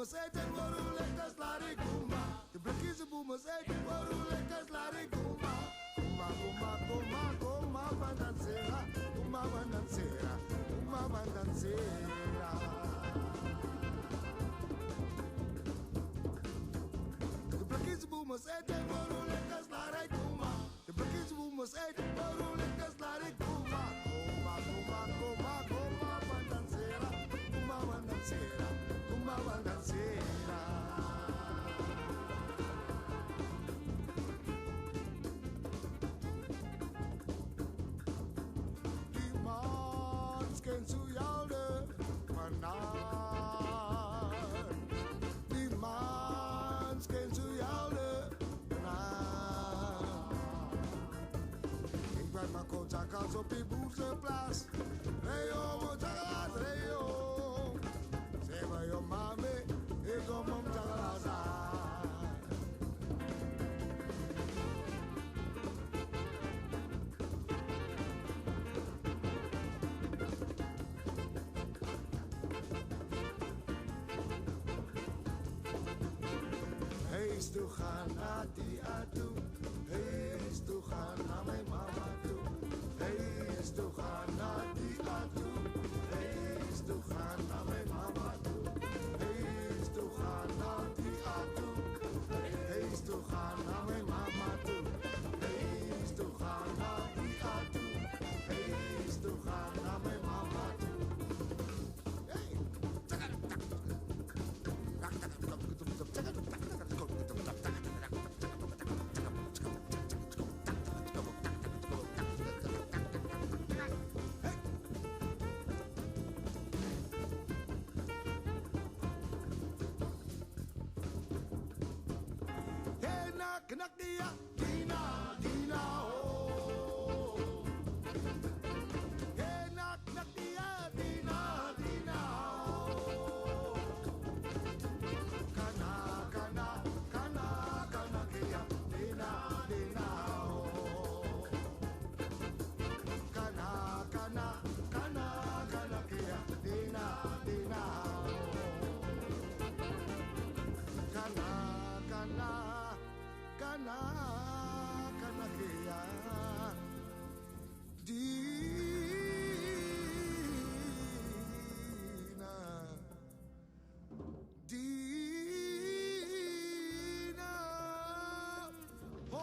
boomers eten waru lekker slari guma. De blikjes boomers eten waru lekker slari guma. Guma, guma, guma, guma, bandansera. Guma, bandansera. Guma, bandansera. De blikjes boomers eten waru lekker slari guma. De blikjes boomers eten waru lekker slari guma. Guma, guma, guma, guma, bandansera. Guma, bandansera. Guma, bandansera. Die man kent zo jou de manan. Die man kent zo jou de manan. Ik ben maar kort als op die boerse plaats. Hey yo, wat gaat hey yo. Zeg maar yo mami, ik kom om te laten. Hey, stu gaan naar die atu. Hey, stu gaan naar mijn mama toe. Hey, stu gaan naar die atu. Hey, stu gaan naar mijn mama toe. Hey, stu gaan naar die atu. Hey, stu gaan naar mijn mama toe. Hey, stu gaan naar die atu. Hey, stu gaan naar mijn mama toe. Hey, knak dia, Dina, Dina, oh. Hey, knak dia, Dina, Dina, oh. Kana, kana, kana, kana dia, Dina, Dina, oh. Kana, kana, kana, kana dia, Dina, Dina, oh. Kana, kana. Kana, kana kaya Dina, Dina, oh.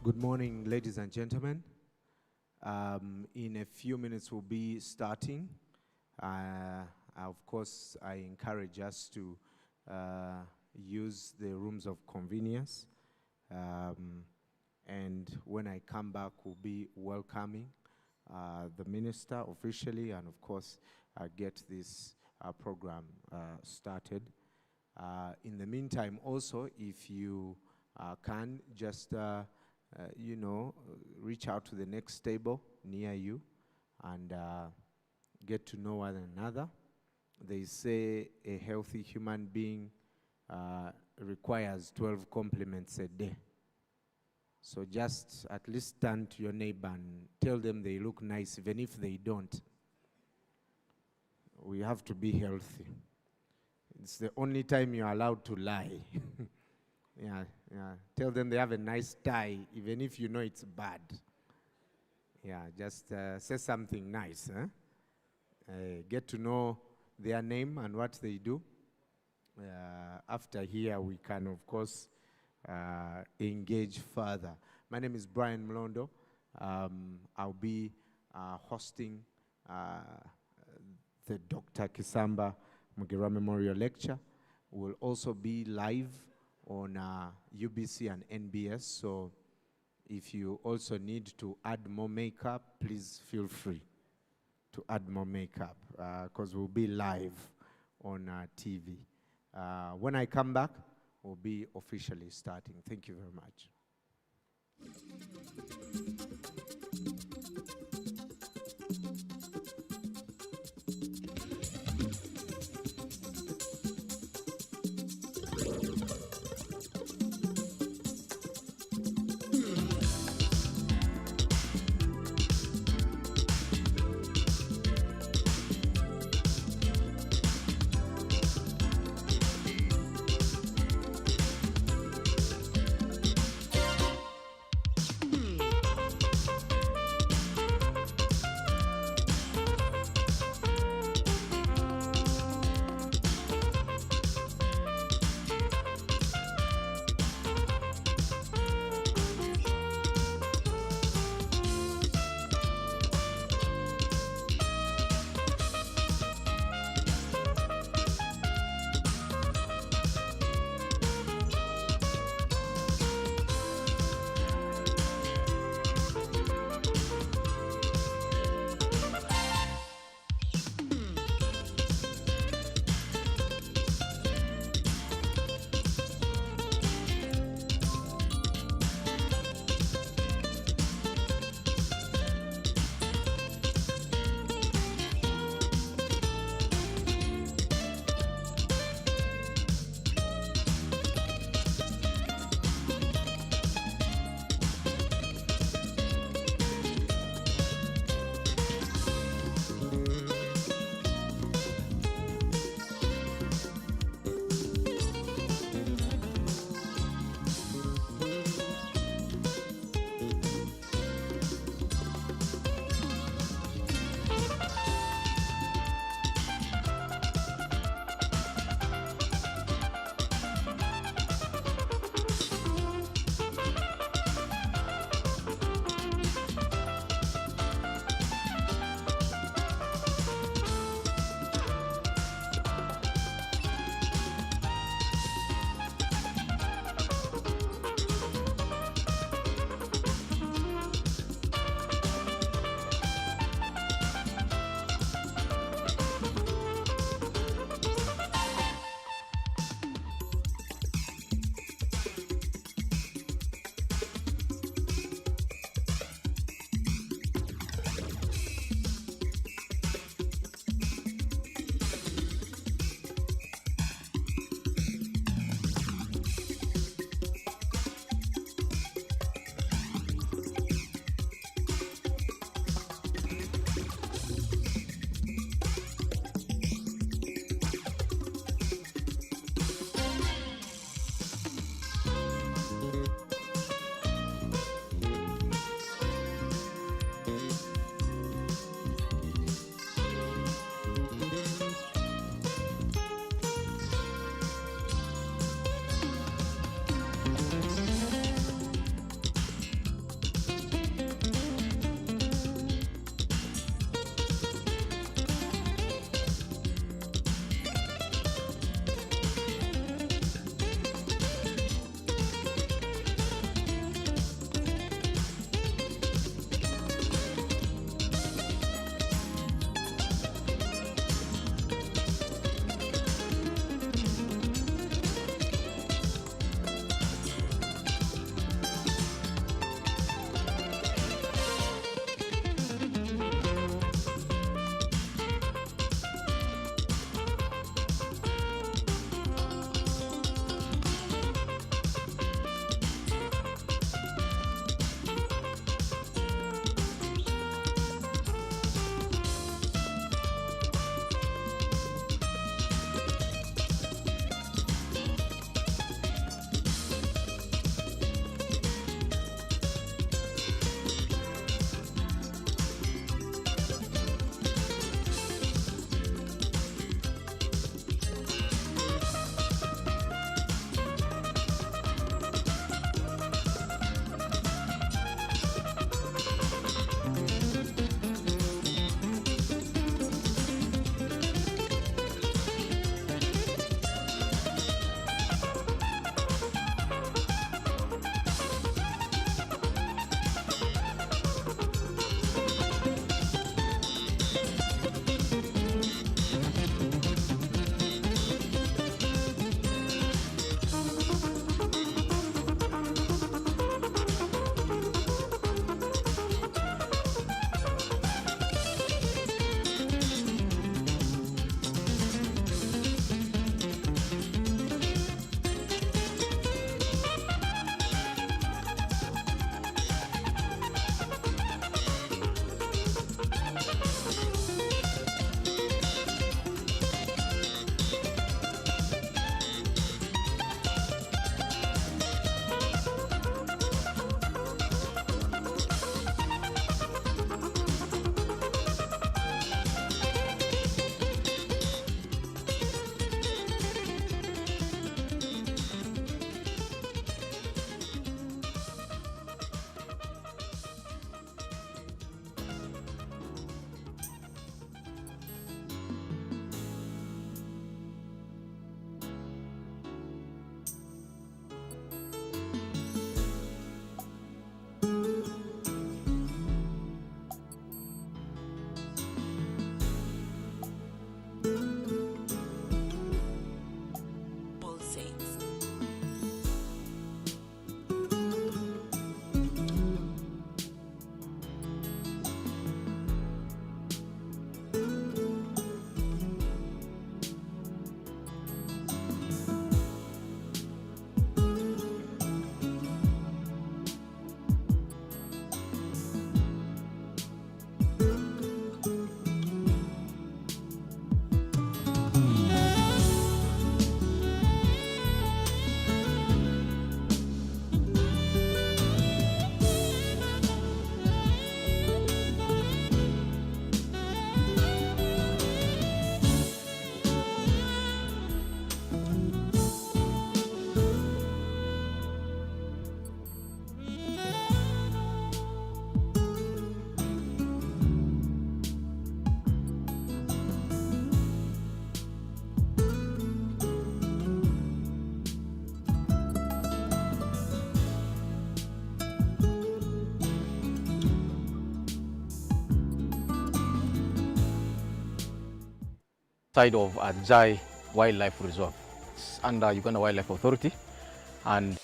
Good morning, ladies and gentlemen. In a few minutes, we'll be starting. Of course, I encourage us to use the rooms of convenience. And when I come back, we'll be welcoming the minister officially, and of course, get this program started. In the meantime, also, if you can just reach out to the next table near you and get to know one another. They say a healthy human being requires 12 compliments a day. So just at least turn to your neighbor and tell them they look nice, even if they don't. We have to be healthy. It's the only time you're allowed to lie. Yeah. Tell them they have a nice tie, even if you know it's bad. Yeah, just say something nice. Get to know their name and what they do. After here, we can, of course, engage further. My name is Brian Mlondo. I'll be hosting the Dr. Kisamba Mugerwa Memorial Lecture. We'll also be live on UBC and NBS, so if you also need to add more makeup, please feel free to add more makeup, because we'll be live on TV. When I come back, we'll be officially starting. Thank you very much. Side of Ajai Wildlife Reserve. It's under Uganda Wildlife Authority, and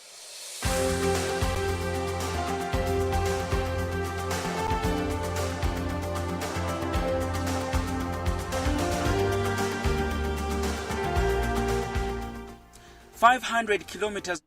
kilometers.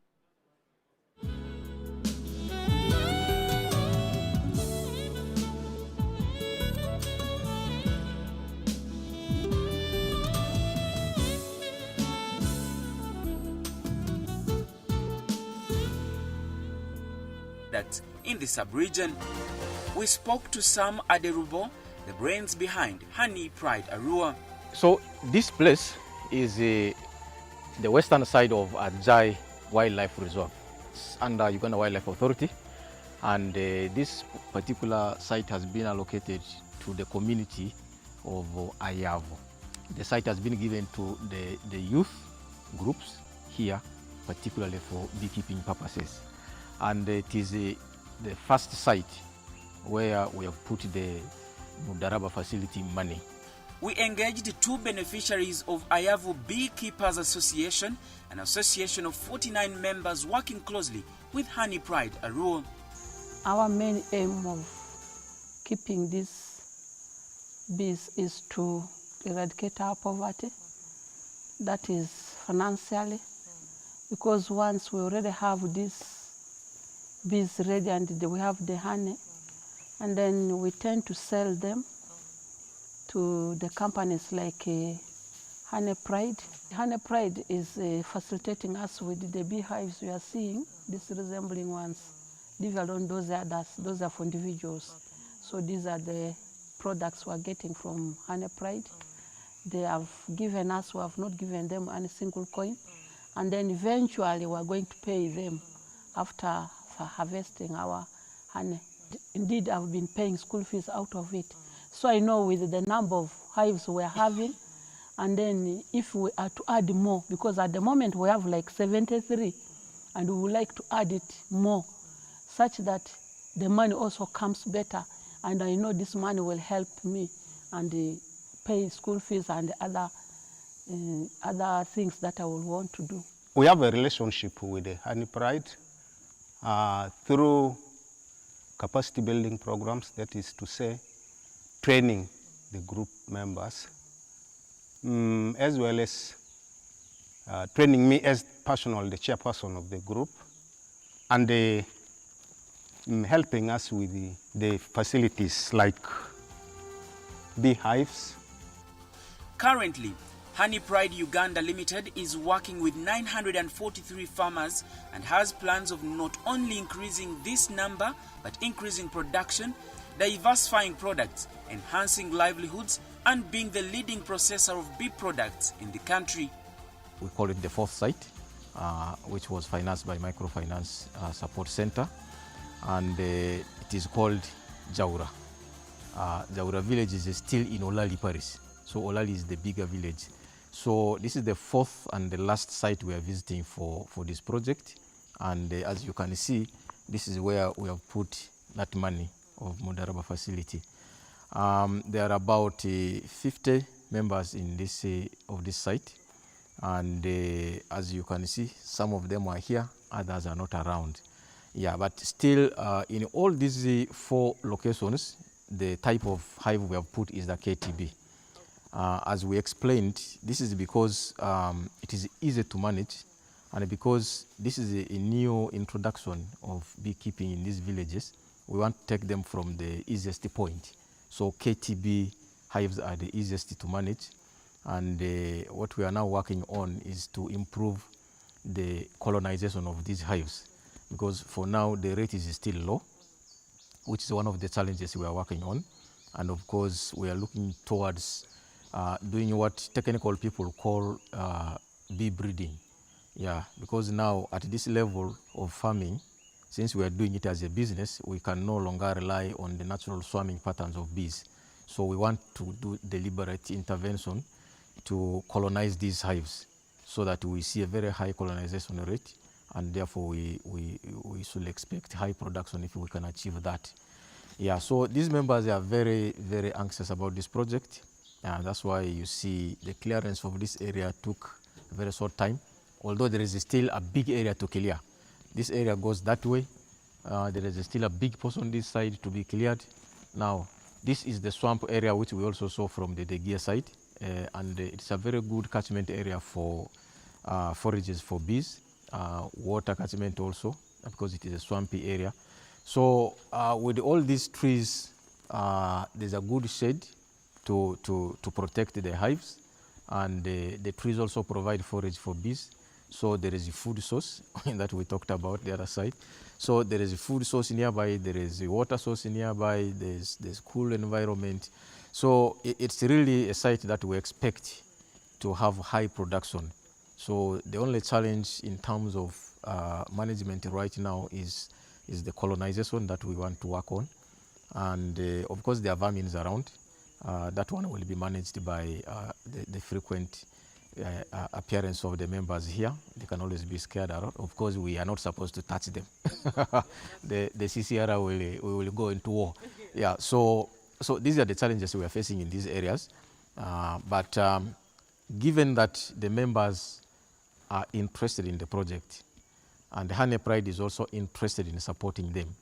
In the sub-region, we spoke to Sam Aderubo, the brains behind Honey Pride Arua. so this place is the western side of Ajai Wildlife Reserve. It's under Uganda Wildlife Authority, and this particular site has been allocated to the community of Ayavu. The site has been given to the youth groups here, particularly for beekeeping purposes. And it is the first site where we have put the Mugerwa facility money. We engaged two beneficiaries of Ayavu Beekeepers Association, an association of 49 members working closely with Honey Pride Arua. Our main aim of keeping these bees is to eradicate our poverty, that is financially, because once we already have these bees ready and we have the honey, and then we tend to sell them to the companies like Honey Pride. Honey Pride is facilitating us with the beehives we are seeing, these resembling ones. These are not those others, those are for individuals. So these are the products we are getting from Honey Pride. They have given us, we have not given them any single coin. And then eventually we are going to pay them after harvesting our honey. Indeed, I've been paying school fees out of it. So I know with the number of hives we're having, and then if we are to add more, because at the moment we have like 73, and we would like to add it more, such that the money also comes better. And I know this money will help me and pay school fees and other things that I will want to do. We have a relationship with the Honey Pride through capacity building programs, that is to say, training the group members, as well as training me as personal, the chairperson of the group, and helping us with the facilities like beehives. Currently, Honey Pride Uganda Limited is working with 943 farmers and has plans of not only increasing this number, but increasing production, diversifying products, enhancing livelihoods, and being the leading processor of bee products in the country. We call it the fourth site, which was financed by Microfinance Support Center, and it is called Jaura. Jaura village is still in Olali Parish, so Olali is the bigger village. So this is the fourth and the last site we are visiting for this project, and as you can see, this is where we have put that money of Mugerwa facility. There are about 50 members in this of this site, and as you can see, some of them are here, others are not around. Yeah, but still, in all these 4 locations, the type of hive we have put is the KTB. As we explained, this is because it is easy to manage, and because this is a new introduction of beekeeping in these villages, we want to take them from the easiest point. So KTB hives are the easiest to manage, and what we are now working on is to improve the colonization of these hives, because for now the rate is still low, which is one of the challenges we are working on. And of course, we are looking towards doing what technical people call bee breeding. Yeah, because now at this level of farming, since we are doing it as a business, we can no longer rely on the natural swarming patterns of bees. So we want to do deliberate intervention to colonize these hives so that we see a very high colonization rate, and therefore we should expect high production if we can achieve that. Yeah, so these members are very, very anxious about this project, That's why you see the clearance of this area took a very short time, although there is still a big area to clear. This area goes that way. There is still a big portion this side to be cleared. Now, this is the swamp area which we also saw from the Degia side, and it's a very good catchment area for forages for bees, water catchment also, because it is a swampy area. So with all these trees, there's a good shade to protect the hives, and the trees also provide forage for bees. So there is a food source that we talked about the other side. So there is a food source nearby, there is a water source nearby, there's cool environment. So it's really a site that we expect to have high production. So the only challenge in terms of management right now is the colonization that we want to work on. And of course there are vermins around. That one will be managed by the frequent appearance of the members here. They can always be scared around. Of course, we are not supposed to touch them. The CCR will go into war. Yeah, so these are the challenges we are facing in these areas. But given that the members are interested in the project, and Honey Pride is also interested in supporting them,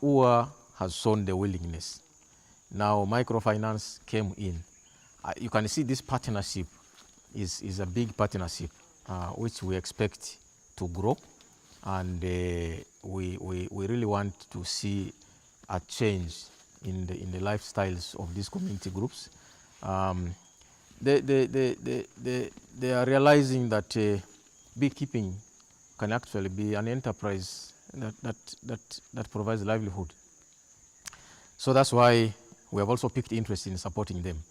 UA has shown the willingness. Now, Microfinance came in. You can see this partnership is a big partnership, which we expect to grow, and we really want to see a change in the lifestyles of these community groups. They are realizing that beekeeping can actually be an enterprise that provides livelihood. So that's why we have also picked interest in supporting them.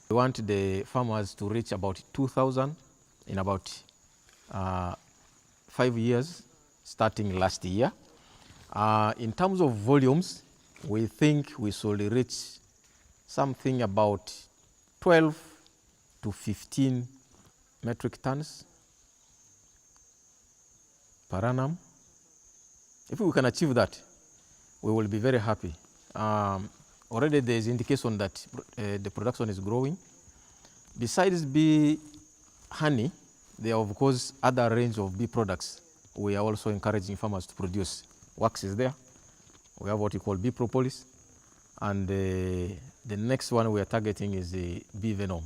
We want the farmers to reach about 2,000 in about 5 years, starting last year. In terms of volumes, we think we should reach something about 12 to 15 metric tons per annum. If we can achieve that, we will be very happy. Already there is indication that the production is growing. Besides bee honey, there are of course other range of bee products we are also encouraging farmers to produce. Wax is there. We have what we call bee propolis. And the next one we are targeting is the bee venom.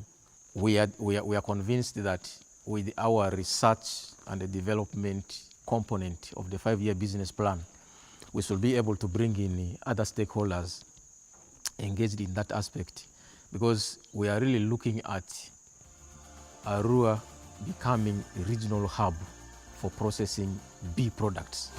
We are convinced that with our research and the development component of the 5-year business plan, we should be able to bring in other stakeholders engaged in that aspect, because we are really looking at Arua becoming a regional hub for processing bee products.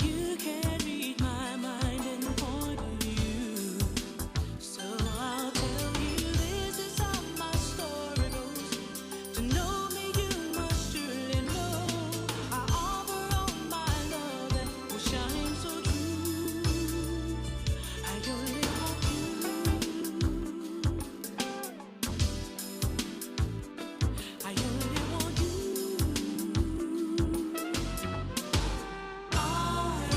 You can't read my mind and point of view. So I'll tell you this is how my story goes. To know me you must surely know I offer all my love that will shine so true. I only want you. I only want you. I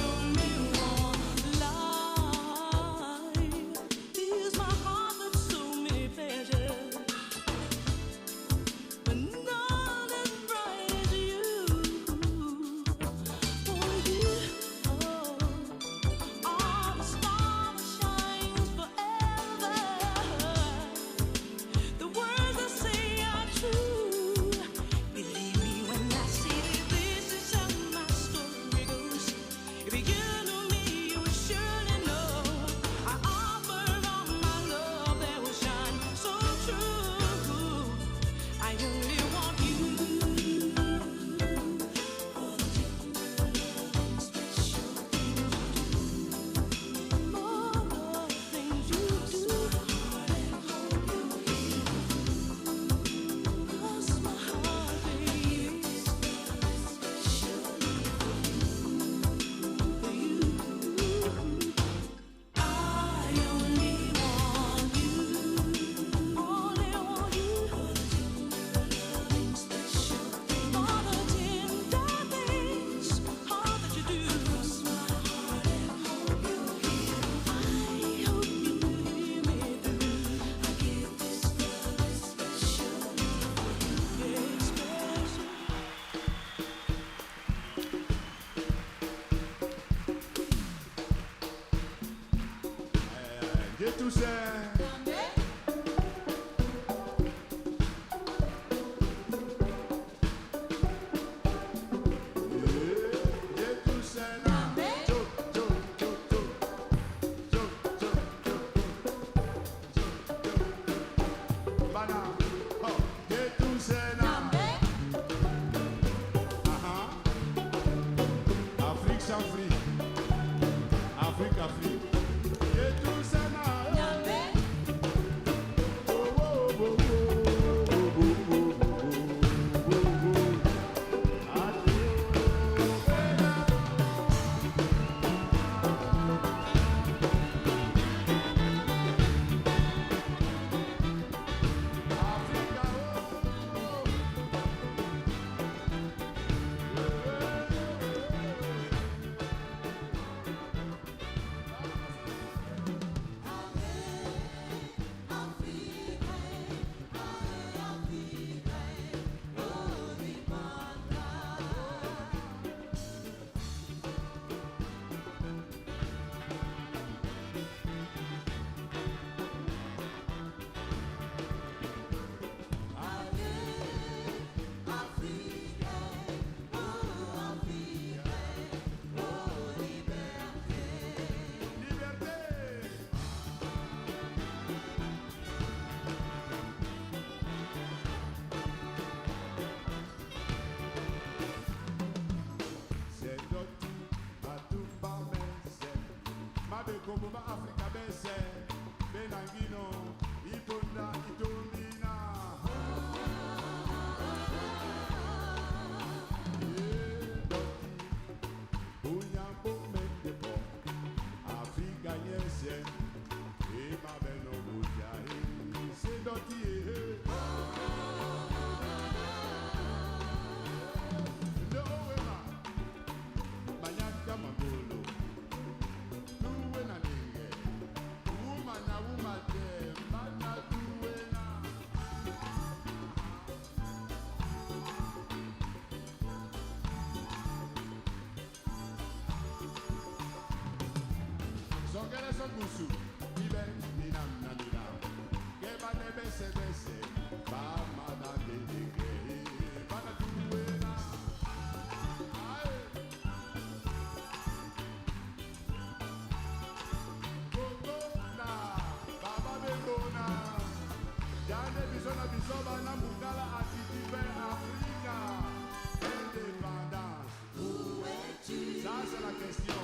only want life. Here's my heart with so many pleasures, but none as bright as you. For you, are the star that shines forever. The words I say are true. Believe me when I say that this is how my story goes. If you knew me, you would surely know I offer all my love that will shine so true. I only want you. For the special things you do, more the things you do. Cross my heart, baby. For you, I only want you. Only want you. For the special things, all the tender things, all that you do. Cross my heart and hope you hear. I hope you hear me through. I give this love especially for you. Yeah, special. Ghetto say. Ghetto say now. Joke, joke, joke, joke. Joke, joke, joke, joke. Bana. Oh, Ghetto say now. Afrique sans fric. Afrique, Afrique. Ghetto say now. Oh, oh, oh, oh, oh, oh, oh, oh, oh, oh. Adieu. Africa, oh. Como ba Africa bese, benangino, iponda, itondina. Unyambo mendepo, Africa yense, ema beno buja, se doti no ema, manyaka magolo. Songere songusu, ibe ninam nanina. Keba nebe sebese, ba mada dedeke, bana tuwena. Kokona, baba bebona. Jane bisona bisoba na mukala atitipe Afrika. Indépendance. Ça c'est la question.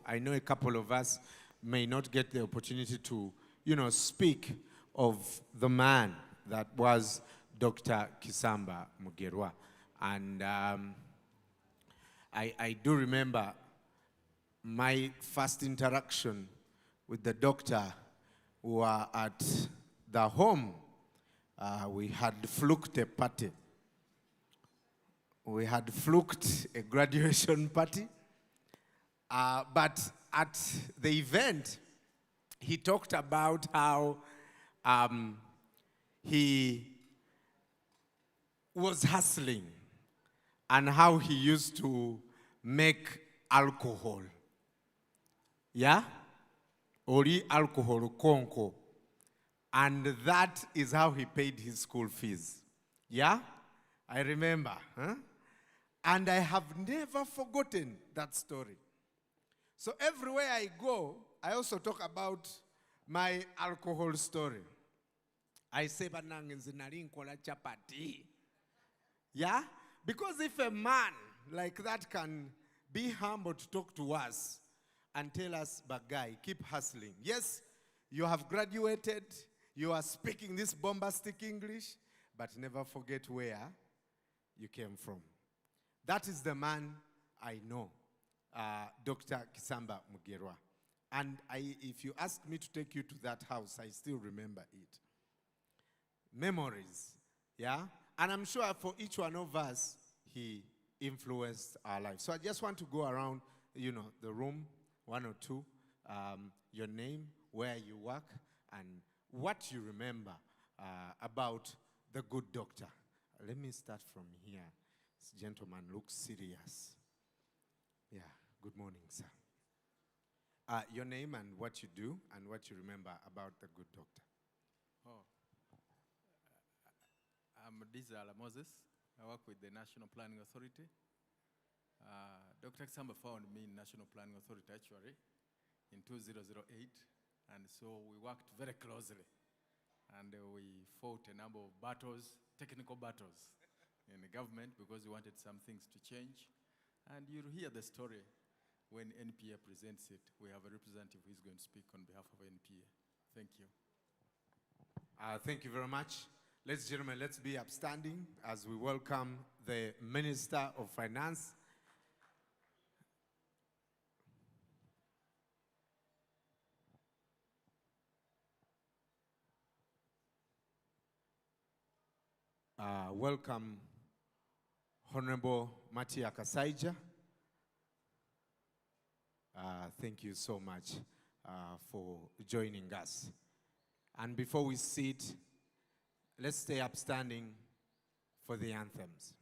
I know a couple of us may not get the opportunity to, speak of the man that was Dr. Kisamba Mugerwa. And I do remember my first interaction with the doctor were at the home. We had fluked a party. We had fluked a graduation party. But at the event, he talked about how he was hustling and how he used to make alcohol. Yeah? Ori alcohol konko. And that is how he paid his school fees. Yeah? I remember. Huh? And I have never forgotten that story. So everywhere I go, I also talk about my alcohol story. I say, chapati. Yeah? Because if a man like that can be humble to talk to us and tell us, Bagay, keep hustling. Yes, you have graduated, you are speaking this bombastic English, but never forget where you came from. That is the man I know, Dr. Kisamba Mugerwa. And if you ask me to take you to that house, I still remember it. Memories, yeah? And I'm sure for each one of us, he influenced our life. So I just want to go around, the room, one or two, your name, where you work, and what you remember about the good doctor. Let me start from here. This gentleman looks serious. Yeah, good morning, sir. Your name and what you do and what you remember about the good doctor. I'm Dizala Moses. I work with the National Planning Authority. Dr. Kisamba found me in National Planning Authority actually in 2008, and so we worked very closely. And we fought a number of battles, technical battles in the government because we wanted some things to change. And you'll hear the story when NPA presents it. We have a representative who is going to speak on behalf of NPA. Thank you. Thank you very much. Ladies and gentlemen, let's be upstanding as we welcome the Minister of Finance. Welcome, Honorable Matia Kasaija. Thank you so much for joining us. And before we sit, let's stay upstanding for the anthems.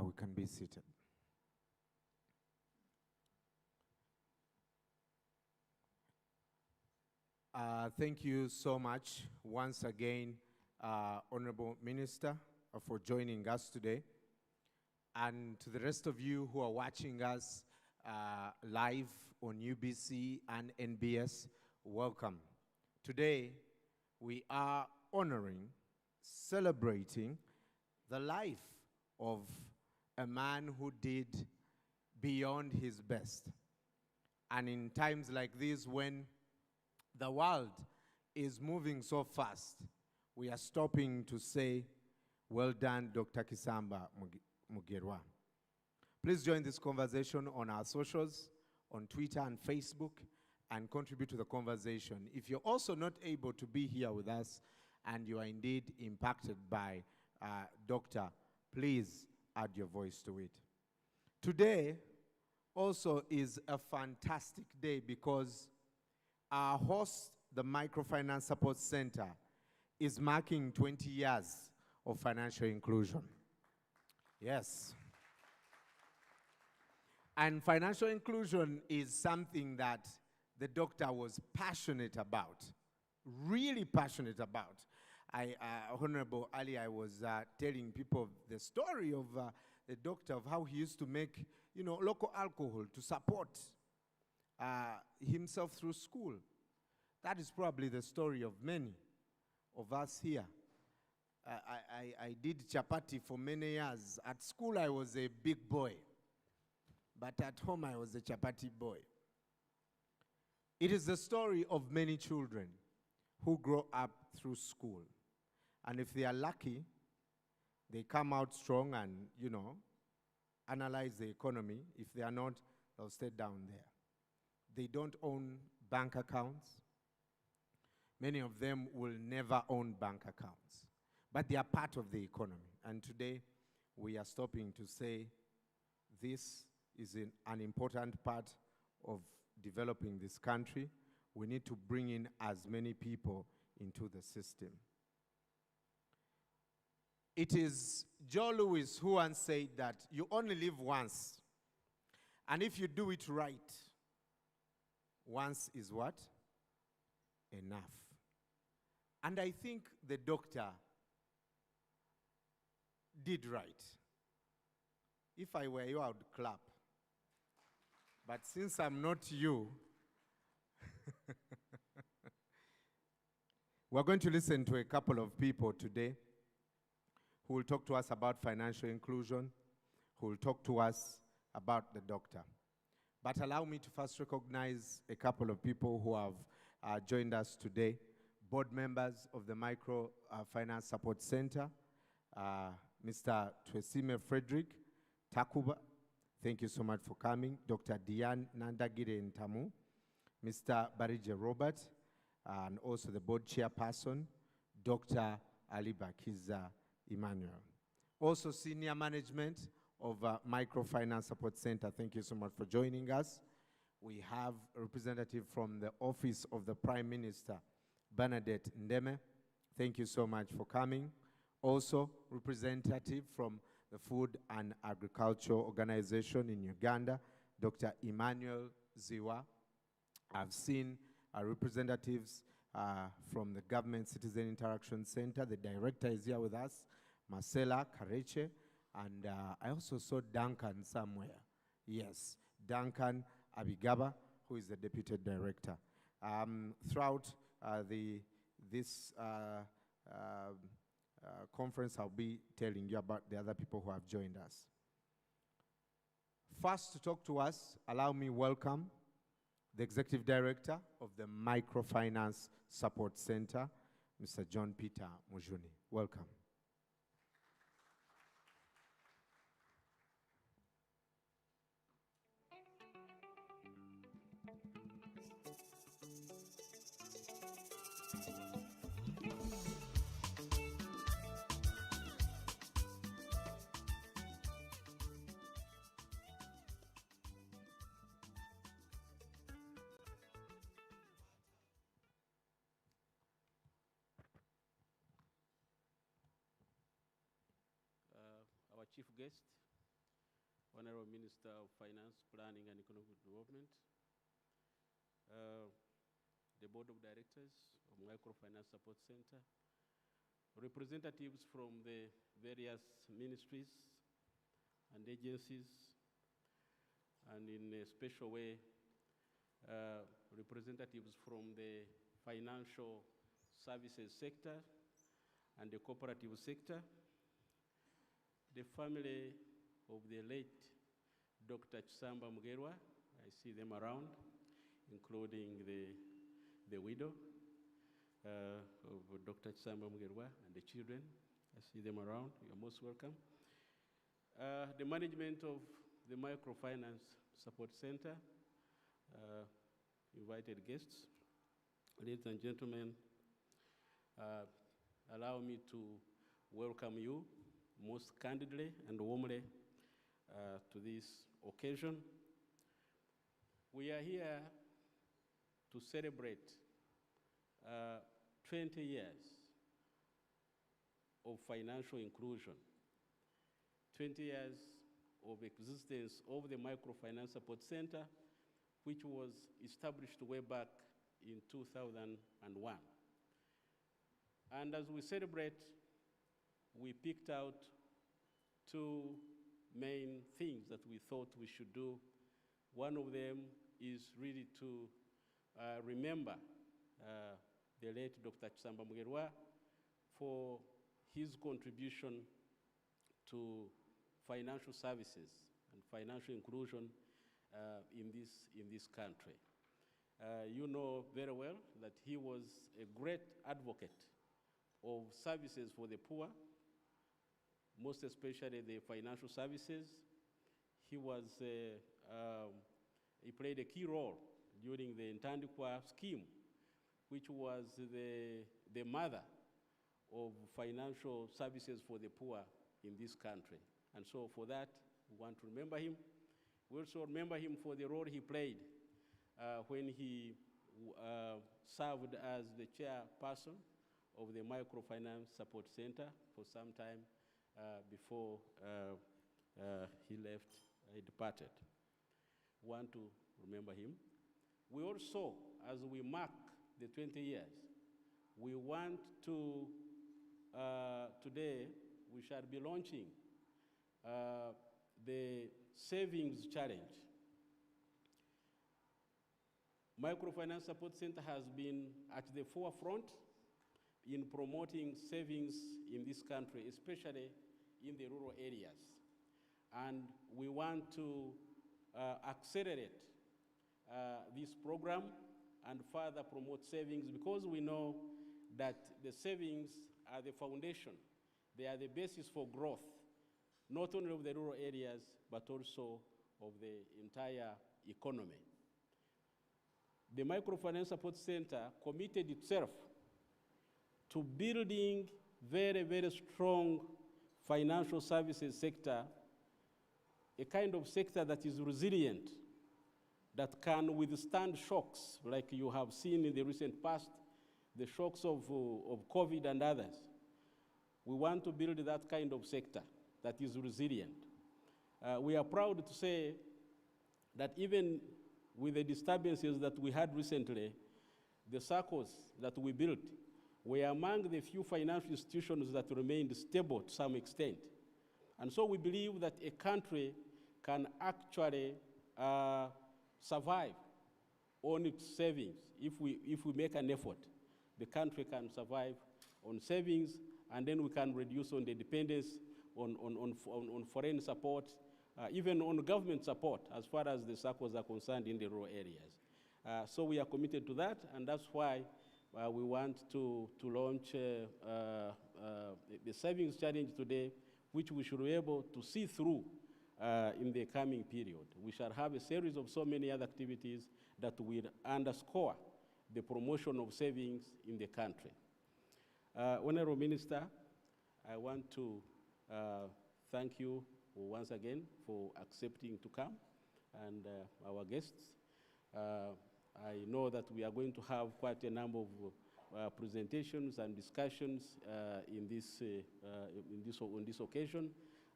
We can be seated. Thank you so much once again, Honorable Minister, for joining us today. And to the rest of you who are watching us live on UBC and NBS, welcome. Today, we are honoring, celebrating the life of a man who did beyond his best. And in times like this, when the world is moving so fast, we are stopping to say, well done, Dr. Kisamba Mugerwa. Please join this conversation on our socials, on Twitter and Facebook, and contribute to the conversation. If you're also not able to be here with us and you are indeed impacted by Doctor, please add your voice to it. Today also is a fantastic day because our host, the Microfinance Support Center, is marking 20 years of financial inclusion. Yes. And financial inclusion is something that the doctor was passionate about, really passionate about. Honorable Ali, I was telling people the story of the doctor, of how he used to make, local alcohol to support himself through school. That is probably the story of many of us here. I did chapati for many years. At school, I was a big boy. But at home, I was a chapati boy. It is the story of many children who grow up through school. And if they are lucky, they come out strong and, analyze the economy. If they are not, they'll stay down there. They don't own bank accounts. Many of them will never own bank accounts. But they are part of the economy. And today, we are stopping to say this is an important part of developing this country. We need to bring in as many people into the system. It is Joe Louis who once said that you only live once. And if you do it right, once is what? Enough. And I think the doctor did right. If I were you, I would clap. But since I'm not you, we're going to listen to a couple of people today who will talk to us about financial inclusion, who will talk to us about the doctor. But allow me to first recognize a couple of people who have joined us today. Board members of the Microfinance Support Center, Mr. Twesime Frederick Takuba, thank you so much for coming. Dr. Diane Nandagire Ntamu, Mr. Barije Robert, and also the board chairperson, Dr. Ali Bakiza Emmanuel. Also senior management of Microfinance Support Center, thank you so much for joining us. We have a representative from the Office of the Prime Minister, Bernadette Ndeme. Thank you so much for coming. Also, representative from the Food and Agriculture Organization in Uganda, Dr. Emmanuel Ziwa. I've seen representatives from the Government Citizen Interaction Center. The director is here with us, Marcela Kareche, and I also saw Duncan somewhere. Yes, Duncan Abigaba, who is the deputy director. Throughout this conference, I'll be telling you about the other people who have joined us. First to talk to us, allow me welcome the Executive Director of the Microfinance Support Center, Mr. John Peter Mujuni. Welcome. Our chief guest, Honorable Minister of Finance, Planning and Economic Development, the Board of Directors of Microfinance Support Center, representatives from the various ministries and agencies, and in a special way, representatives from the financial services sector and the cooperative sector, the family of the late Dr. Kisamba Mugerwa, I see them around, including the widow of Dr. Kisamba Mugerwa and the children. I see them around. You're most welcome. The management of the Microfinance Support Center, invited guests, ladies and gentlemen, allow me to welcome you most candidly and warmly to this occasion. We are here to celebrate 20 years of financial inclusion, 20 years of existence of the Microfinance Support Center, which was established way back in 2001. And as we celebrate, we picked out two main things that we thought we should do. One of them is really to remember the late Dr. Kisamba Mugerwa for his contribution to financial services and financial inclusion in this country. You know very well that he was a great advocate of services for the poor, most especially the financial services. He played a key role during the Ntandikwa scheme, which was the mother of financial services for the poor in this country. And so for that, we want to remember him. We also remember him for the role he played when he served as the chairperson of the Microfinance Support Center for some time before he left, he departed. We want to remember him. We also, as we mark the 20 years, we want to, today, we shall be launching the Savings Challenge. Microfinance Support Center has been at the forefront in promoting savings in this country, especially in the rural areas. And we want to accelerate this program and further promote savings, because we know that the savings are the foundation. They are the basis for growth, not only of the rural areas, but also of the entire economy. The Microfinance Support Center committed itself to building very, very strong financial services sector, a kind of sector that is resilient, that can withstand shocks like you have seen in the recent past, the shocks of COVID and others. We want to build that kind of sector that is resilient. We are proud to say that even with the disturbances that we had recently, the circles that we built were among the few financial institutions that remained stable to some extent. And so we believe that a country can actually survive on its savings if we make an effort. The country can survive on savings, and then we can reduce on the dependence on foreign support, even on government support as far as the circles are concerned in the rural areas. So we are committed to that, and that's why we want to launch the Savings Challenge today, which we should be able to see through in the coming period. We shall have a series of so many other activities that will underscore the promotion of savings in the country. Honorable Minister, I want to thank you once again for accepting to come, and our guests. I know that we are going to have quite a number of presentations and discussions on this occasion,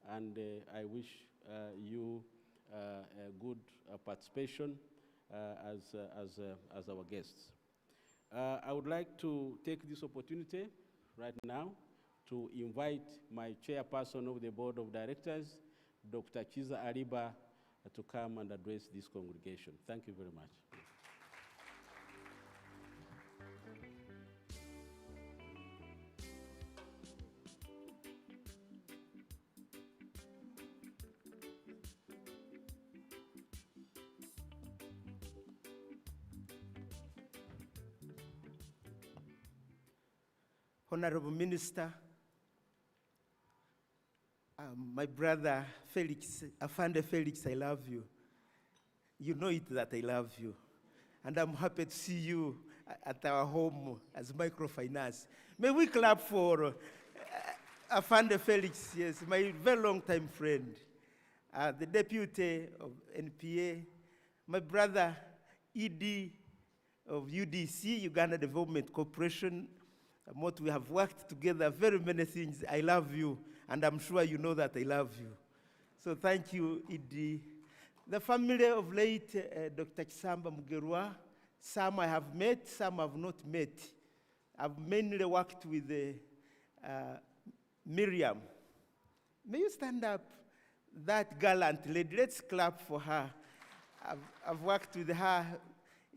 and I wish you a good participation as our guests. I would like to take this opportunity right now to invite my chairperson of the board of directors, Dr. Chiza Ariba, to come and address this congregation. Thank you very much. Honorable Minister, my brother Felix, Afande Felix, I love you. You know it that I love you. And I'm happy to see you at our home as Microfinance. May we clap for Afande Felix, yes, my very long time friend, the deputy of NPA, my brother ED of UDC, Uganda Development Corporation. What we have worked together, very many things. I love you, and I'm sure you know that I love you. So thank you, ED. The family of late Dr. Kisamba Mugerwa, some I have met, some I have not met. I've mainly worked with Miriam. May you stand up, that gallant lady? Let's clap for her. I've worked with her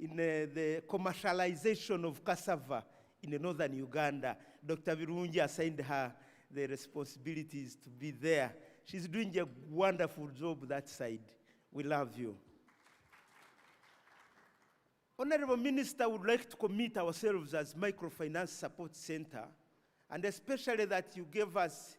in the commercialization of cassava in northern Uganda. Dr. Virungi assigned her the responsibilities to be there. She's doing a wonderful job that side. We love you. Honorable Minister, would like to commit ourselves as Microfinance Support Center, and especially that you gave us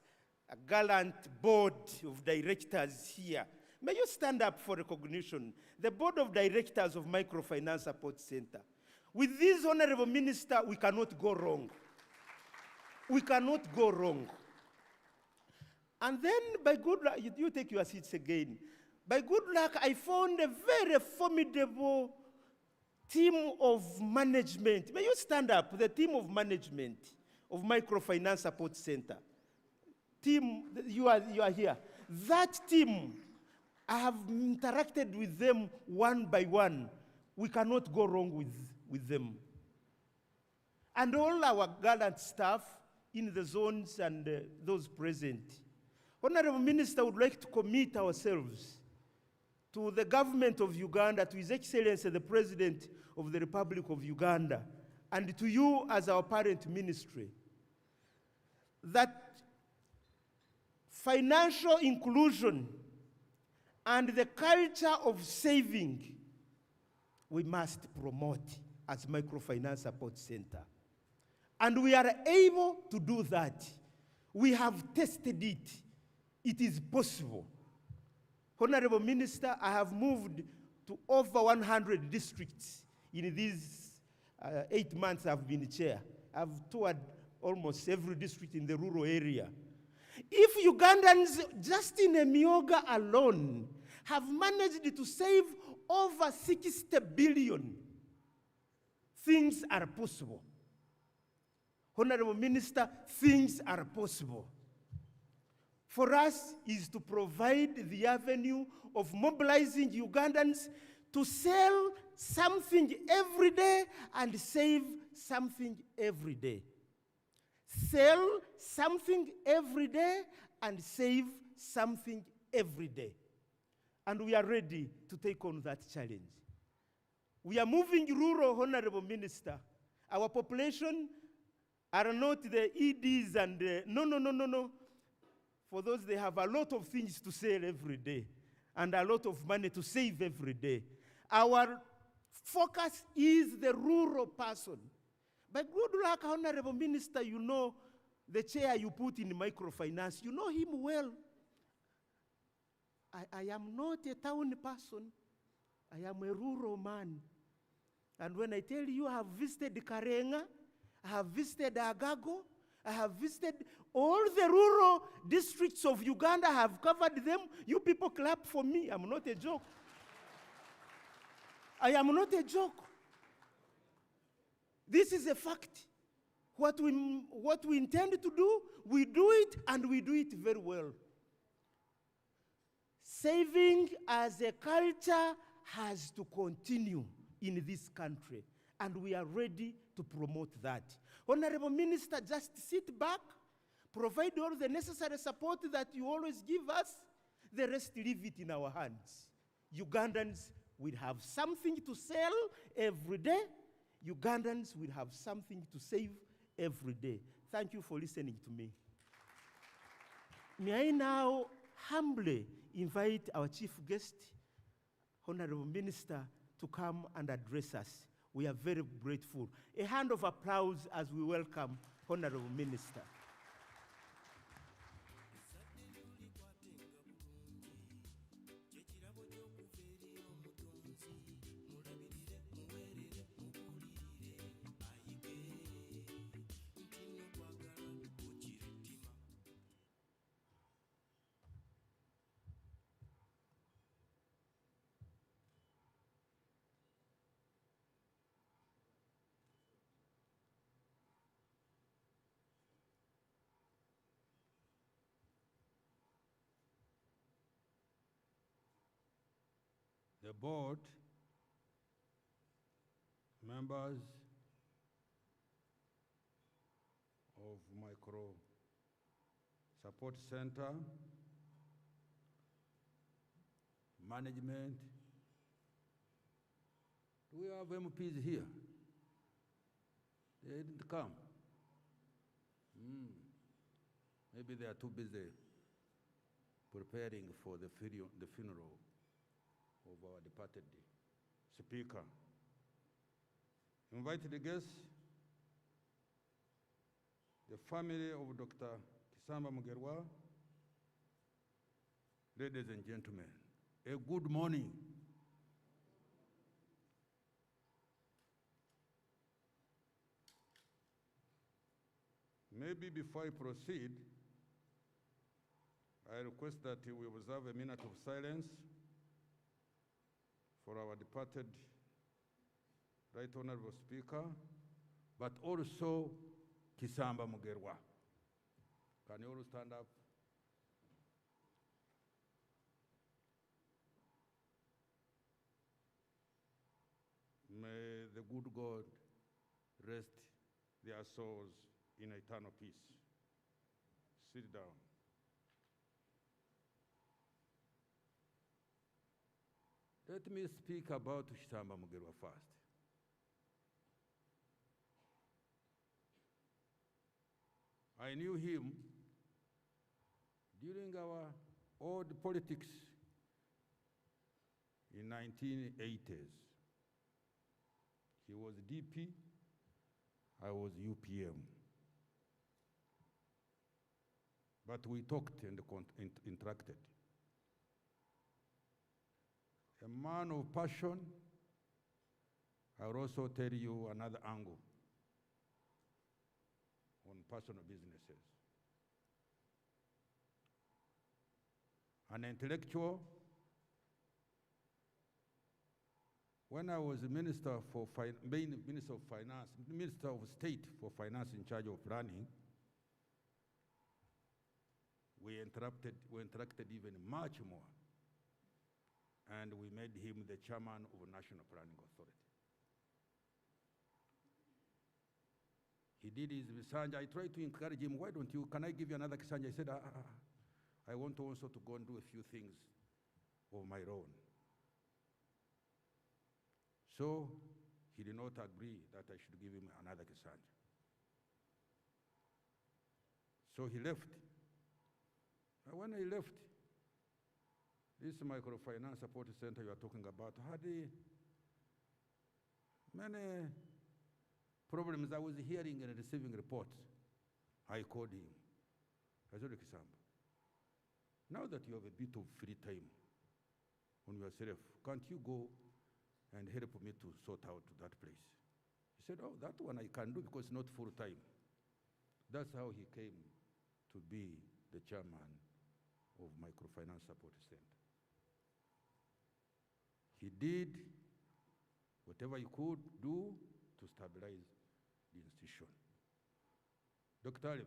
a gallant board of directors here. May you stand up for recognition. The board of directors of Microfinance Support Center. With this, Honorable Minister, we cannot go wrong. We cannot go wrong. And then, by good luck, you take your seats again. By good luck, I found a very formidable team of management. May you stand up, the team of management of Microfinance Support Center. Team, you are here. That team, I have interacted with them one by one. We cannot go wrong with them. And all our gallant staff in the zones and those present. Honorable Minister, would like to commit ourselves to the government of Uganda, to His Excellency the President of the Republic of Uganda, and to you as our parent ministry, that financial inclusion and the culture of saving we must promote as Microfinance Support Center. And we are able to do that. We have tested it. It is possible. Honorable Minister, I have moved to over 100 districts in these 8 months I've been chair. I've toured almost every district in the rural area. If Ugandans, just in Emyoga alone, have managed to save over 60 billion, things are possible. Honorable Minister, things are possible. For us is to provide the avenue of mobilizing Ugandans to sell something every day and save something every day. Sell something every day and save something every day. And we are ready to take on that challenge. We are moving rural, Honorable Minister. Our population are not the EDs and no. For those, they have a lot of things to sell every day and a lot of money to save every day. Our focus is the rural person. By good luck, Honorable Minister, you know the chair you put in microfinance, you know him well. I am not a town person. I am a rural man. And when I tell you I have visited Karenga, I have visited Agago, I have visited all the rural districts of Uganda, I have covered them. You people clap for me. I'm not a joke. I am not a joke. This is a fact. What we intend to do, we do it, and we do it very well. Saving as a culture has to continue in this country, and we are ready to promote that. Honorable Minister, just sit back, provide all the necessary support that you always give us, the rest leave it in our hands. Ugandans will have something to sell every day. Ugandans will have something to save every day. Thank you for listening to me. May I now humbly invite our chief guest, Honorable Minister, to come and address us. We are very grateful. A hand of applause as we welcome Honorable Minister. The board, members of Micro Support Center, management. Do we have MPs here? They didn't come. Maybe they are too busy preparing for the funeral of our departed speaker. Invited guests, the family of Dr. Kisamba Mugerwa, ladies and gentlemen, a good morning. Maybe before I proceed, I request that we observe a minute of silence for our departed Right Honorable Speaker, but also Kisamba Mugerwa. Can you all stand up? May the good God rest their souls in eternal peace. Sit down. Let me speak about Kisamba Mugerwa first. I knew him during our old politics in 1980s. He was DP, I was UPM. But we talked and interacted. A man of passion. I'll also tell you another angle on personal businesses. An intellectual. When I was Minister of Finance, Minister of State for Finance in charge of planning, we interacted even much more. And we made him the chairman of the National Planning Authority. He did his Kisanja. I tried to encourage him, why don't you, can I give you another Kisanja? He said, I want also to go and do a few things of my own. So he did not agree that I should give him another Kisanja. So he left. And when he left, this Microfinance Support Center you are talking about had many problems. I was hearing and receiving reports. I called him. I said, Kisamba, now that you have a bit of free time on yourself, can't you go and help me to sort out that place? He said, oh, that one I can do because it's not full time. That's how he came to be the chairman of Microfinance Support Center. He did whatever he could do to stabilize the institution. Dr. Oliver,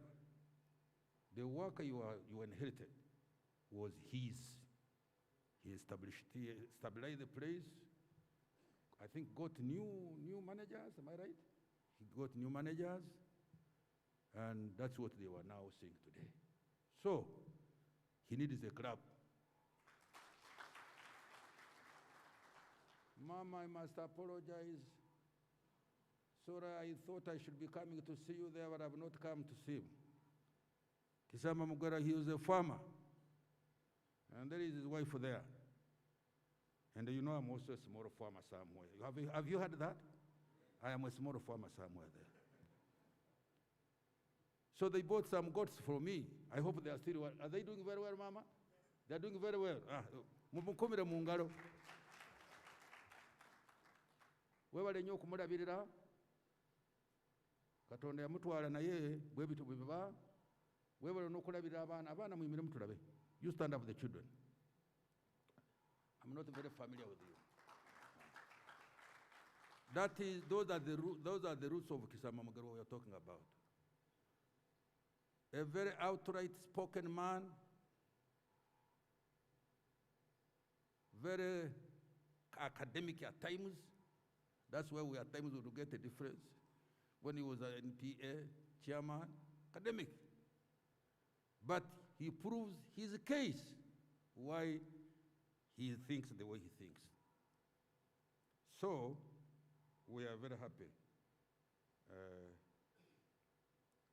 the work you inherited was his. he stabilized the place. I think got new managers, am I right? He got new managers, and that's what they were now seeing today. So, he needs a clap. Mama, I must apologize. Sorry, I thought I should be coming to see you there, but I have not come to see him. Kisamba Mugerwa, he was a farmer. And there is his wife there. And you know I'm also a small farmer somewhere. Have you heard that? I am a small farmer somewhere there. So they bought some goats for me. I hope they are still well. Are they doing very well, Mama? They are doing very well. Mumukumire mu ngalo. Webale nnyo okumulabirira. Katonda yamutwala naye bwe bitu bwe biba. Webale n'okulabirira abaana muyimire mutulabe. You stand up for the children. I'm not very familiar with you. Those are the roots of Kisamba Mugerwa we are talking about. A very outright spoken man, very academic at times. That's where we at times would get a difference. When he was an NPA chairman, academic. But he proves his case, why he thinks the way he thinks. So, we are very happy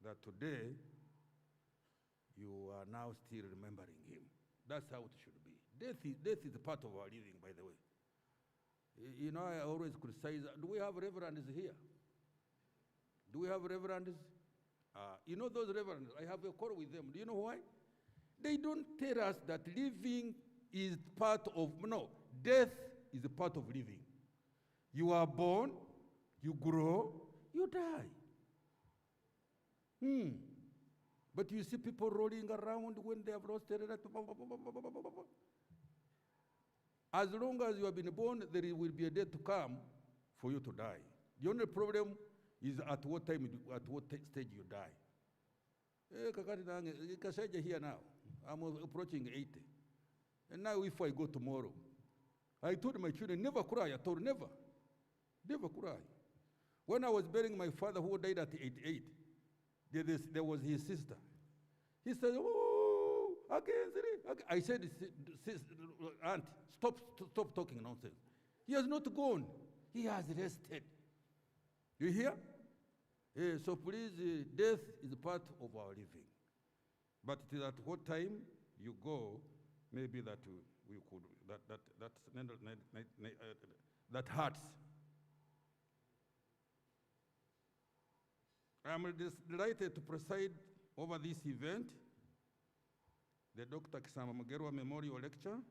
that today you are now still remembering him. That's how it should be. Death is a part of our living, by the way. You know, I always criticize, do we have reverends here? Do we have reverends? You know those reverends, I have a quarrel with them. Do you know why? They don't tell us that living is part of, no, death is a part of living. You are born, you grow, you die. But you see people rolling around when they have lost their relative. As long as you have been born, there will be a day to come for you to die. The only problem is at what time, at what stage you die. Here now, I'm approaching 80. And now if I go tomorrow, I told my children, never cry. I told never cry. When I was burying my father who died at 88, there was his sister. He said, oh, again. I said, aunt, stop talking nonsense. He has not gone. He has rested. You hear? So please, death is part of our living. But it is at what time you go, maybe that we could, that hurts. I'm delighted to preside over this event, the Dr. Kisamba Mugerwa Memorial Lecture,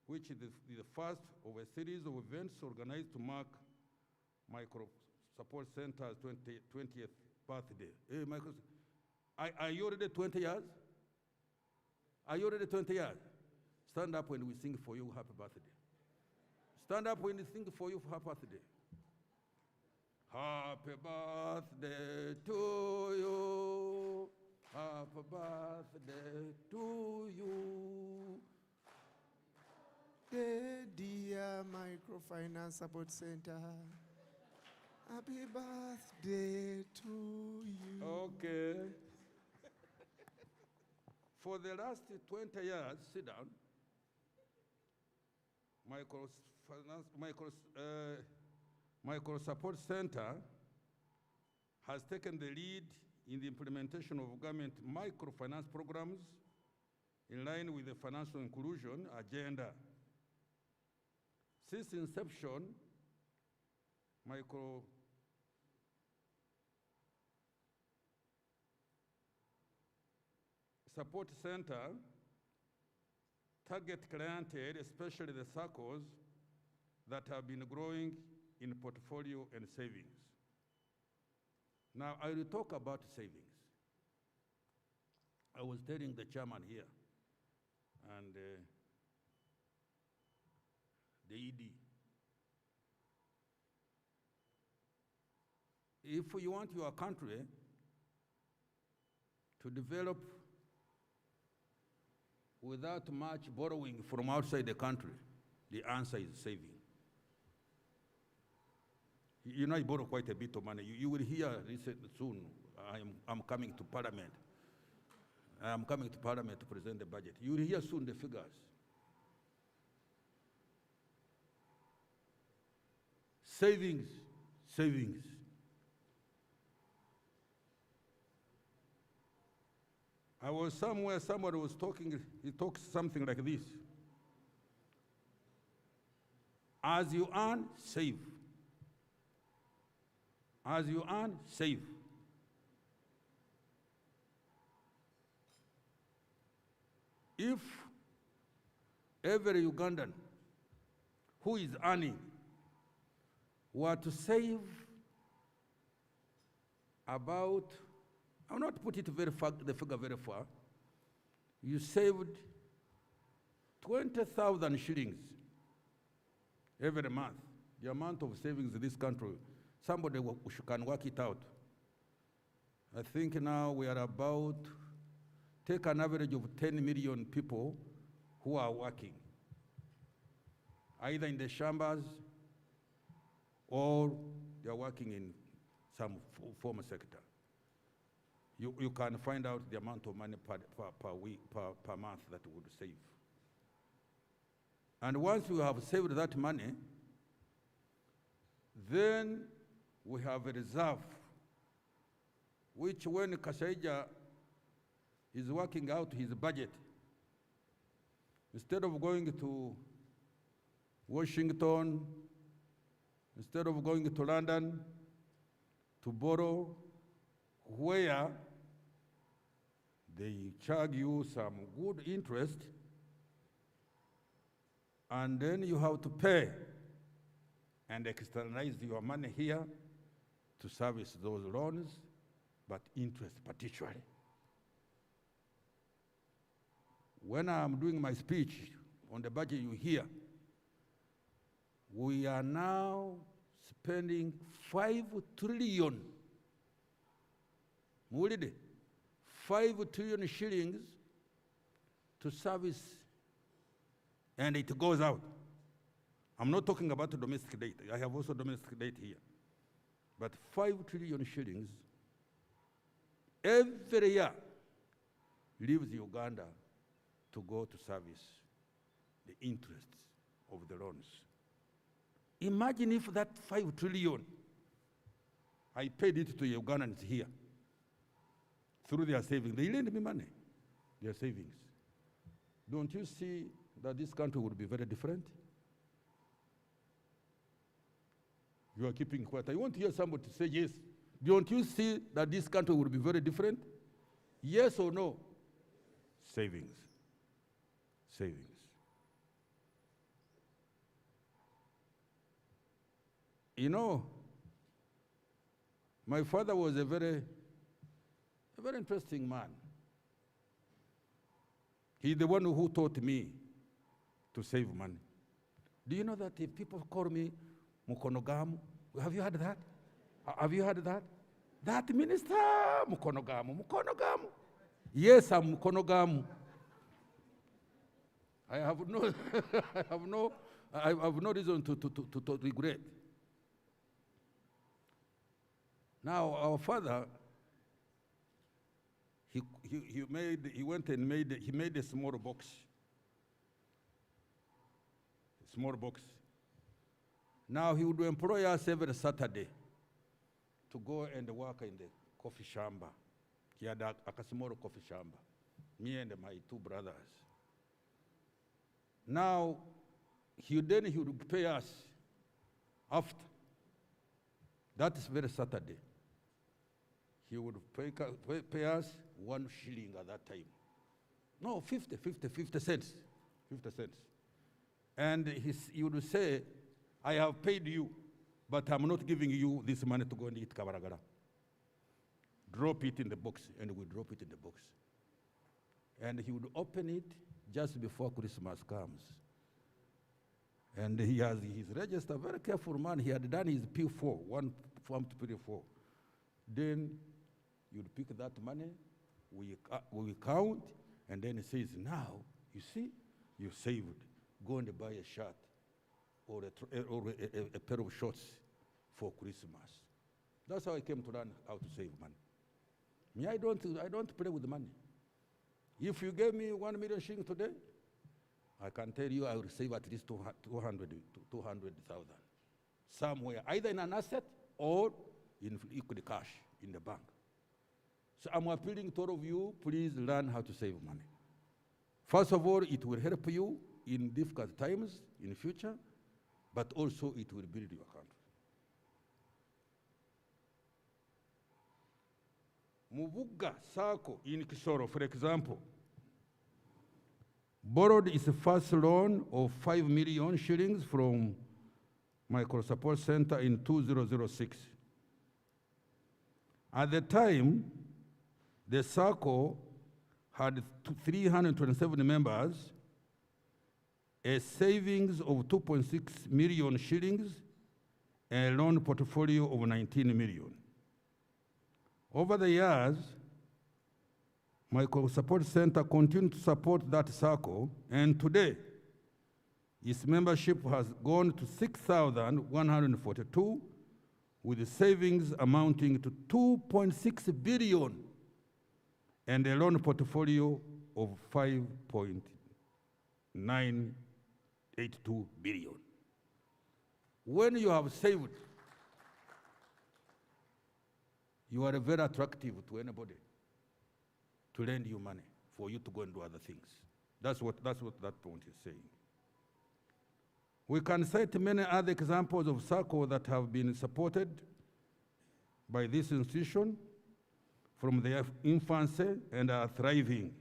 which is the first of a series of events organized to mark Micro Support Center's 20th birthday. Hey, are you already 20 years? Are you already 20 years? Stand up when we sing for you happy birthday. Stand up when we sing for you happy birthday. Happy birthday to you. Happy birthday to you. Dear Microfinance Support Center, happy birthday to you. Okay. For the last 20 years, sit down. Micro Support Center has taken the lead in the implementation of government microfinance programs in line with the financial inclusion agenda. Since inception, Micro Support Center target clientele, especially the circles that have been growing in portfolio and savings. Now, I will talk about savings. I was telling the chairman here and the ED, if you want your country to develop without much borrowing from outside the country, the answer is saving. You know, I borrow quite a bit of money. You will hear soon, I'm coming to Parliament. I'm coming to Parliament to present the budget. You will hear soon the figures. Savings, savings. I was somewhere, somebody was talking, he talks something like this. As you earn, save. As you earn, save. If every Ugandan who is earning were to save about, I'll not put it the figure very far, you saved 20,000 shillings every month. The amount of savings in this country, somebody can work it out. I think now we are about, take an average of 10 million people who are working, either in the chambers or they are working in some formal sector. You can find out the amount of money per week, per month that would save. And once you have saved that money, then we have a reserve, which when Kasaija is working out his budget, instead of going to Washington, instead of going to London to borrow, where they charge you some good interest, and then you have to pay and externalize your money here to service those loans, but interest particularly. When I'm doing my speech on the budget, you hear, we are now spending 5 trillion. 5 trillion shillings to service, and it goes out. I'm not talking about the domestic debt. I have also domestic debt here. But 5 trillion shillings every year leaves Uganda to go to service the interests of the loans. Imagine if that 5 trillion, I paid it to Ugandans here through their savings. They lend me money, their savings. Don't you see that this country would be very different? You are keeping quiet. I want to hear somebody say yes. Don't you see that this country would be very different? Yes or no? Savings. Savings. You know, my father was a very interesting man. He's the one who taught me to save money. Do you know that if people call me Mukonogamu? Have you heard that? Have you heard that? That minister, Mukonogamu, Mukonogamu. Yes, I'm Mukonogamu. I have no reason to regret. Now, our father, he made a small box. A small box. Now he would employ us every Saturday to go and work in the coffee shamba. He had a small coffee shamba, me and my 2 brothers. Now, he would pay us after. That is very Saturday. He would pay us 1 shilling at that time. No, 50 cents. 50 cents. And he would say, I have paid you, but I'm not giving you this money to go and eat kabaragara. Drop it in the box, and we drop it in the box. And he would open it just before Christmas comes. And he has his register, very careful man. He had done his P4, 1 form to P4. Then you'd pick that money, we count, and then he says, now You see, you saved. Go and buy a shirt or a pair of shorts for Christmas. That's how I came to learn how to save money. Me, I don't play with money. If you gave me 1 million shillings today, I can tell you I will save at least 200,000 somewhere, either in an asset or in liquid cash in the bank. So I'm appealing to all of you, please learn how to save money. First of all, it will help you in difficult times in the future, but also it will build your country. Muvuga Sako in Kisoro, for example, borrowed its first loan of 5 million shillings from Micro Support Center in 2006. At the time, the Sako had 327 members, a savings of 2.6 million shillings, and a loan portfolio of 19 million. Over the years, Micro Support Center continued to support that circle, and today, its membership has gone to 6,142, with savings amounting to 2.6 billion and a loan portfolio of 5.982 billion. When you have saved, you are very attractive to anybody to lend you money for you to go and do other things. That's what that point is saying. We can cite many other examples of SACCO that have been supported by this institution from their infancy and are thriving,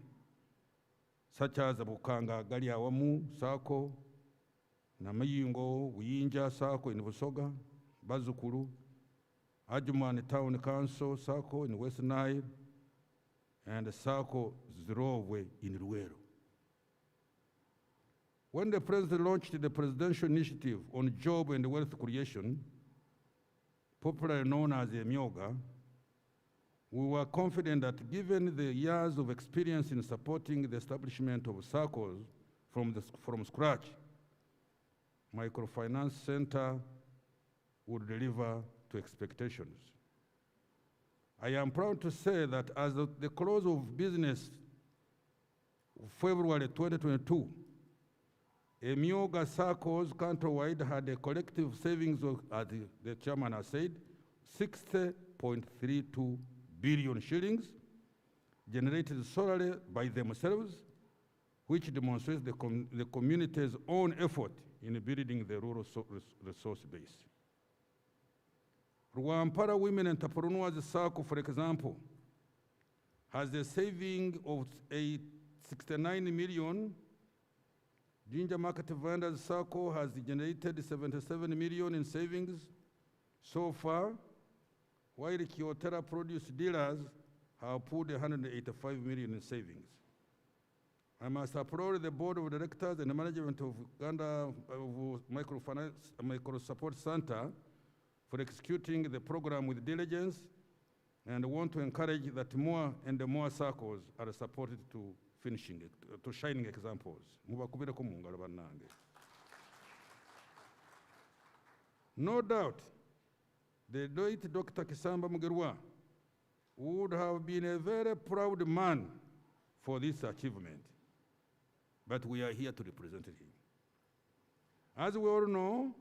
such as Bukanga Galiawamu SACCO, Namayingo, Uyinja SACCO in Busoga, Bazukuru, Ajuman Town Council SACCO in West Nile, and SACCO Zrowe in Ruero. When the President launched the Presidential Initiative on Job and Wealth Creation, popularly known as EMYOGA, we were confident that given the years of experience in supporting the establishment of SACCOs from scratch, Microfinance Center would deliver to expectations. I am proud to say that as of the close of business of February 2022, EMYOGA SACCOs countrywide had a collective savings of, as the chairman has said, 60.32 billion shillings generated solely by themselves, which demonstrates the community's own effort in building the rural resource base. Rwampara Women Entrepreneurs SACCO, for example, has a saving of 69 million. Ginger Market Vendors SACCO has generated 77 million in savings so far, while Kiotera Produce Dealers have put 185 million in savings. I must applaud the board of directors and the management of Uganda Microfinance Micro Support Center for executing the program with diligence, and want to encourage that more and more SACCOs are supported to finishing it, to shining examples. No doubt, the late Dr. Kisamba Mugerwa would have been a very proud man for this achievement, but we are here to represent him. As we all know,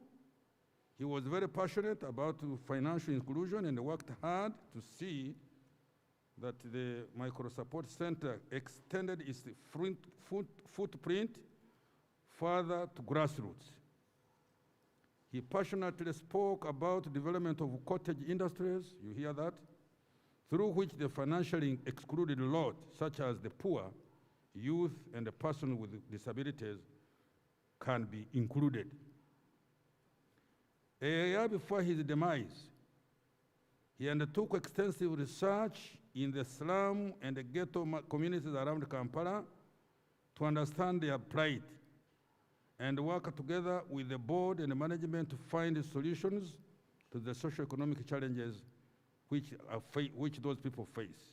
he was very passionate about financial inclusion and worked hard to see that the Micro Support Center extended its footprint further to grassroots. He passionately spoke about development of cottage industries, you hear that, through which the financially excluded lot, such as the poor, youth, and the person with disabilities, can be included. A year before his demise, he undertook extensive research in the slum and the ghetto communities around Kampala to understand their plight and work together with the board and the management to find solutions to the socio-economic challenges which those people face.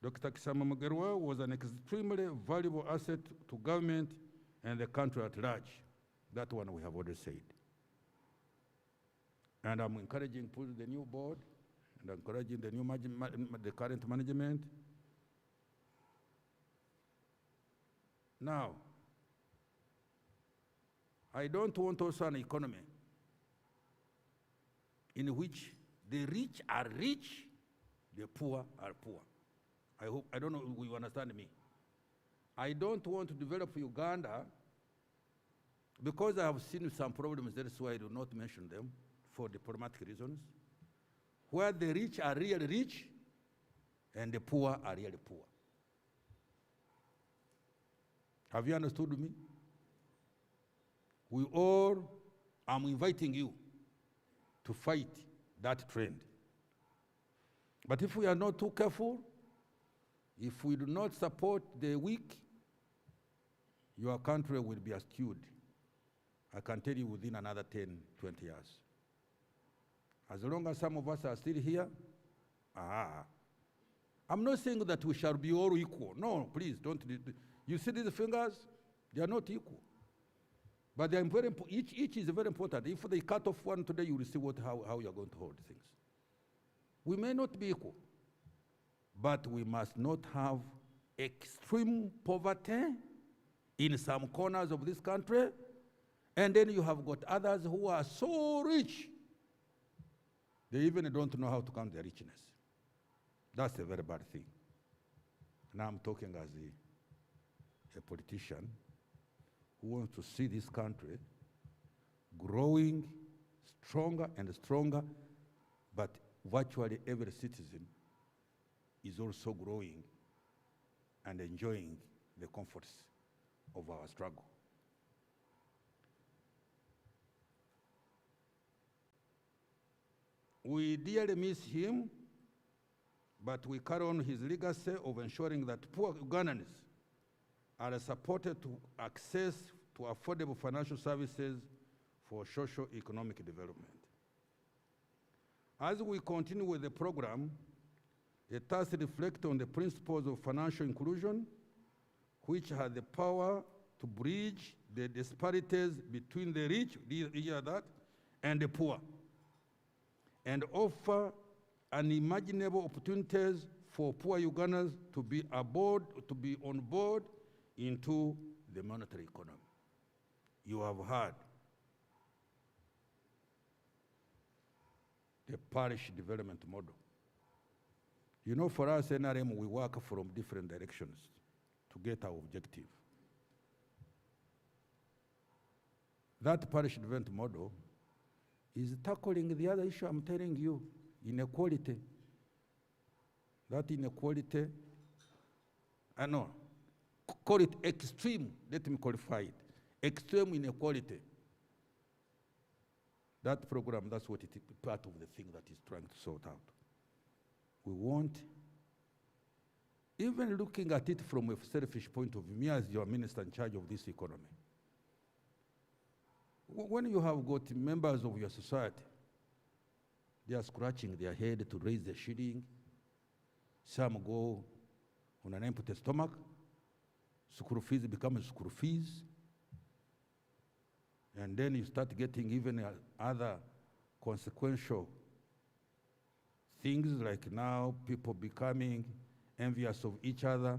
Dr. Kisamba Mugerwa was an extremely valuable asset to government and the country at large. That one we have already said. And I'm encouraging the new board and encouraging the new the current management. Now, I don't want also an economy in which the rich are rich, the poor are poor. I don't know if you understand me. I don't want to develop Uganda because I have seen some problems, that's why I do not mention them for diplomatic reasons, where the rich are really rich and the poor are really poor. Have you understood me? I'm inviting you to fight that trend. But if we are not too careful, if we do not support the weak, your country will be skewed. I can tell you within another 10, 20 years. As long as some of us are still here, I'm not saying that we shall be all equal. No, please, don't. You see these fingers? They are not equal. But they are very each is very important. If they cut off one today, you will see how you are going to hold things. We may not be equal, but we must not have extreme poverty in some corners of this country, and then you have got others who are so rich, they even don't know how to count their richness. That's a very bad thing. Now I'm talking as a politician who wants to see this country growing stronger and stronger, but virtually every citizen is also growing and enjoying the comforts of our struggle. We dearly miss him, but we carry on his legacy of ensuring that poor Ugandans are supported to access to affordable financial services for socio-economic development. As we continue with the program, it does reflect on the principles of financial inclusion, which have the power to bridge the disparities between the rich, and the poor, and offer unimaginable opportunities for poor Ugandans to be on board into the monetary economy. You have heard the parish development model. You know, for us, NRM, we work from different directions to get our objective. That parish development model is tackling the other issue I'm telling you, inequality. That inequality, call it extreme, let me qualify it, extreme inequality. That program, that's what it is, part of the thing that is trying to sort out. We want, even looking at it from a selfish point of view, me as your minister in charge of this economy, when you have got members of your society, they are scratching their head to raise the shilling, some go on an empty stomach, school fees become school fees, and then you start getting even other consequential things like now people becoming envious of each other.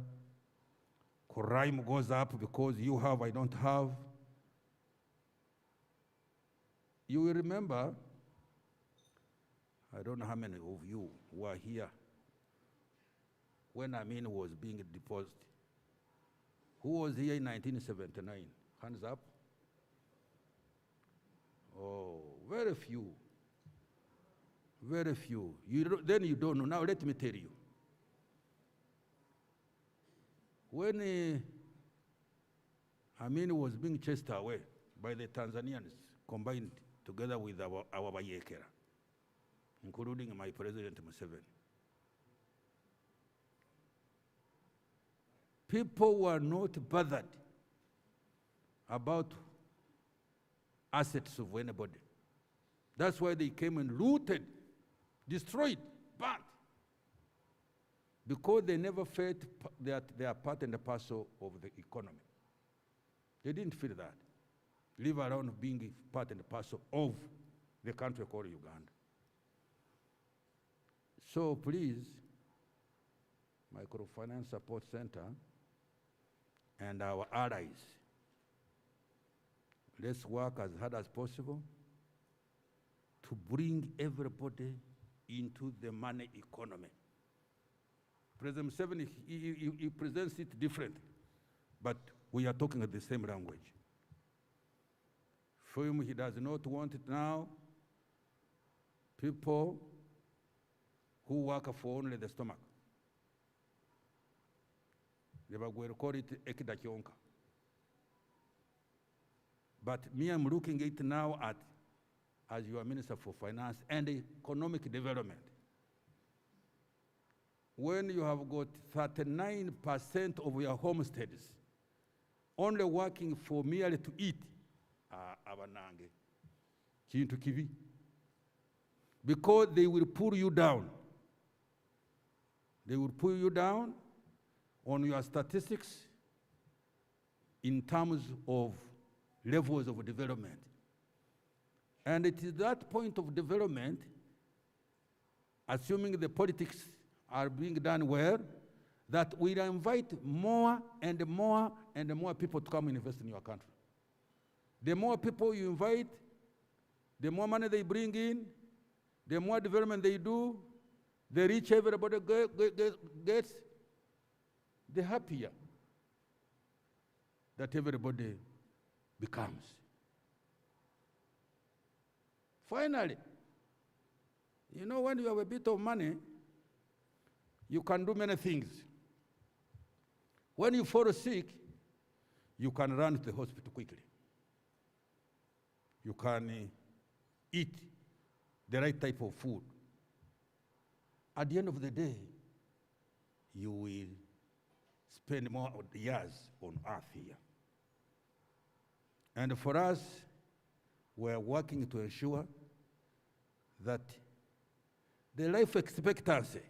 Crime goes up because you have, I don't have. You will remember, I don't know how many of you were here when Amin was being deposed. Who was here in 1979? Hands up. Oh, very few. Very few. Then you don't know. Now let me tell you. When Amin was being chased away by the Tanzanians, combined together with our Bayekera, including my President Museveni, people were not bothered about assets of anybody. That's why they came and looted, destroyed, burnt. because they never felt that they are part and parcel of the economy. They didn't feel that, leave alone being part and parcel of the country called Uganda. So please, Microfinance Support Center and our allies, let's work as hard as possible to bring everybody into the money economy. President Museveni, he presents it different, but we are talking the same language. For him, he does not want it now. People who work for only the stomach. They will call it ekida kyonka. But me, I'm looking at it now as your Minister for Finance and Economic Development. When you have got 39% of your homesteads only working for merely to eat, abanange, kintu kibi. Because they will pull you down. They will pull you down on your statistics in terms of levels of development. And it is that point of development, assuming the politics are being done well, that will invite more and more and more people to come invest in your country. The more people you invite, the more money they bring in, the more development they do, the richer everybody gets, the happier that everybody becomes. Finally, you know, when you have a bit of money, you can do many things. When you fall sick, you can run to the hospital quickly. You can eat the right type of food. At the end of the day, you will spend more years on earth here. And for us, we're working to ensure that the life expectancy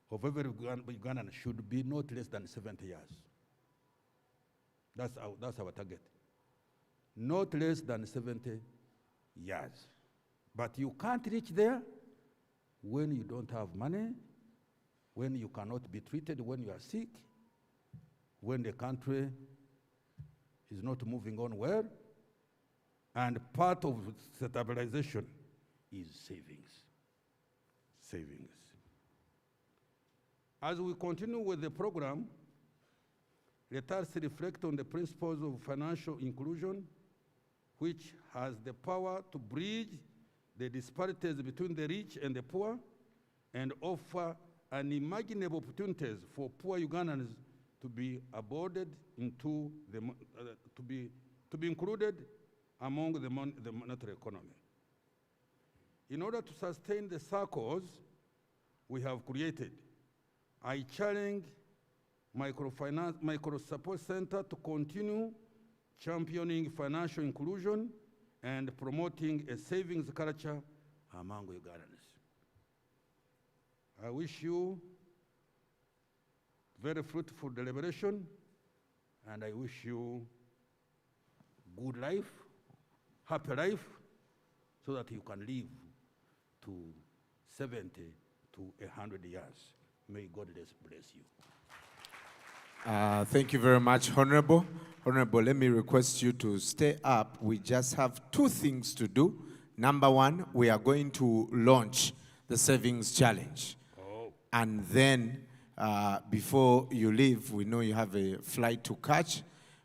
of every Ugandan should be not less than 70 years. That's our target. Not less than 70 years. But you can't reach there when you don't have money, when you cannot be treated when you are sick, when the country is not moving on well, and part of stabilization is savings. Savings. As we continue with the program, let us reflect on the principles of financial inclusion, which has the power to bridge the disparities between the rich and the poor and offer unimaginable opportunities for poor Ugandans to be absorbed into the, to be included among the monetary economy. In order to sustain the circles we have created, I challenge Micro Support Center to continue championing financial inclusion and promoting a savings culture among Ugandans. I wish you very fruitful deliberation, and I wish you good life, happy life, so that you can live to 70 to 100 years. May God bless you. Thank you very much, Honorable. Honorable, let me request you to stay up. We just have two things to do. Number one, we are going to launch the Savings Challenge. Oh. And then, before you leave, we know you have a flight to catch.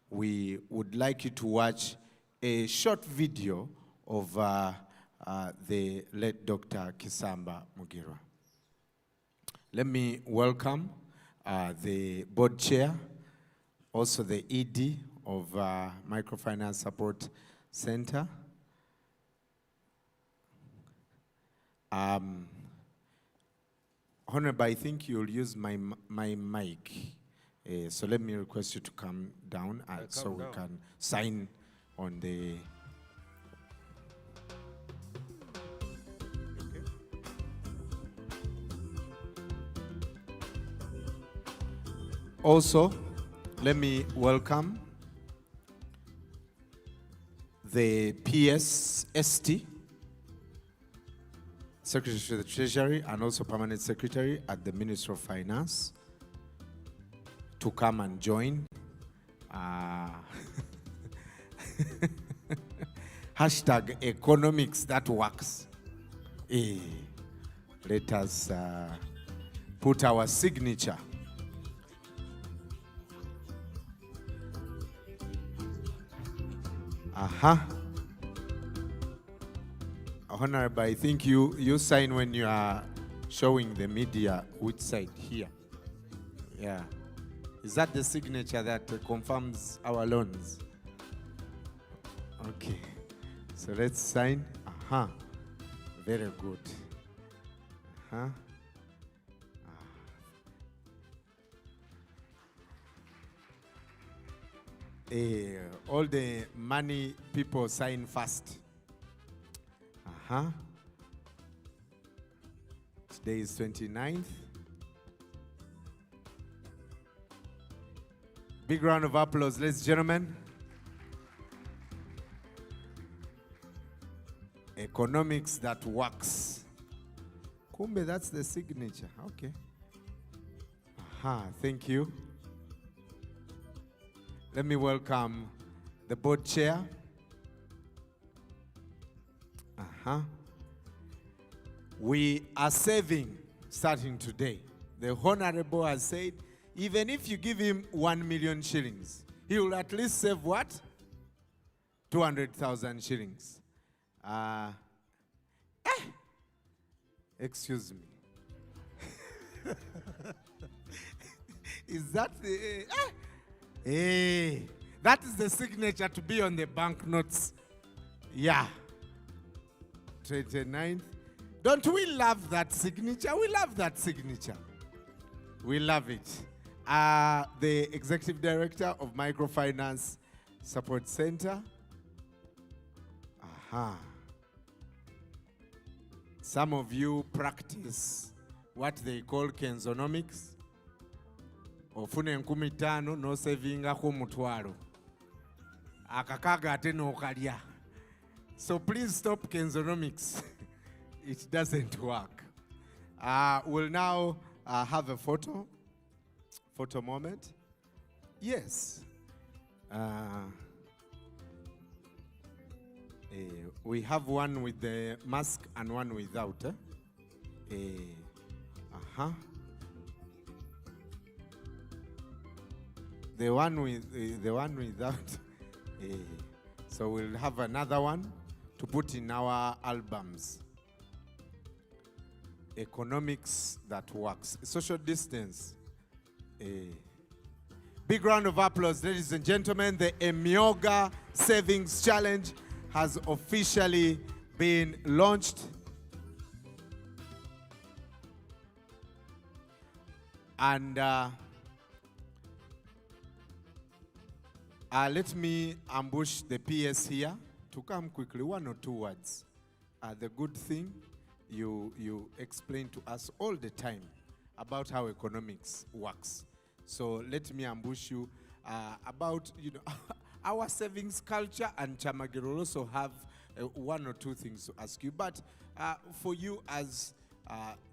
We would like you to watch a short video of the late Dr. Kisamba Mugerwa. Let me welcome the board chair, also the ED of Microfinance Support Center. Honorable, I think you'll use my mic. So let me request you to come down so we can sign on the... Also, let me welcome the PSST, Secretary to the Treasury, and also Permanent Secretary at the Ministry of Finance, to come and join. Hashtag economics that works. Let us put our signature. Honorable, I think you sign when you are showing the media which side here. Yeah. Is that the signature that confirms our loans? Okay. So let's sign. Very good. All the money people sign first. Today is 29th. Big round of applause, ladies and gentlemen. Economics that works. Kumbe, that's the signature. Okay. Thank you. Let me welcome the board chair. We are saving starting today. The Honorable has said, even if you give him 1 million shillings, he will at least save what? 200,000 shillings. Excuse me. Is that the... that is the signature to be on the banknotes. Yeah. 29th. Don't we love that signature? We love that signature. We love it. The Executive Director of Microfinance Support Center. Some of you practice what they call kenzonomics. Ofune 15 no savinga ku mutwalo. Akakaga ate no kalya. So please stop kenzonomics. It doesn't work. We'll now have a photo moment. Yes. We have one with the mask and one without. The one without. So we'll have another one to put in our albums. Economics that works. Social distance. Big round of applause, ladies and gentlemen. The Emyoga Savings Challenge has officially been launched. And let me ambush the PS here to come quickly. 1 or 2 words. The good thing you explain to us all the time about how economics works. So let me ambush you about our savings culture, and Chamagiro will also have 1 or 2 things to ask you. But for you as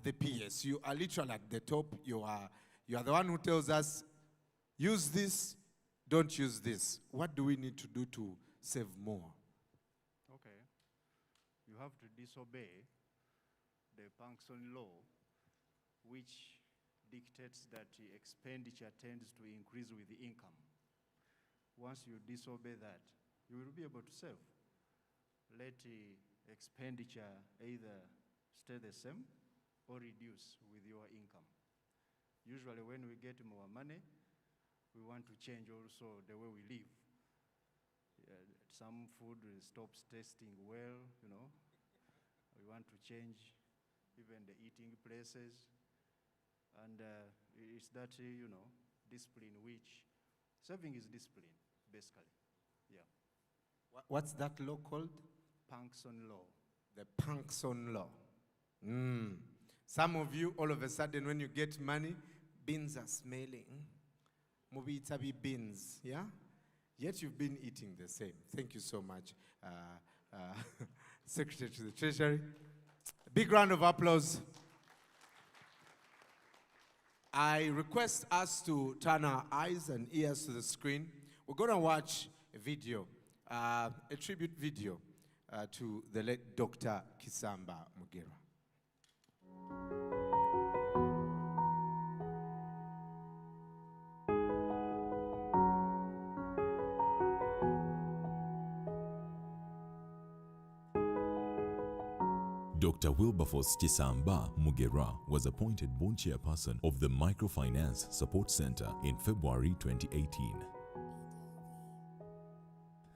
the PS, you are literally at the top. You are the one who tells us, use this, don't use this. What do we need to do to save more? Okay. You have to disobey the Pankson law, which dictates that the expenditure tends to increase with the income. Once you disobey that, you will be able to save. Let the expenditure either stay the same or reduce with your income. Usually when we get more money, we want to change also the way we live. Some food stops tasting well, We want to change even the eating places. And it's that, discipline which, saving is discipline, basically. Yeah. What's that law called? Pankson law. The Pankson law. Some of you, all of a sudden, when you get money, beans are smelling. Mubita bi beans, yeah? Yet you've been eating the same. Thank you so much, Secretary to the Treasury. A big round of applause. I request us to turn our eyes and ears to the screen. We're going to watch a video, a tribute video to the late Dr. Kisamba Mugerwa. Dr. Wilberforce Kisamba Mugerwa was appointed board chairperson of the Microfinance Support Center in February 2018.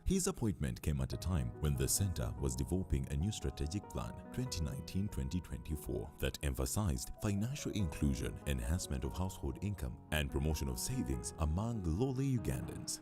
His appointment came at a time when the center was developing a new strategic plan 2019-2024 that emphasized financial inclusion, enhancement of household income, and promotion of savings among lowly Ugandans.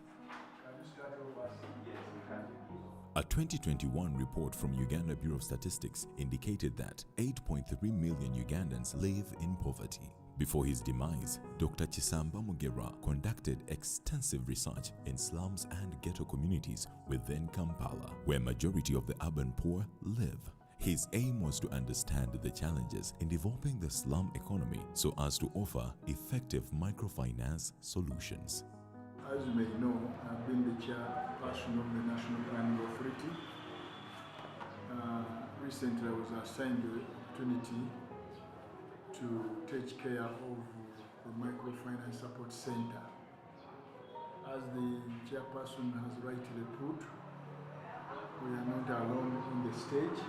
A 2021 report from Uganda Bureau of Statistics indicated that 8.3 million Ugandans live in poverty. Before his demise, Dr. Kisamba Mugerwa conducted extensive research in slums and ghetto communities within Kampala, where majority of the urban poor live. His aim was to understand the challenges in developing the slum economy so as to offer effective microfinance solutions. As you may know, I've been the chairperson of the National Planning Authority. Recently, I was assigned the opportunity to take care of the Microfinance Support Center. As the chairperson has rightly put, we are not alone on the stage.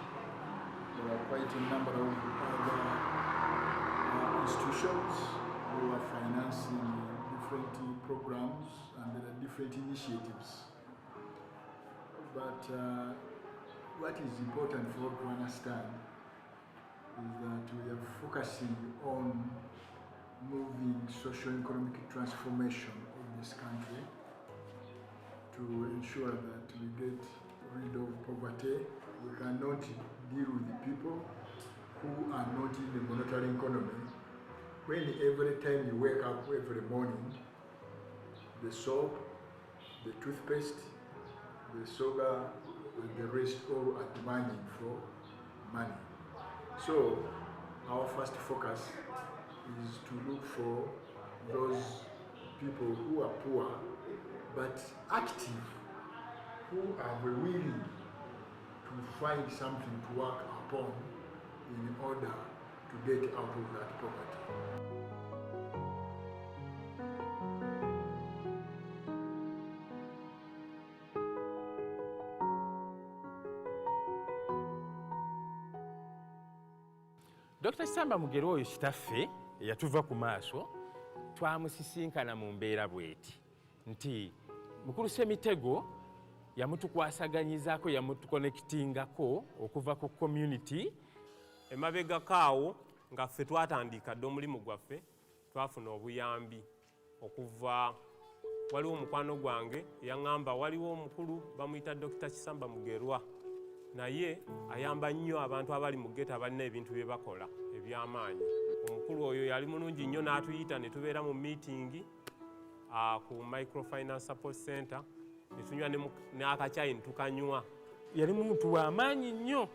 There are quite a number of other institutions who are financing different programs, and there are different initiatives. But what is important for us to understand is that we are focusing on moving socio-economic transformation of this country to ensure that we get rid of poverty. We cannot deal with the people who are not in the monetary economy. When every time you wake up every morning, the soap, the toothpaste, the soda, and the rest all are demanding for money. So our first focus is to look for those people who are poor but active, who are willing to find something to work upon in order to get out of that poverty. Dr. Kisamba Mugerwa oyo kitaffe eyatuva ku maaso twamusisinkana mu mbeera bweti nti mukulu Semitego yamutukwasaganyizaako yamutukonekitingako okuva ku community emabegako awo nga ffe twatandika dde omulimu gwaffe twafuna obuyambi okuva waliwo omukwano gwange yaŋŋamba waliwo omukulu bamuyita Dr. Kisamba Mugerwa naye ayamba nnyo abantu abali mu ghetto abalina ebintu bye bakola eby'amaanyi. Omukulu oyo yali mulungi nnyo n'atuyita ne tubeera mu meeting ku Microfinance Support Center ne tunywa n'akacyayi ne tukanywa. Yali muntu w'amaanyi nnyo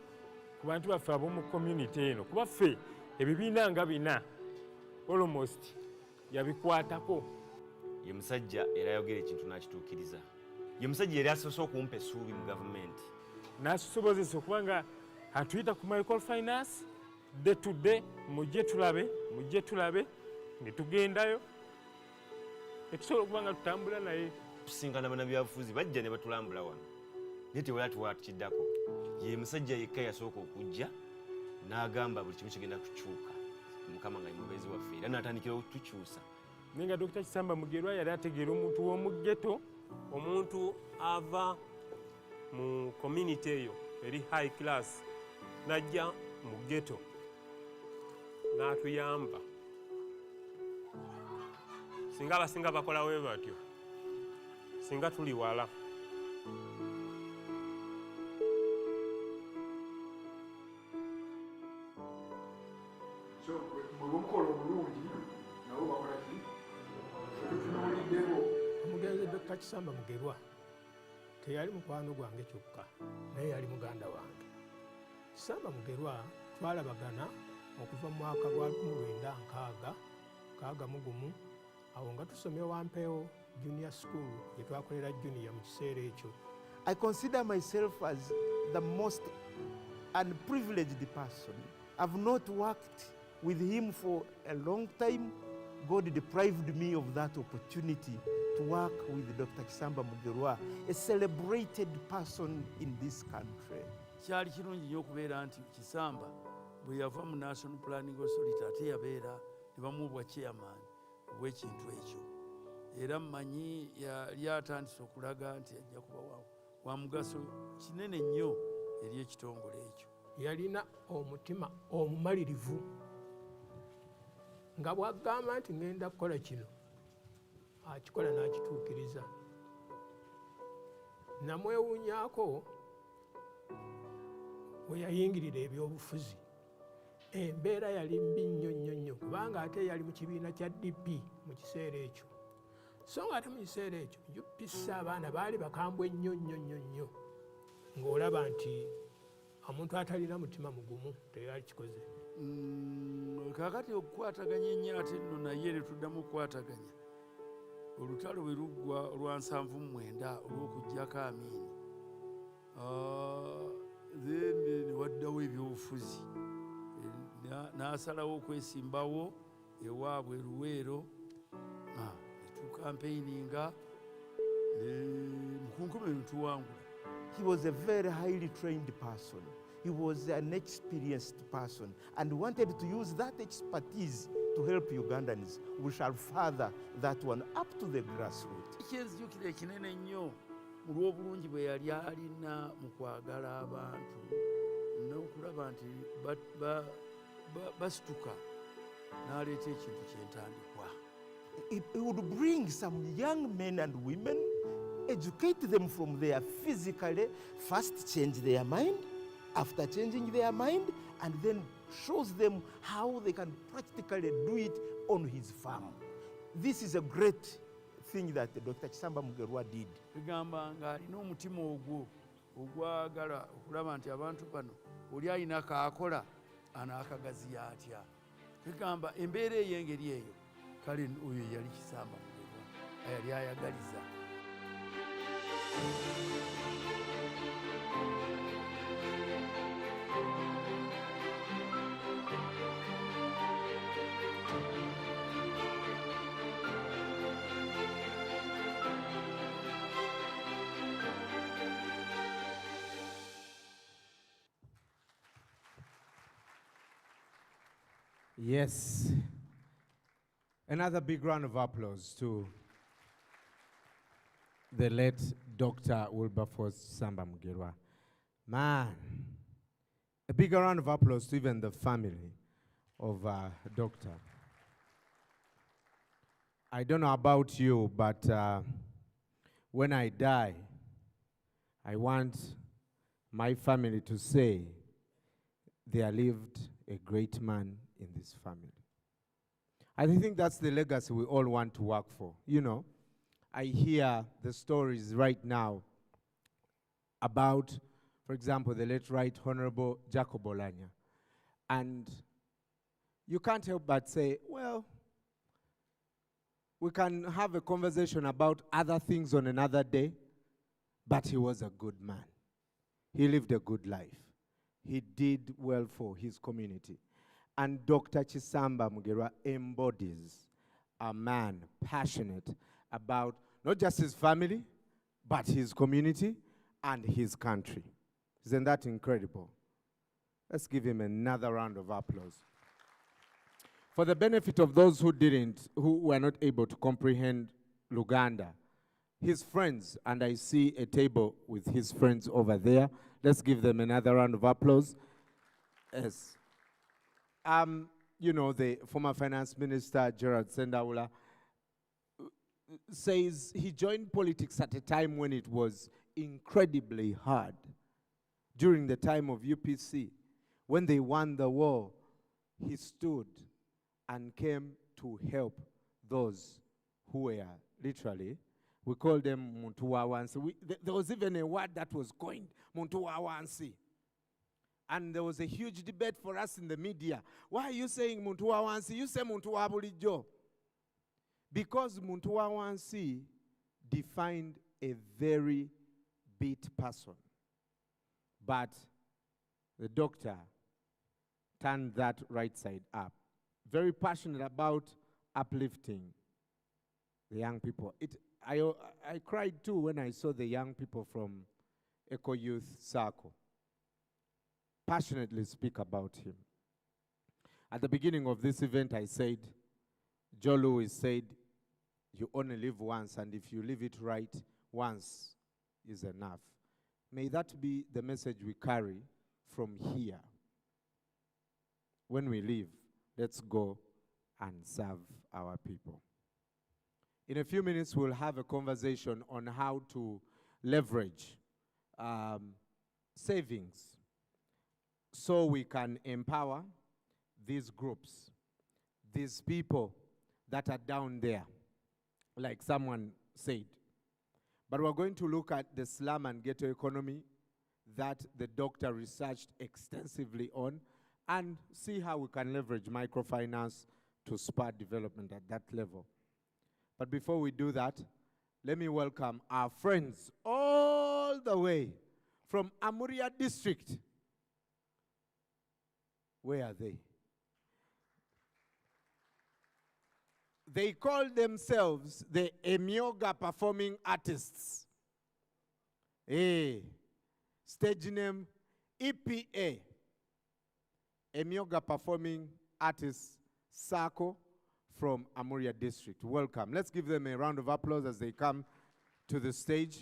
ku bantu baffe ab'omu community eno kuba ffe ebibiina nga bina almost yabikwatako. Ye musajja era yayogera ekintu n'akituukiriza. Ye musajja yali asoose okumpa essuubi mu gavumenti. N'atusobozesa okuba nga atuyita ku Microfinance day to day, mujje tulabe ne tugendayo ne tusobola okuba nga tutambula naye. Tusinkana bannabyabufuzi bajja ne batulambula wano naye tewali tukiddako. Ye musajja yekka yasooka okujja n'agamba buli kimu kigenda kukyuka, Mukama nga mubeezi waffe era n'atandikira okutukyusa. Naye nga Dr. Kisamba Mugerwa yali ategeera omuntu w'omu ghetto, omuntu ava mu community eyo eri high class najja mu ghetto n'atuyamba. Singa abasinga bakolawo batyo, singa tuli wala. So bwe bukola obulungi nabo bakola ki? Tutunuuliddewo Dr. Kisamba Mugerwa teyali mukwano gwange kyokka naye yali muganda wange. Kisamba Mugerwa twalabagana okuva mu mwaka gwa 1961 awo nga tusomye Wampeewo junior school gye twakolera junior mu kiseera ekyo. I consider myself as the most unprivileged person. I've not worked with him for a long time. God deprived me of that opportunity to work with Dr. Kisamba Mugerwa, a celebrated person in this country. Kyali kirungi nnyo okubeera nti Kisamba bwe yava mu National Planning Authority ate yabeera ne bamuwa chairman w'ekintu ekyo. Era mmanyi yali atandise okulaga nti ajja kuba wa mugaso kinene nnyo eri ekitongole ekyo. Yalina omutima omumalirivu nga bw'agamba nti ngenda kukola kino akikola n'akituukiriza. Namwewuunyaako we yayingirira ebyobufuzi. Embeera yali mbi nnyo nnyo nnyo kubanga ate yali mu kibiina kya DP mu kiseera ekyo. So nga ate mu kiseera ekyo UPC abaana baali bakambwe nnyo nnyo nnyo nnyo ng'olaba nti omuntu atalina mutima mugumu teyali kikoze. Kakati okukwataganya ennyo ate nno naye ne tuddamu okukwataganya. Olutalo bwe luggwa olwa 79 olw'okuggyako Amiini. Then ne waddawo ebyobufuzi. N'asalawo okwesimbawo ewaabwe Luweero. Ne tukampeininga mukunkume ne tuwangula. He was a very highly trained person. He was an experienced person and wanted to use that expertise to help Ugandans. We shall further that one up to the grassroots. Ekyenzijukira ekinene nnyo mu lw'obulungi bwe yali alina mu kwagala abantu n'okulaba nti basituka n'aleeta ekintu ky'entandikwa. It would bring some young men and women, educate them from their physically, first change their mind, after changing their mind, and then shows them how they can practically do it on his farm. This is a great thing that Dr. Kisamba Mugerwa did. Tugamba ng'alina omutima ogwo ogwagala okulaba nti abantu bano oli alina kaakola anaakagaziya atya. Tugamba embeera ey'engeri eyo kale oyo yali Kisamba Mugerwa yali ayagaliza. Yes. Another big round of applause to the late Dr. Wilberforce Kisamba Mugerwa. Man, a bigger round of applause to even the family of Doctor. I don't know about you, but when I die, I want my family to say there lived a great man in this family. I think that's the legacy we all want to work for. You know, I hear the stories right now about, for example, the late Right Honorable Jacob Olanya. And you can't help but say, well, we can have a conversation about other things on another day, but he was a good man. He lived a good life. He did well for his community. And Dr. Kisamba Mugerwa embodies a man passionate about not just his family, but his community and his country. Isn't that incredible? Let's give him another round of applause. For the benefit of those who were not able to comprehend Luganda, his friends, and I see a table with his friends over there. Let's give them another round of applause. Yes. You know, the former finance minister, Gerald Sendaula, says he joined politics at a time when it was incredibly hard. During the time of UPC, when they won the war, he stood and came to help those who were literally We call them Muntu Wawansi. There was even a word that was coined, Muntu Wawansi. And there was a huge debate for us in the media. Why are you saying Muntu Wawansi? You say Muntu Wabulijo. Because Muntu Wawansi defined a very beat person. But the doctor turned that right side up. Very passionate about uplifting the young people. I cried too when I saw the young people from Eco Youth Circle passionately speak about him. At the beginning of this event, I said, Joe Louis said, you only live once, and if you live it right, once is enough. May that be the message we carry from here. When we leave, let's go and serve our people. In a few minutes, we'll have a conversation on how to leverage savings so we can empower these groups, these people that are down there, like someone said. But we're going to look at the slum and ghetto economy that the doctor researched extensively on and see how we can leverage microfinance to spur development at that level. But before we do that, let me welcome our friends all the way from Amuria district. Where are they? They call themselves the Emyoga Performing Artists. Stage name EPA. Emyoga Performing Artists Circle from Amuria district. Welcome. Let's give them a round of applause as they come to the stage.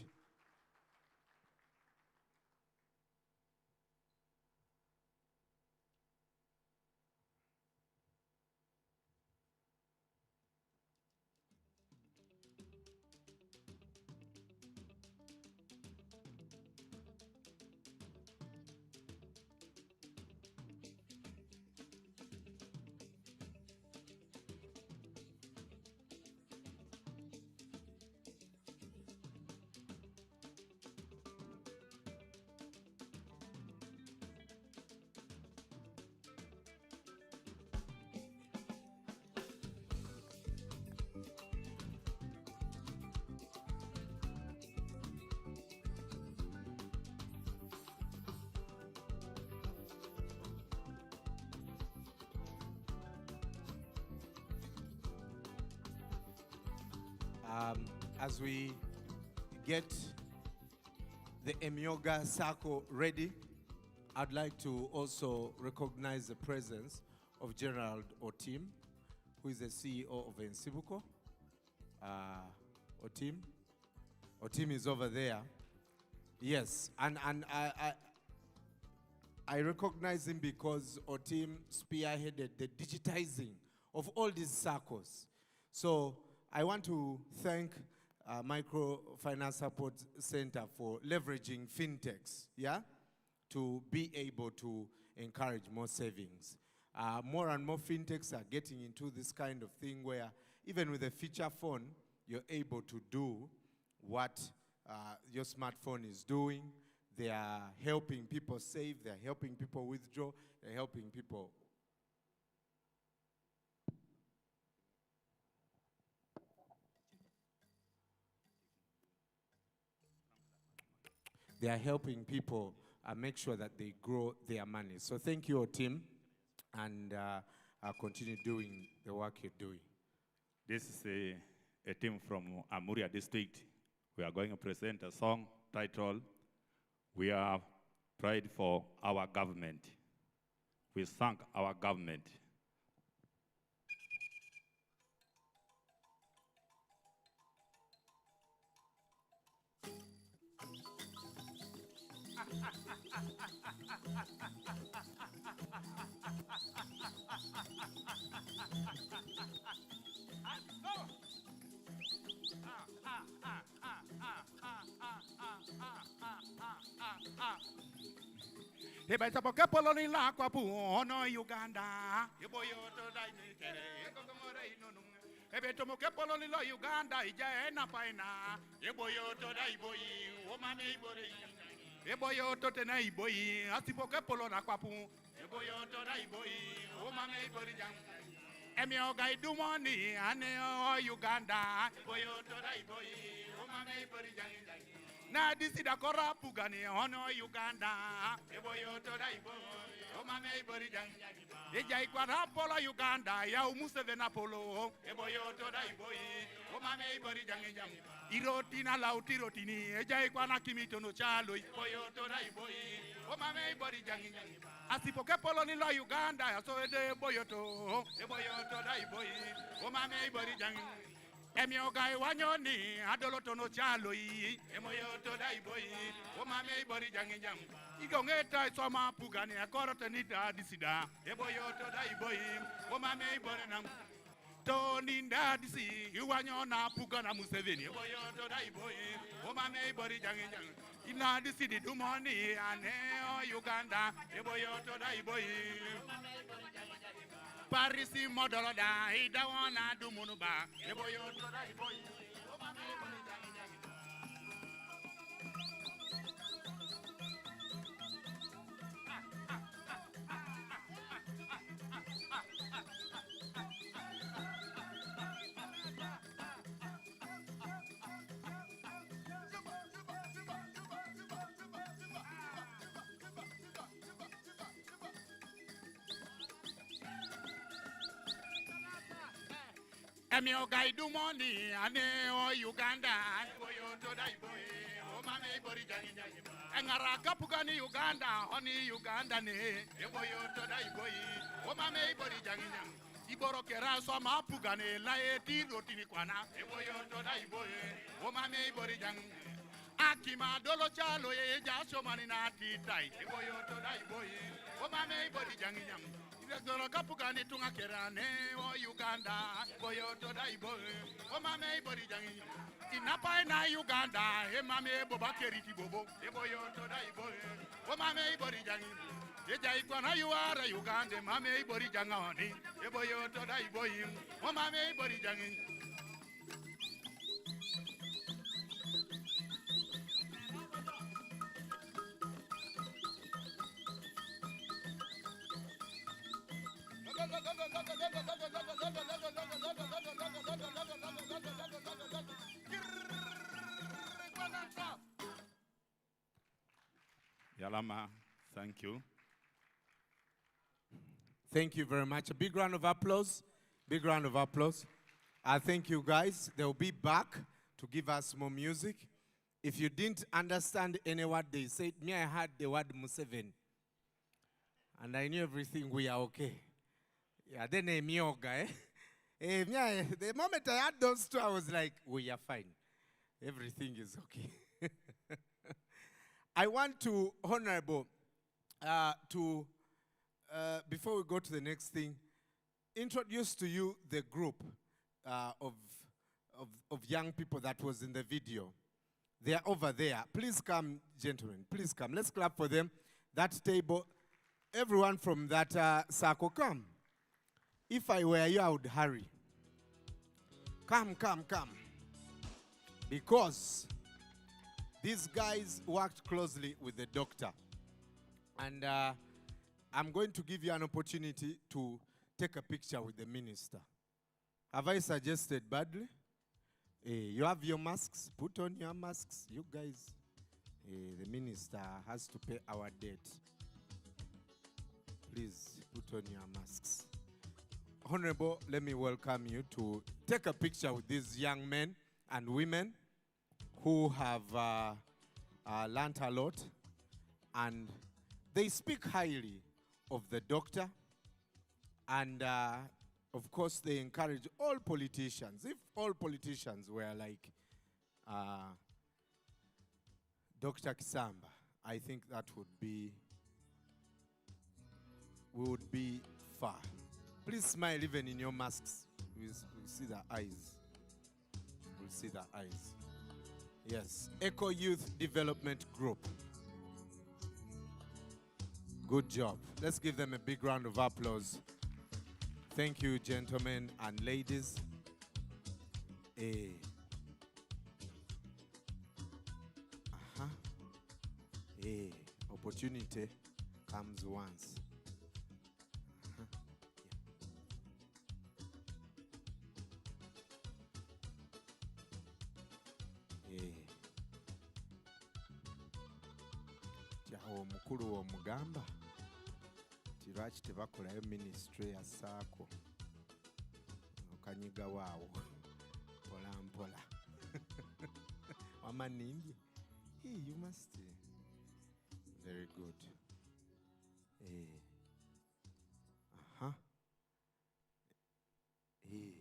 As we get the Emyoga Circle ready, I'd like to also recognize the presence of Gerald Otim, who is the CEO of Ensibuko. Otim is over there. Yes, and I recognize him because Otim spearheaded the digitizing of all these circles. So I want to thank Microfinance Support Center for leveraging fintechs, to be able to encourage more savings. More and more fintechs are getting into this kind of thing where even with a feature phone, you're able to do what your smartphone is doing. They are helping people save, they're helping people withdraw, they're helping people. They are helping people make sure that they grow their money. So thank you, team, and continue doing the work you're doing. This is a team from Amuria district. We are going to present a song titled, We Are Pride for Our Government. We thank our government. Ibaita poke poloni la kwa puono Uganda. Iboyo to dai ni tere. Kokongore inonu. Ebeto mokepolo lilo Uganda ija ena paina. Eboyoto da iboyi, omame ibore. Eboyoto tena iboyi, asipokepolo na kwapu. Eboyoto da iboyi, omame ibore jang. Emi oga idumoni ane o Uganda. Eboyoto da iboyi, omame ibore jang. Na disi da kora pugani ono Uganda. Eboyoto da iboyi, omame ibore jang. Eja ikwara polo Uganda ya umuseve na polo eboyoto da iboyi o mame ibori jangi jam iroti na lauti rotini eja ikwana kimito no chalo iboyoto da iboyi o mame ibori jangi jam asipoke polo ni lo Uganda ya so ede eboyoto da iboyi o mame ibori jangi emi ogai wanyoni adoloto no chalo yi emoyoto da iboyi o mame ibori jangi jam igongeta soma pugani akorote ni da disida eboyoto da iboyi o mame ibori nam Tony Ndadisi, Iwanyona Pugana Museveni, Eboyoto da iboyi o mame ibori jangi jang ina disi di dumoni ane o Uganda eboyoto da iboyi Parisi modolo da ida wana dumunuba eboyoto da iboyi o mame ibori jangi jangi Emi ogai dumoni ane o Uganda eboyoto da iboyi o mame ibori jangi jangi engara kapugani Uganda oni Uganda ne eboyoto da iboyi o mame ibori jangi jangi iboro kera so ma pugane la eti rotini kwana eboyoto da iboyi o mame ibori jangi akima dolo chalo ye jaso mani na titai eboyoto da iboyi o mame ibori jangi jangi Dolo kapugani tunga kerane o Uganda boyoto da iboyi o mame ibori jangi inapa na Uganda e mame boba keriti bobo e boyoto da iboyi o mame ibori jangi eja ikwana yuara Uganda mame ibori janga oni e boyoto da iboyi o mame ibori jangi Yalama, thank you. Thank you very much. A big round of applause. Big round of applause. I thank you guys. They'll be back to give us more music. If you didn't understand any word they said, me, I heard the word Museveni. And I knew everything, we are okay. Yeah, then a mioga, eh? The moment I had those two, I was like, we are fine. Everything is okay. I want to, Honorable, before we go to the next thing, introduce to you the group of young people that was in the video. They are over there. Please come, gentlemen. Please come. Let's clap for them. That table, everyone from that circle, come. If I were you, I would hurry. Come, come, come. Because these guys worked closely with the doctor. And I'm going to give you an opportunity to take a picture with the minister. Have I suggested badly? You have your masks. Put on your masks. You guys, the minister has to pay our debt. Please put on your masks. Honorable, let me welcome you to take a picture with these young men and women who have learned a lot, and they speak highly of the doctor, and of course they encourage all politicians. If all politicians were like Dr. Kisamba, I think that would be, we would be far. Please smile even in your masks. We'll see the eyes. We'll see the eyes. Yes, Eco Youth Development Group. Good job. Let's give them a big round of applause. Thank you, gentlemen and ladies. Opportunity comes once. Awo omukulu w'omugamba ti lwaki tebakolayo ministry ya saako okanyiga waawo mpola mpola wama nimbye you must very good be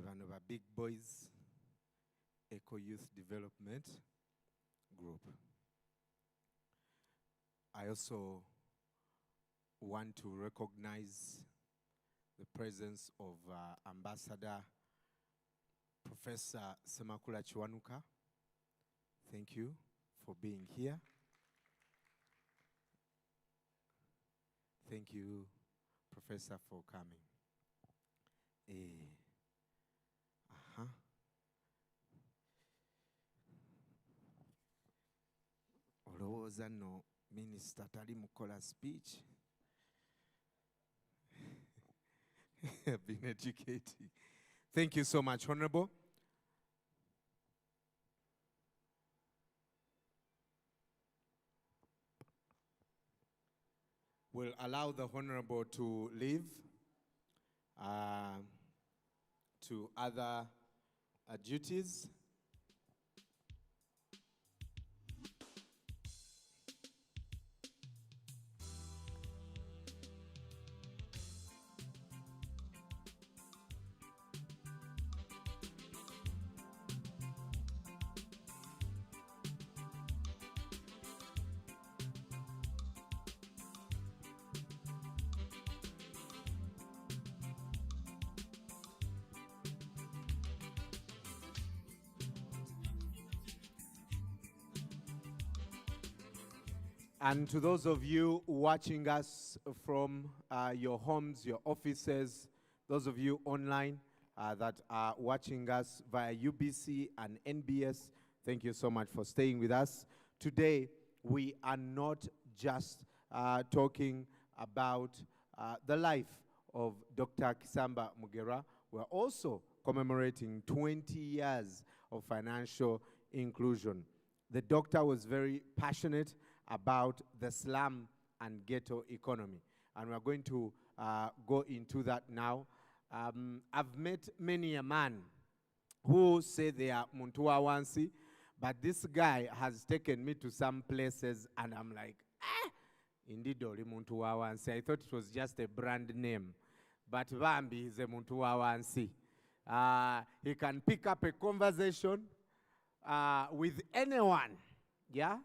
bano ba big boys Eco Youth Development Group. I also want to recognize the presence of Ambassador Professor Semakula Chiwanuka. Thank you for being here. Thank you, Professor, for coming. Olowooza no Minister tali mukola speech. Been educated. Thank you so much, Honorable. We'll allow the Honorable to leave to other duties. And to those of you watching us from your homes, your offices, those of you online that are watching us via UBC and NBS, thank you so much for staying with us. Today, we are not just talking about the life of Dr. Kisamba Mugerwa. We're also commemorating 20 years of financial inclusion. The doctor was very passionate about the slum and ghetto economy. And we're going to go into that now. I've met many a man who say they are Muntu wa Wansi, but this guy has taken me to some places and I'm like, indeed, Oli Muntu wa Wansi. I thought it was just a brand name, but Bambi is a Muntu wa Wansi. He can pick up a conversation with anyone, yeah?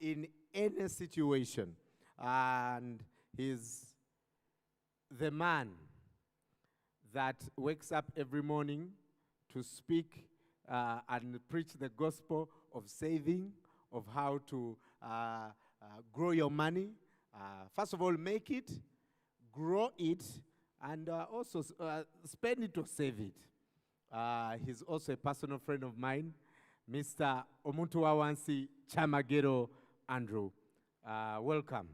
In any situation. And he's the man that wakes up every morning to speak and preach the gospel of saving, of how to grow your money. First of all, make it, grow it, and also spend it or save it. He's also a personal friend of mine, Mr. Omuntu wa Wansi Chamagero Andrew. Welcome.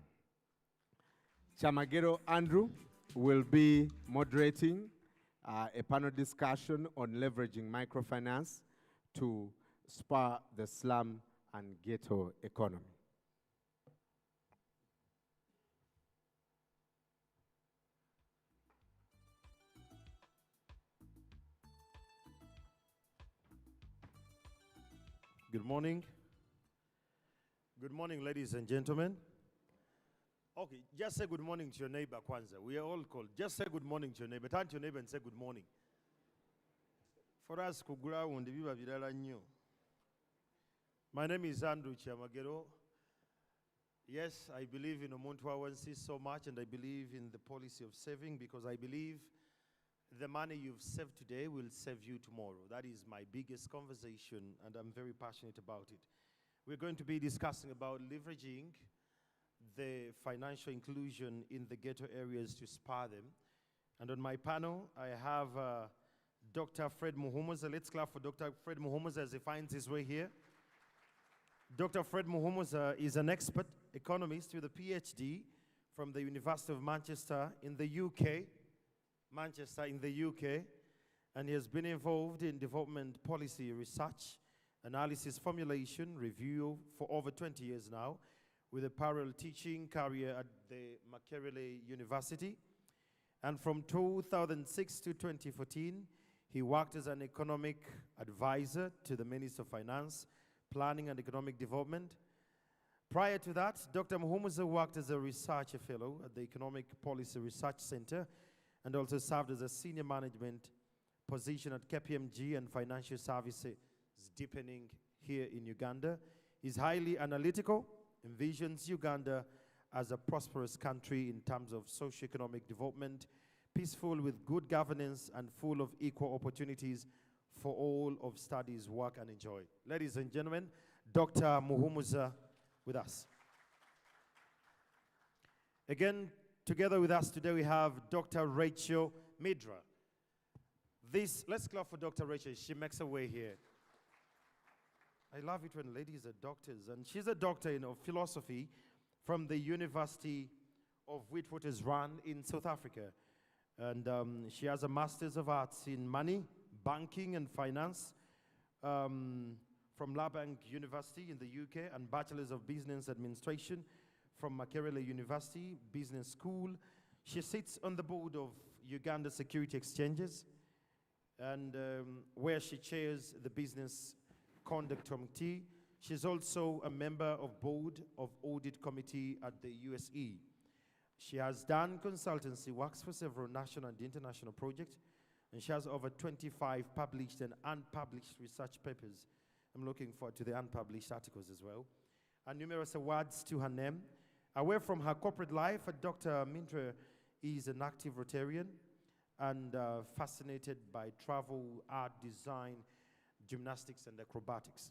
Chamagero Andrew will be moderating a panel discussion on leveraging microfinance to spur the slum and ghetto economy. Good morning. Good morning, ladies and gentlemen. Okay, just say good morning to your neighbor, Kwanzaa. We are all called. Just say good morning to your neighbor. Turn to your neighbor and say good morning. For us, my name is Andrew Chamagero. Yes, I believe in Omuntu wa Wansi so much, and I believe in the policy of saving because I believe the money you've saved today will save you tomorrow. That is my biggest conversation, and I'm very passionate about it. We're going to be discussing about leveraging the financial inclusion in the ghetto areas to spur them. And on my panel, I have Dr. Fred Muhumuza. Let's clap for Dr. Fred Muhumuza as he finds his way here. Dr. Fred Muhumuza is an expert economist with a PhD from the University of Manchester in the UK. Manchester in the UK. And he has been involved in development policy research, analysis, formulation, review for over 20 years now, with a parallel teaching career at the Makerere University. And from 2006 to 2014, he worked as an economic advisor to the Minister of Finance, Planning and Economic Development. Prior to that, Dr. Muhumuza worked as a research fellow at the Economic Policy Research Center and also served as a senior management position at KPMG and Financial Services Deepening here in Uganda. He's highly analytical, envisions Uganda as a prosperous country in terms of socio-economic development, peaceful with good governance and full of equal opportunities for all of studies, work, and enjoy. Ladies and gentlemen, Dr. Muhumuza with us. Again, together with us today we have Dr. Rachel Midra. Let's clap for Dr. Rachel. She makes her way here. I love it when ladies are doctors, and she's a doctor in philosophy from the University of Witwatersrand in South Africa. And she has a Master's of Arts in Money, Banking and Finance from Labank University in the UK, and Bachelor's of Business Administration from Makerere University Business School. She sits on the board of Uganda Security Exchanges, and where she chairs the Business Conduct Committee. She's also a member of board of Audit Committee at the USE. She has done consultancy works for several national and international projects, and she has over 25 published and unpublished research papers. I'm looking forward to the unpublished articles as well, and numerous awards to her name. Away from her corporate life, Dr. Mindra is an active Rotarian and fascinated by travel, art, design, gymnastics, and acrobatics.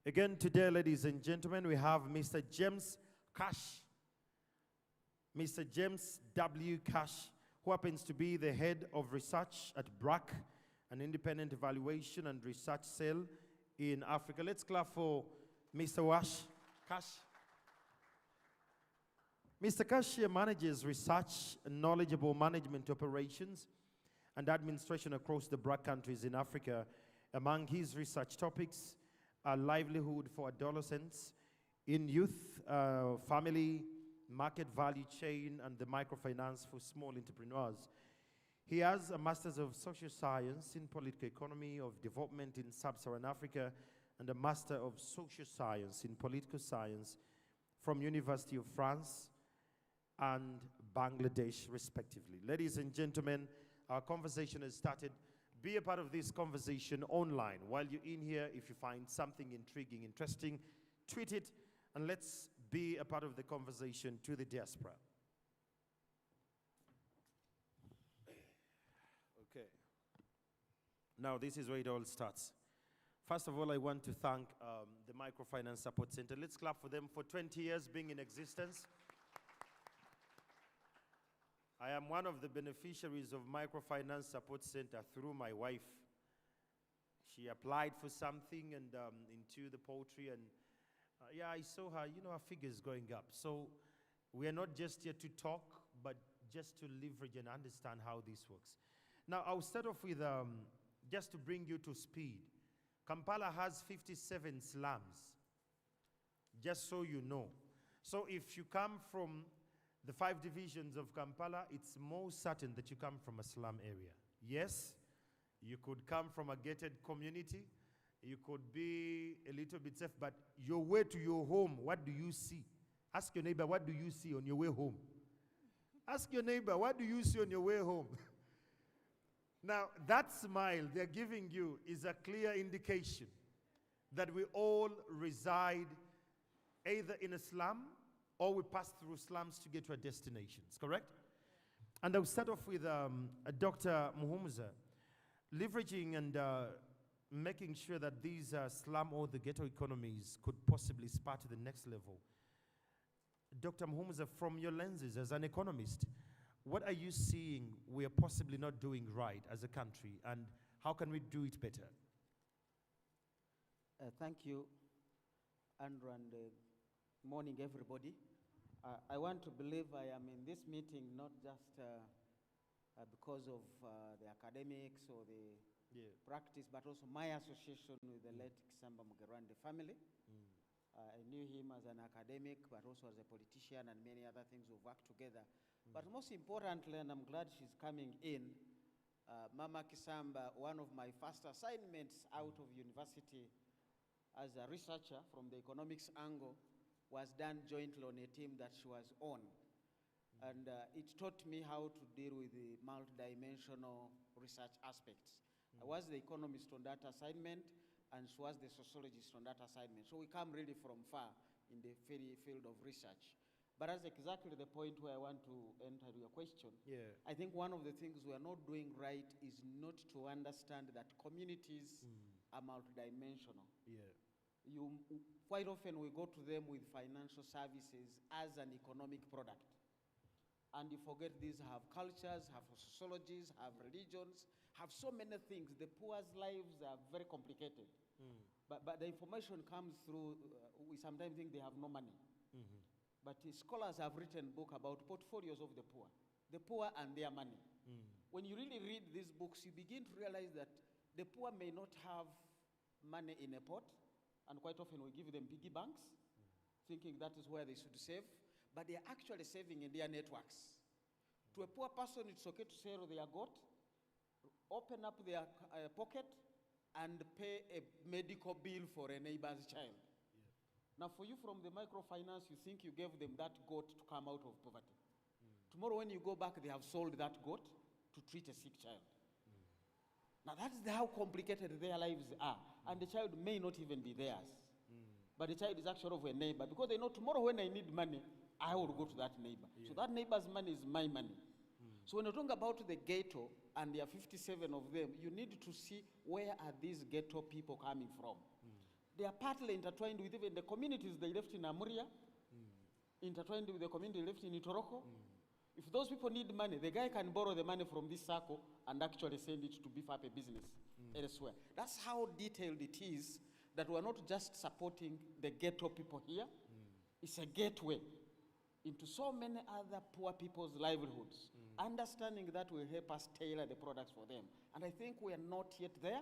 Again, today, ladies and gentlemen, we have Mr. James Cash. Mr. James W. Cash, who happens to be the head of research at BRAC, an independent evaluation and research cell in Africa. Let's clap for Mr. Cash. Mr. Cash manages research and knowledgeable management operations and administration across the BRAC countries in Africa. Among his research topics are livelihood for adolescents, in youth, family, market value chain, and the microfinance for small entrepreneurs. He has a Master's of Social Science in Political Economy of Development in Sub-Saharan Africa and a Master of Social Science in Political Science from University of France and Bangladesh, respectively. Ladies and gentlemen, our conversation has started. Be a part of this conversation online. While you're in here, if you find something intriguing, interesting, tweet it, and let's be a part of the conversation to the diaspora. Okay. Now, this is where it all starts. First of all, I want to thank the Microfinance Support Center. Let's clap for them for 20 years being in existence. I am one of the beneficiaries of Microfinance Support Center through my wife. She applied for something and into the poultry, and yeah, I saw her, her figures going up. So we are not just here to talk, but just to leverage and understand how this works. Now, I'll start off with, just to bring you to speed. Kampala has 57 slums, just so you know. So if you come from the 5 divisions of Kampala, it's more certain that you come from a slum area. Yes, you could come from a gated community. You could be a little bit safe, but your way to your home, what do you see? Ask your neighbor, what do you see on your way home? Ask your neighbor, what do you see on your way home? Now, that smile they're giving you is a clear indication that we all reside either in a slum or we pass through slums to get to our destinations, correct? And I'll start off with Dr. Muhumuza, leveraging and making sure that these slum or the ghetto economies could possibly spur to the next level. Dr. Muhumuza, from your lenses as an economist, what are you seeing we are possibly not doing right as a country, and how can we do it better? Thank you, Andrew, and morning, everybody. I want to believe I am in this meeting not just because of the academics or the practice, but also my association with the late Kisamba Mugerwa and the family. I knew him as an academic, but also as a politician, and many other things. We've worked together. But most importantly, and I'm glad she's coming in, Mama Kisamba, one of my first assignments out of university as a researcher from the economics angle was done jointly on a team that she was on. And it taught me how to deal with the multidimensional research aspects. I was the economist on that assignment, and she was the sociologist on that assignment. So we come really from far in the field of research. But that's exactly the point where I want to enter your question. I think one of the things we are not doing right is not to understand that communities are multidimensional. Quite often we go to them with financial services as an economic product. And you forget these have cultures, have sociologies, have religions, have so many things. The poor's lives are very complicated. But the information comes through, we sometimes think they have no money. But scholars have written books about portfolios of the poor and their money. When you really read these books, you begin to realize that the poor may not have money in a pot, and quite often we give them piggy banks, thinking that is where they should save, but they are actually saving in their networks. To a poor person, it's okay to sell their goat, open up their pocket, and pay a medical bill for a neighbor's child. Now for you from the microfinance, you think you gave them that goat to come out of poverty. Tomorrow when you go back, they have sold that goat to treat a sick child. Now that's how complicated their lives are. And the child may not even be theirs. But the child is actually of a neighbor, because they know tomorrow when I need money, I will go to that neighbor. So that neighbor's money is my money. So when you talk about the ghetto, and there are 57 of them, you need to see where are these ghetto people coming from. They are partly intertwined with even the communities they left in Amuria, intertwined with the community left in Itoroko. If those people need money, the guy can borrow the money from this circle and actually send it to beef up a business elsewhere. That's how detailed it is, that we're not just supporting the ghetto people here. It's a gateway into so many other poor people's livelihoods. Understanding that will help us tailor the products for them. And I think we are not yet there.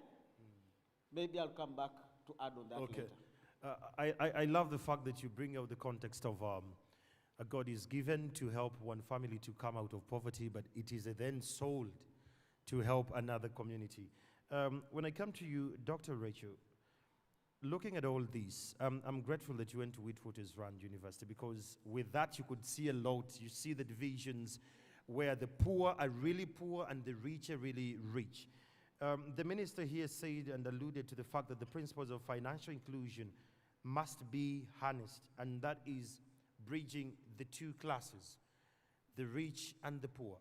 Maybe I'll come back to add on that later. I love the fact that you bring out the context of God is given to help one family to come out of poverty, but it is then sold to help another community. When I come to you, Dr. Rachel, looking at all this, I'm grateful that you went to Witwatersrand University, because with that you could see a lot. You see the divisions where the poor are really poor and the rich are really rich. The minister here said and alluded to the fact that the principles of financial inclusion must be harnessed, and that is bridging the two classes, the rich and the poor.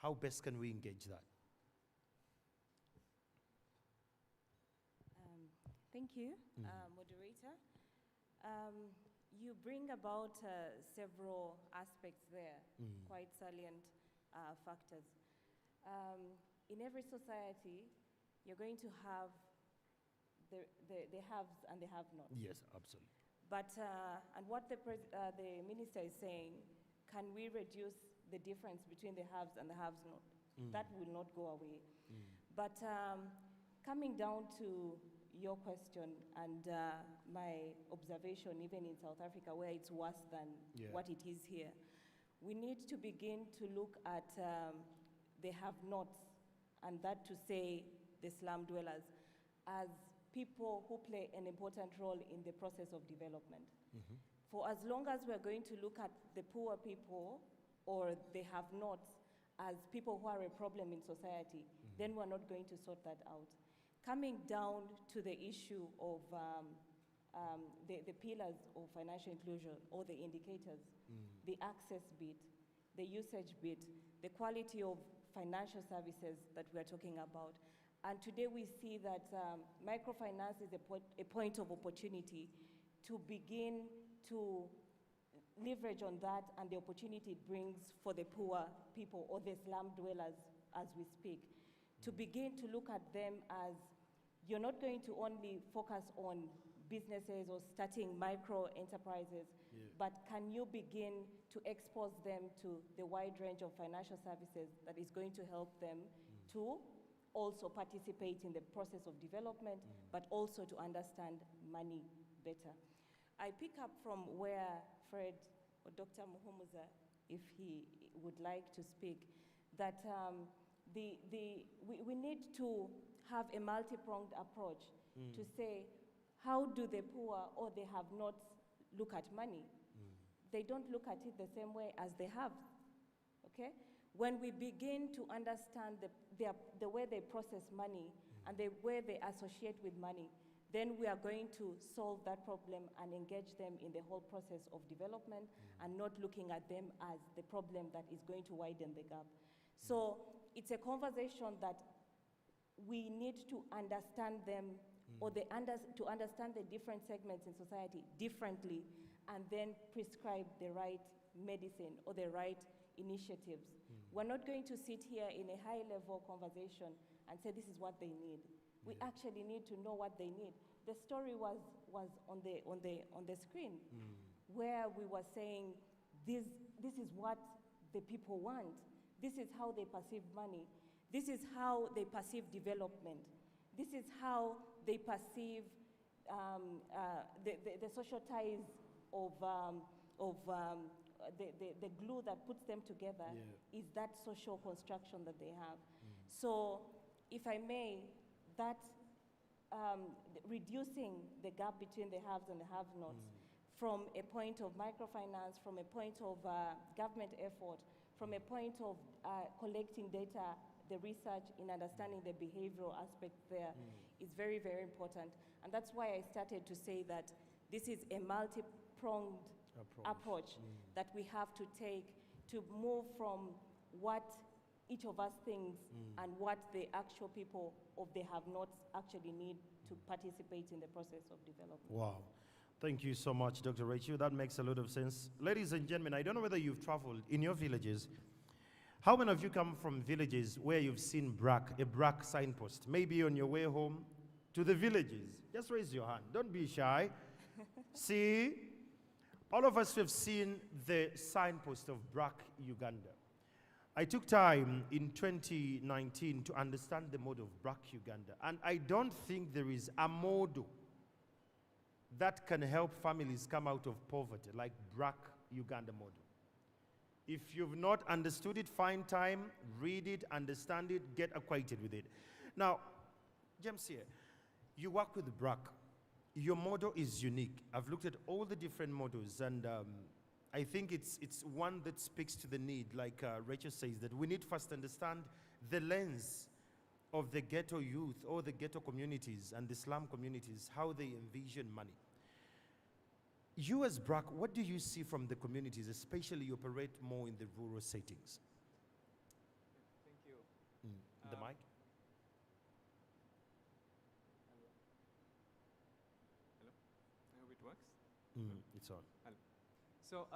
How best can we engage that? Thank you, moderator. You bring about several aspects there, quite salient factors. In every society, you're going to have the haves and the have-nots. Yes, absolutely. But, and what the minister is saying, can we reduce the difference between the haves and the have-nots? That will not go away. But coming down to your question and my observation, even in South Africa, where it's worse than what it is here, we need to begin to look at the have-nots, and that to say the slum dwellers, as people who play an important role in the process of development. For as long as we're going to look at the poor people or the have-nots as people who are a problem in society, then we're not going to sort that out. Coming down to the issue of the pillars of financial inclusion, or the indicators, the access bit, the usage bit, the quality of financial services that we're talking about. And today we see that microfinance is a point of opportunity to begin to leverage on that and the opportunity it brings for the poor people or the slum dwellers as we speak, to begin to look at them as you're not going to only focus on businesses or starting micro enterprises, but can you begin to expose them to the wide range of financial services that is going to help them to also participate in the process of development, but also to understand money better. I pick up from where Fred or Dr. Muhumuza, if he would like to speak, that we need to have a multi-pronged approach to say, how do the poor or the have-nots look at money? They don't look at it the same way as they have, okay? When we begin to understand the way they process money and the way they associate with money, then we are going to solve that problem and engage them in the whole process of development and not looking at them as the problem that is going to widen the gap. So it's a conversation that we need to understand them or to understand the different segments in society differently and then prescribe the right medicine or the right initiatives. We're not going to sit here in a high-level conversation and say this is what they need. We actually need to know what they need. The story was on the screen where we were saying this is what the people want. This is how they perceive money. This is how they perceive development. This is how they perceive the social ties of the glue that puts them together is that social construction that they have. So, if I may, that reducing the gap between the haves and the have-nots from a point of microfinance, from a point of government effort, from a point of collecting data, the research in understanding the behavioral aspect there is very, very important. And that's why I started to say that this is a multi-pronged approach that we have to take to move from what each of us thinks and what the actual people of the have-nots actually need to participate in the process of development. Wow. Thank you so much, Dr. Rachel. That makes a lot of sense. Ladies and gentlemen, I don't know whether you've traveled in your villages. How many of you come from villages where you've seen a BRAC signpost? Maybe on your way home to the villages. Just raise your hand. Don't be shy. See? All of us have seen the signpost of BRAC Uganda. I took time in 2019 to understand the model of BRAC Uganda, and I don't think there is a model that can help families come out of poverty like BRAC Uganda model. If you've not understood it, find time, read it, understand it, get acquainted with it. Now, James here, you work with BRAC. Your model is unique. I've looked at all the different models, and I think it's one that speaks to the need, like Rachel says, that we need first to understand the lens of the ghetto youth or the ghetto communities and the slum communities, how they envision money. You as BRAC, what do you see from the communities, especially you operate more in the rural settings? Thank you. The mic? Hello? I hope it works. It's on. Hello. So,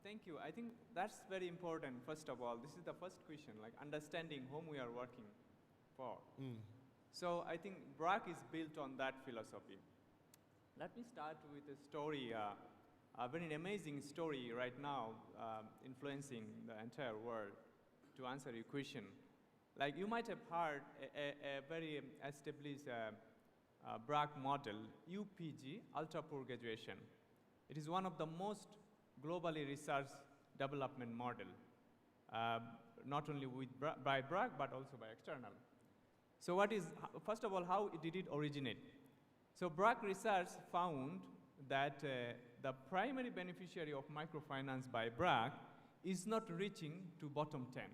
thank you. I think that's very important, first of all. This is the first question, like understanding whom we are working for. So, I think BRAC is built on that philosophy. Let me start with a story, a very amazing story right now, influencing the entire world to answer your question. Like you might have heard a very established BRAC model, UPG, Ultra Poor Graduation. It is one of the most globally researched development model, not only by BRAC, but also by external. So first of all, how did it originate? So BRAC research found that the primary beneficiary of microfinance by BRAC is not reaching to bottom 10.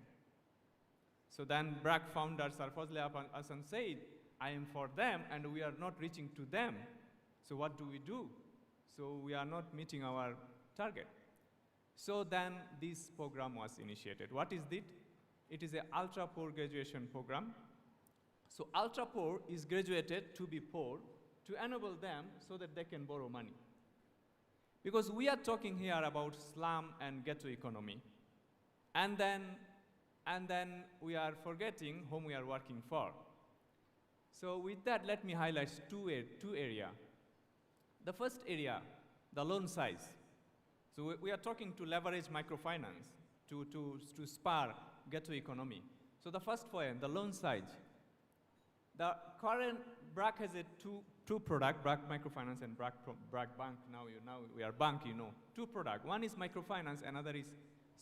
So then BRAC founder Sarfazli Hassan said, I am for them and we are not reaching to them. So what do we do? So we are not meeting our target. So then this program was initiated. What is it? It is an ultra poor graduation program. So ultra poor is graduated to be poor, to enable them so that they can borrow money. Because we are talking here about slum and ghetto economy. And then we are forgetting whom we are working for. So with that, let me highlight two areas. The first area, the loan size. So we are talking to leverage microfinance, to spur ghetto economy. So the first point, the loan size. The current BRAC has a two product, BRAC Microfinance and BRAC Bank. Now we are bank, you know. Two product. One is microfinance, another is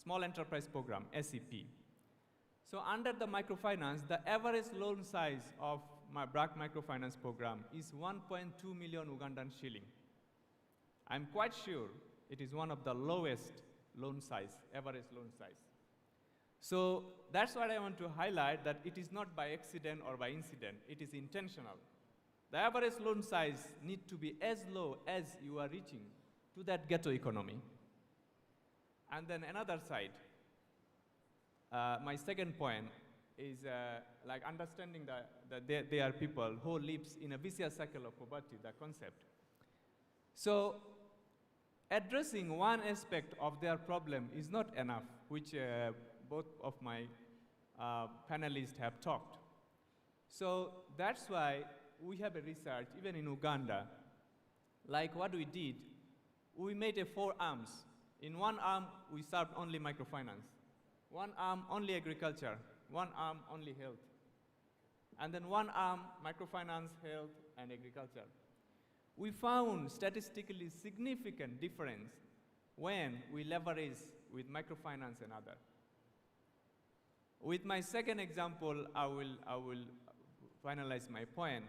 Small Enterprise Program, SEP. So under the microfinance, the average loan size of my BRAC Microfinance Program is 1.2 million Ugandan shilling. I'm quite sure it is one of the lowest loan size, average loan size. So that's what I want to highlight, that it is not by accident or by incident, it is intentional. The average loan size need to be as low as you are reaching to that ghetto economy. And then another side, my second point is like understanding that there are people who lives in a vicious cycle of poverty, the concept. So addressing one aspect of their problem is not enough, which both of my panelists have talked. So that's why we have a research, even in Uganda, like what we did, we made 4 arms. In one arm, we served only microfinance. One arm, only agriculture. One arm, only health. And then one arm, microfinance, health, and agriculture. We found statistically significant difference when we leverage with microfinance and other. With my second example, I will finalize my point.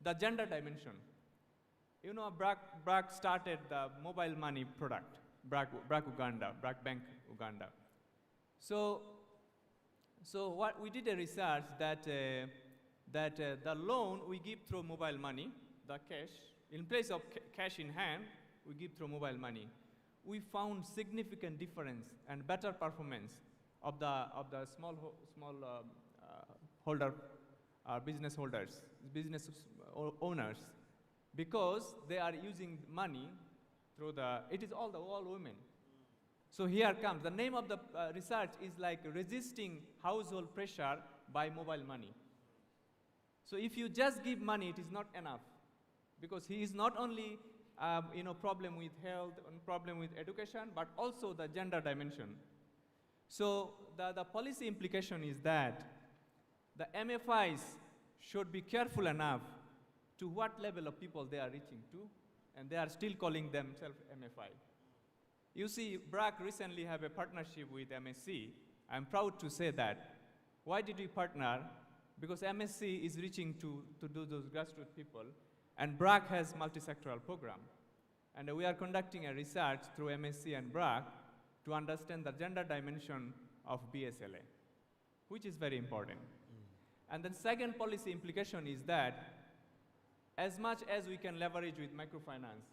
The gender dimension. You know, BRAC started the mobile money product, BRAC Uganda, BRAC Bank Uganda. So what we did a research that the loan we give through mobile money, the cash, in place of cash in hand, we give through mobile money. We found significant difference and better performance of the small business holders, business owners, because they are using money through it is all women. So here comes, the name of the research is like resisting household pressure by mobile money. So if you just give money, it is not enough, because he is not only problem with health and problem with education, but also the gender dimension. So the policy implication is that the MFIs should be careful enough to what level of people they are reaching to, and they are still calling themselves MFI. You see, BRAC recently have a partnership with MSC. I'm proud to say that. Why did we partner? Because MSC is reaching to do those grassroots people, and BRAC has multi-sectoral program. And we are conducting a research through MSC and BRAC to understand the gender dimension of BSLA, which is very important. And the second policy implication is that as much as we can leverage with microfinance,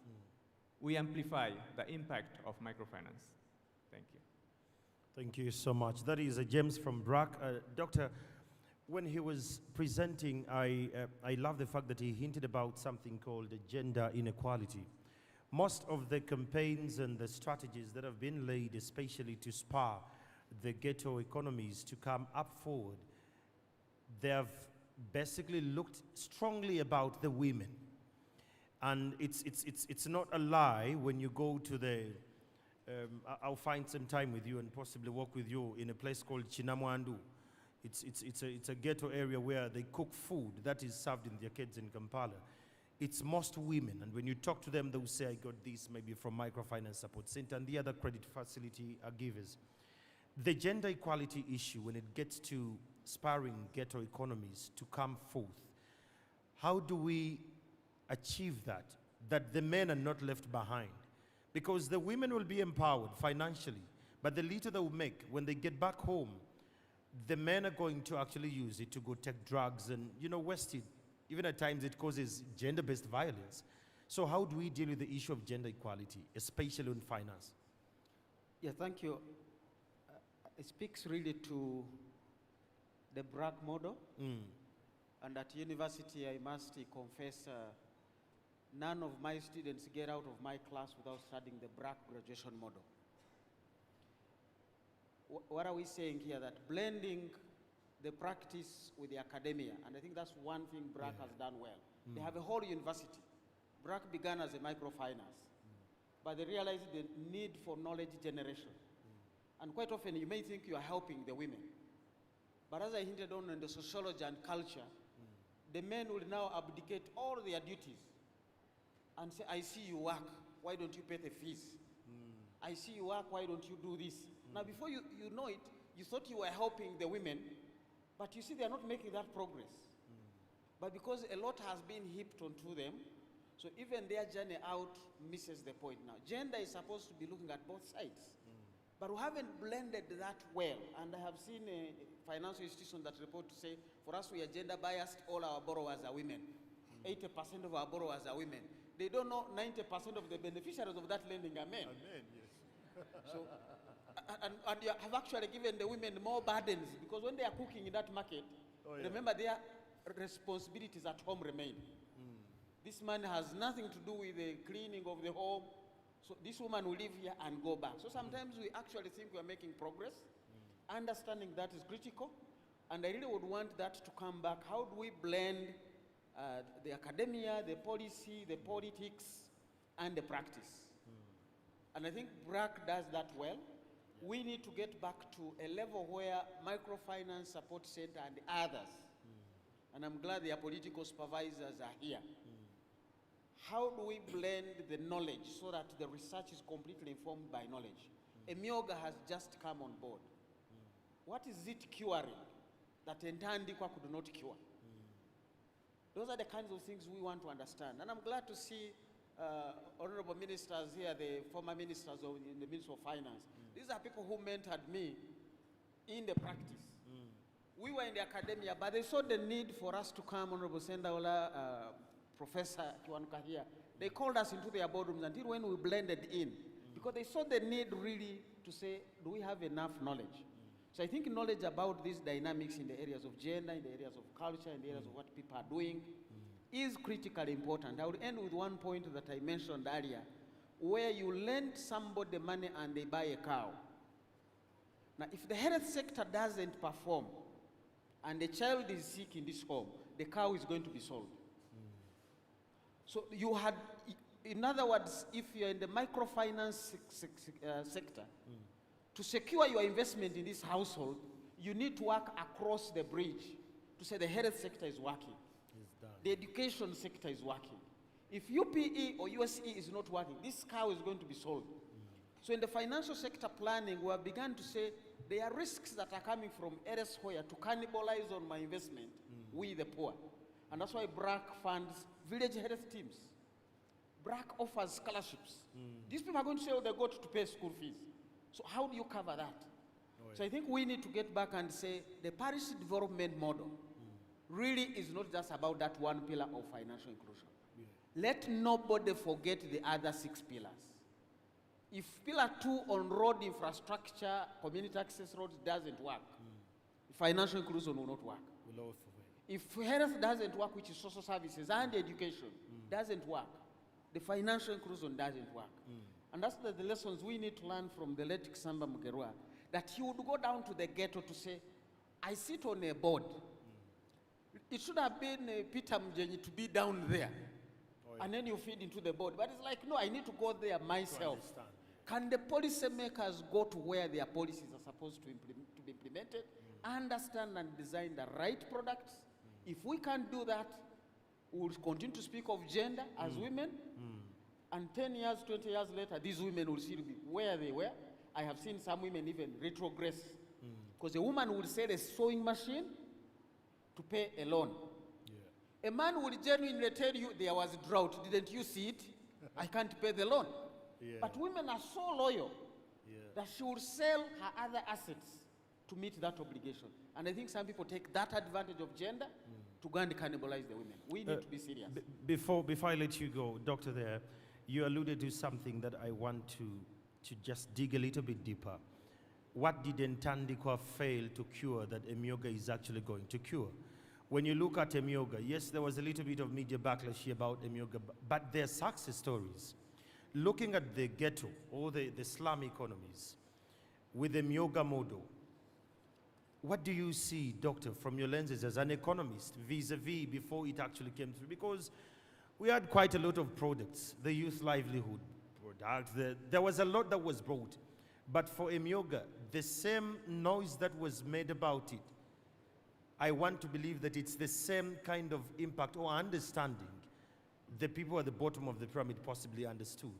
we amplify the impact of microfinance. Thank you. Thank you so much. That is James from BRAC. Doctor, when he was presenting, I love the fact that he hinted about something called gender inequality. Most of the campaigns and the strategies that have been laid, especially to spur the ghetto economies to come up forward, they have basically looked strongly about the women. And it's not a lie when you go to the, I'll find some time with you and possibly work with you in a place called Chinamwandu. It's a ghetto area where they cook food that is served in the arcades in Kampala. It's most women, and when you talk to them, they will say, I got this maybe from Microfinance Support Center, and the other credit facility givers. The gender equality issue, when it gets to spurring ghetto economies to come forth, how do we achieve that the men are not left behind? Because the women will be empowered financially, but the little they will make, when they get back home, the men are going to actually use it to go take drugs and, waste it. Even at times it causes gender-based violence. So how do we deal with the issue of gender equality, especially in finance? Yeah, thank you. It speaks really to the BRAC model. And at university, I must confess, none of my students get out of my class without studying the BRAC graduation model. What are we saying here? That blending the practice with the academia, and I think that's one thing BRAC has done well. They have a whole university. BRAC began as a microfinance, but they realized the need for knowledge generation. And quite often you may think you are helping the women. But as I hinted on in the sociology and culture, the men will now abdicate all their duties and say, I see you work, why don't you pay the fees? I see you work, why don't you do this? Now before you know it, you thought you were helping the women, but you see they are not making that progress. But because a lot has been heaped onto them, so even their journey out misses the point now. Gender is supposed to be looking at both sides. But we haven't blended that well. And I have seen a financial institution that report to say, for us, we are gender biased, all our borrowers are women. 80% of our borrowers are women. They don't know 90% of the beneficiaries of that lending are men. Amen, yes. So, and you have actually given the women more burdens, because when they are cooking in that market, remember their responsibilities at home remain. This man has nothing to do with the cleaning of the home. So this woman will live here and go back. So sometimes we actually think we are making progress. Understanding that is critical. And I really would want that to come back. How do we blend the academia, the policy, the politics, and the practice? And I think BRAC does that well. We need to get back to a level where Microfinance Support Center and others, and I'm glad their political supervisors are here. How do we blend the knowledge so that the research is completely informed by knowledge? Emyoga has just come on board. What is it curing that Entandikwa could not cure? Those are the kinds of things we want to understand. And I'm glad to see honorable ministers here, the former ministers in the Ministry of Finance. These are people who mentored me in the practice. We were in the academia, but they saw the need for us to come, Honorable Sendaola, Professor Kiwanuka here. They called us into their boardrooms until when we blended in, because they saw the need really to say, do we have enough knowledge? So I think knowledge about these dynamics in the areas of gender, in the areas of culture, in the areas of what people are doing, is critically important. I would end with one point that I mentioned earlier, where you lend somebody money and they buy a cow. Now, if the health sector doesn't perform and the child is sick in this home, the cow is going to be sold. So you had, in other words, if you're in the microfinance sector, to secure your investment in this household, you need to work across the bridge to say the health sector is working. The education sector is working. If UPE or USE is not working, this cow is going to be sold. So in the financial sector planning, we have begun to say there are risks that are coming from elsewhere to cannibalize on my investment, we the poor. And that's why BRAC funds village health teams. BRAC offers scholarships. These people are going to say, oh, they got to pay school fees. So how do you cover that? So I think we need to get back and say the parish development model really is not just about that one pillar of financial inclusion. Let nobody forget the other 6 pillars. If pillar 2 on road infrastructure, community access roads doesn't work, financial inclusion will not work. If health doesn't work, which is social services and education, doesn't work, the financial inclusion doesn't work. And that's the lessons we need to learn from the late Kisamba Mugerwa, that he would go down to the ghetto to say, I sit on a board. It should have been Peter Mjenyi to be down there. And then you feed into the board. But it's like, no, I need to go there myself. Can the policymakers go to where their policies are supposed to be implemented, understand and design the right products? If we can't do that, we'll continue to speak of gender as women, and 10 years, 20 years later, these women will still be where they were. I have seen some women even retrogress, because a woman will sell a sewing machine to pay a loan. A man will genuinely tell you there was drought, didn't you see it? I can't pay the loan. But women are so loyal that she will sell her other assets to meet that obligation. And I think some people take that advantage of gender to go and cannibalize the women. We need to be serious. Before I let you go, Doctor, there, you alluded to something that I want to just dig a little bit deeper. What did Ntandikwa fail to cure that Emyoga is actually going to cure? when you look at Emyoga, yes, there was a little bit of media backlash here about Emyoga, but they're success stories. Looking at the ghetto or the slum economies with the Emyoga model, what do you see, Doctor, from your lenses as an economist vis-a-vis before it actually came through? Because we had quite a lot of products, the youth livelihood product, there was a lot that was brought. But for Emyoga, the same noise that was made about it, I want to believe that it's the same kind of impact or understanding the people at the bottom of the pyramid possibly understood.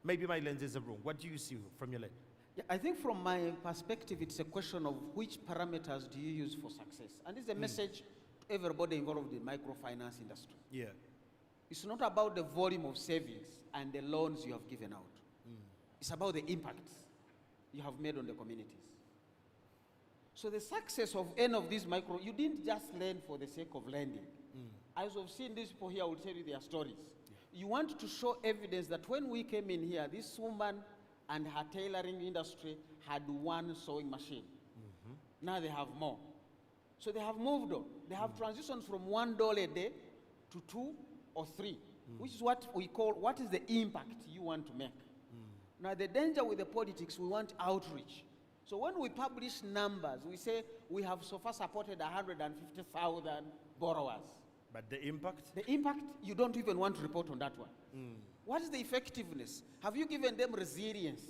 Maybe my lenses are wrong. What do you see from your lens? Yeah, I think from my perspective, it's a question of which parameters do you use for success. And it's a message to everybody involved in microfinance industry. Yeah. It's not about the volume of savings and the loans you have given out. It's about the impact you have made on the communities. So the success of any of these you didn't just lend for the sake of lending. As we've seen, these people here will tell you their stories. Yeah. You want to show evidence that when we came in here, this woman and her tailoring industry had one sewing machine. Now they have more. So they have moved on. They have transitioned from $1 a day to 2 or 3, which is what we call, what is the impact you want to make? Now the danger with the politics, we want outreach. So when we publish numbers, we say we have so far supported 150,000 borrowers. But the impact? The impact, you don't even want to report on that one. What is the effectiveness? Have you given them resilience?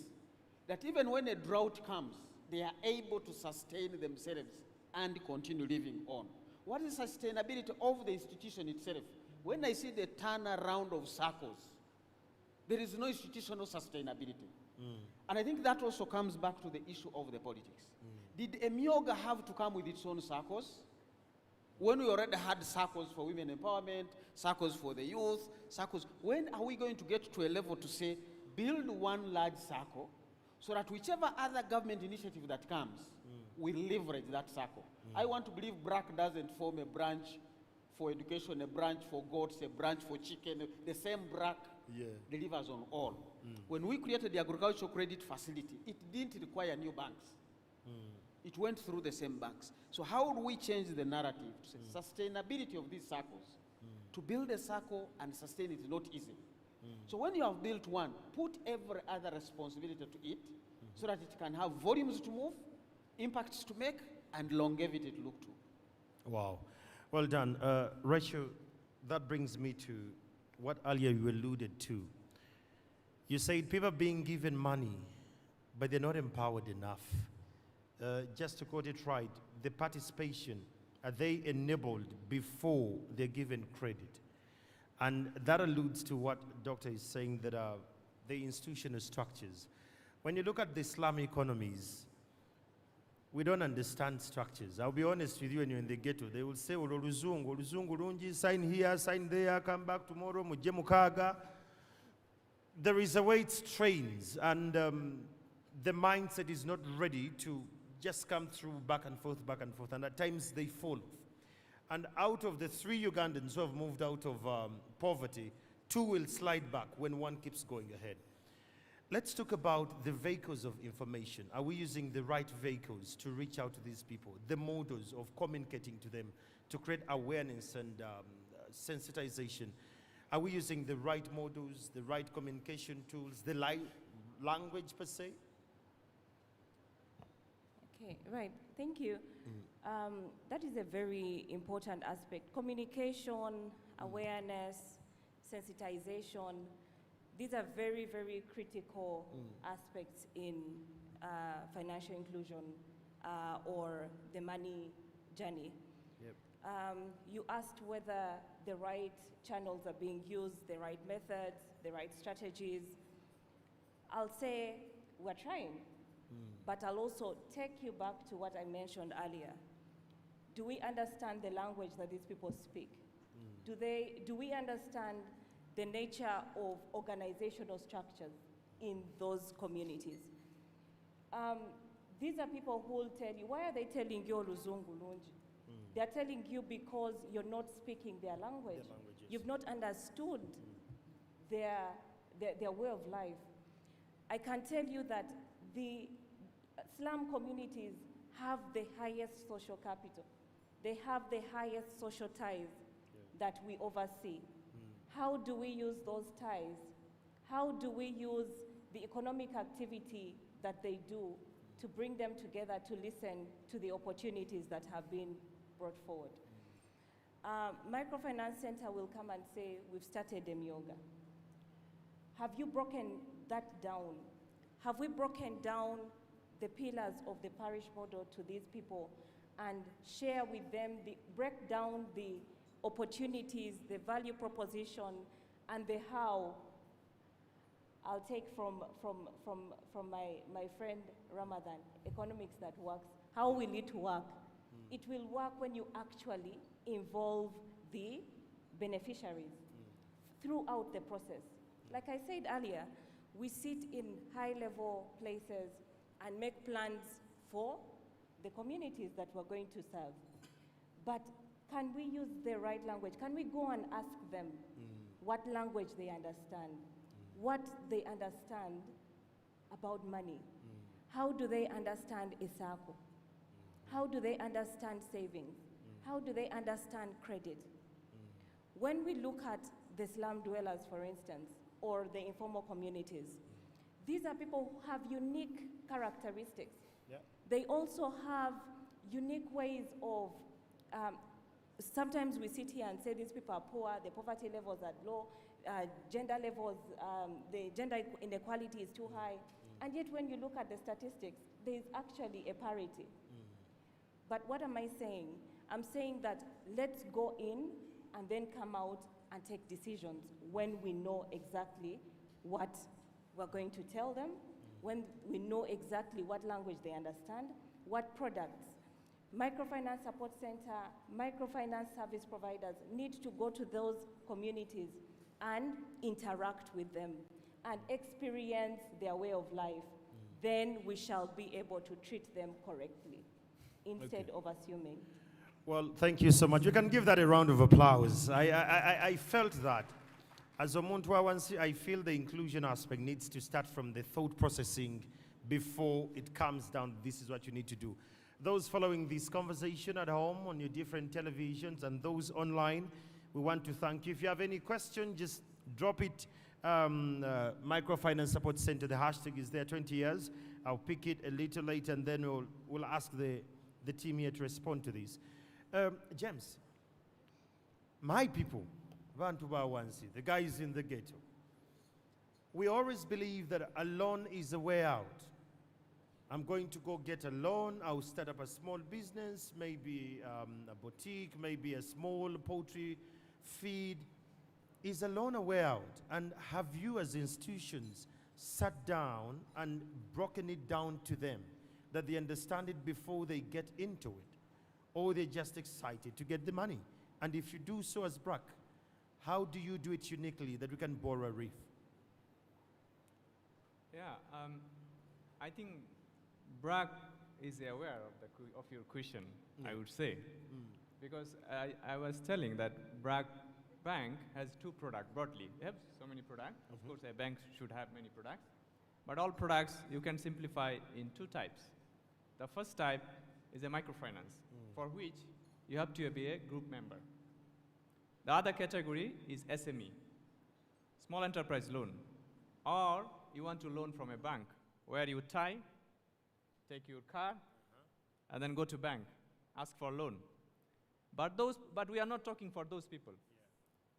That even when a drought comes, they are able to sustain themselves and continue living on. What is sustainability of the institution itself? When I see the turnaround of circles, there is no institutional sustainability. And I think that also comes back to the issue of the politics. Did Emyoga have to come with its own circles? When we already had circles for women empowerment, circles for the youth, circles, when are we going to get to a level to say, build one large circle so that whichever other government initiative that comes, we leverage that circle? I want to believe BRAC doesn't form a branch for education, a branch for goats, a branch for chicken. The same BRAC delivers on all. When we created the agricultural credit facility, it didn't require new banks. It went through the same banks. So how do we change the narrative to say sustainability of these circles? To build a circle and sustain it is not easy. So when you have built one, put every other responsibility to it so that it can have volumes to move, impacts to make, and longevity to look to. Wow. Well done. Rachel, that brings me to what earlier you alluded to. You said people are being given money, but they're not empowered enough. Just to quote it right, the participation, are they enabled before they're given credit? And that alludes to what Doctor is saying, that the institutional structures. When you look at the slum economies, we don't understand structures. I'll be honest with you, when you're in the ghetto, they will say, oluzungu lungi, sign here, sign there, come back tomorrow, mujje mukaga. There is a way it strains, and the mindset is not ready to just come through back and forth, and at times they fall. And out of the 3 Ugandans who have moved out of poverty, 2 will slide back when one keeps going ahead. Let's talk about the vehicles of information. Are we using the right vehicles to reach out to these people? The models of communicating to them to create awareness and sensitization. Are we using the right models, the right communication tools, the language per se? Okay, right. Thank you. That is a very important aspect. Communication, awareness, sensitization. These are very, very critical aspects in financial inclusion or the money journey. Yep. You asked whether the right channels are being used, the right methods, the right strategies. I'll say we're trying, but I'll also take you back to what I mentioned earlier. Do we understand the language that these people speak? Do we understand the nature of organizational structures in those communities? These are people who will tell you, why are they telling you Luzungu Lunji? They're telling you because you're not speaking their language. You've not understood their way of life. I can tell you that the slum communities have the highest social capital. they have the highest social ties that we oversee. How do we use those ties? How do we use the economic activity that they do to bring them together to listen to the opportunities that have been brought forward? Microfinance Center will come and say, we've started a yoga. Have you broken that down? Have we broken down the pillars of the parish model to these people and share with them, break down the opportunities, the value proposition, and the how? I'll take from my friend Ramadan, economics that works. How will it work? It will work when you actually involve the beneficiaries throughout the process. Like I said earlier, we sit in high-level places and make plans for the communities that we're going to serve. But can we use the right language? Can we go and ask them what language they understand? What they understand about money? How do they understand ISACO? How do they understand savings? How do they understand credit? When we look at the slum dwellers, for instance, or the informal communities, these are people who have unique characteristics. Yeah. They also have unique ways of, sometimes we sit here and say these people are poor, the poverty levels are low, gender levels, the gender inequality is too high. And yet when you look at the statistics, there is actually a parity. But what am I saying? I'm saying that let's go in and then come out and take decisions when we know exactly what we're going to tell them, when we know exactly what language they understand, what products. Microfinance Support Center, microfinance service providers need to go to those communities and interact with them and experience their way of life. Then we shall be able to treat them correctly instead of assuming. Well, thank you so much. You can give that a round of applause. I felt that. As Omuntu Awansi, I feel the inclusion aspect needs to start from the thought processing before it comes down. This is what you need to do. Those following this conversation at home on your different televisions and those online, we want to thank you. If you have any question, just drop it. Microfinance Support Center, the hashtag is there, 20 years. I'll pick it a little later and then we'll ask the team here to respond to this. James, my people, Vantuba Wansi, the guys in the ghetto, we always believe that a loan is a way out. I'm going to go get a loan, I'll start up a small business, maybe a boutique, maybe a small poultry feed. Is a loan a way out? And have you as institutions sat down and broken it down to them, that they understand it before they get into it? Or they're just excited to get the money? And if you do so as BRAC, how do you do it uniquely that we can borrow a reef? Yeah, I think BRAC is aware of your question, I would say. Because I was telling that BRAC Bank has two products broadly. They have so many products. Of course, a bank should have many products. But all products you can simplify in two types. The first type is a microfinance, for which you have to be a group member. The other category is SME, small enterprise loan. Or you want to loan from a bank where you take your car, and then go to bank, ask for loan. But we are not talking for those people.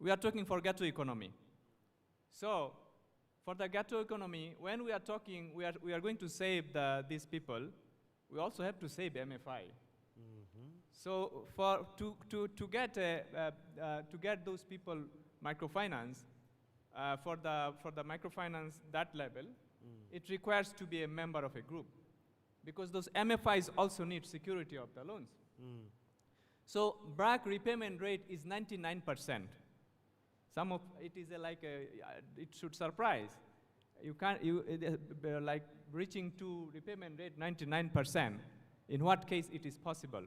We are talking for ghetto economy. So for the ghetto economy, when we are talking, we are going to save these people, we also have to save MFI. So to get those people microfinance, for the microfinance that level, it requires to be a member of a group, because those MFIs also need security of the loans. So BRAC repayment rate is 99%. Some of it is it should surprise. You can't like reaching to repayment rate 99%. In what case it is possible?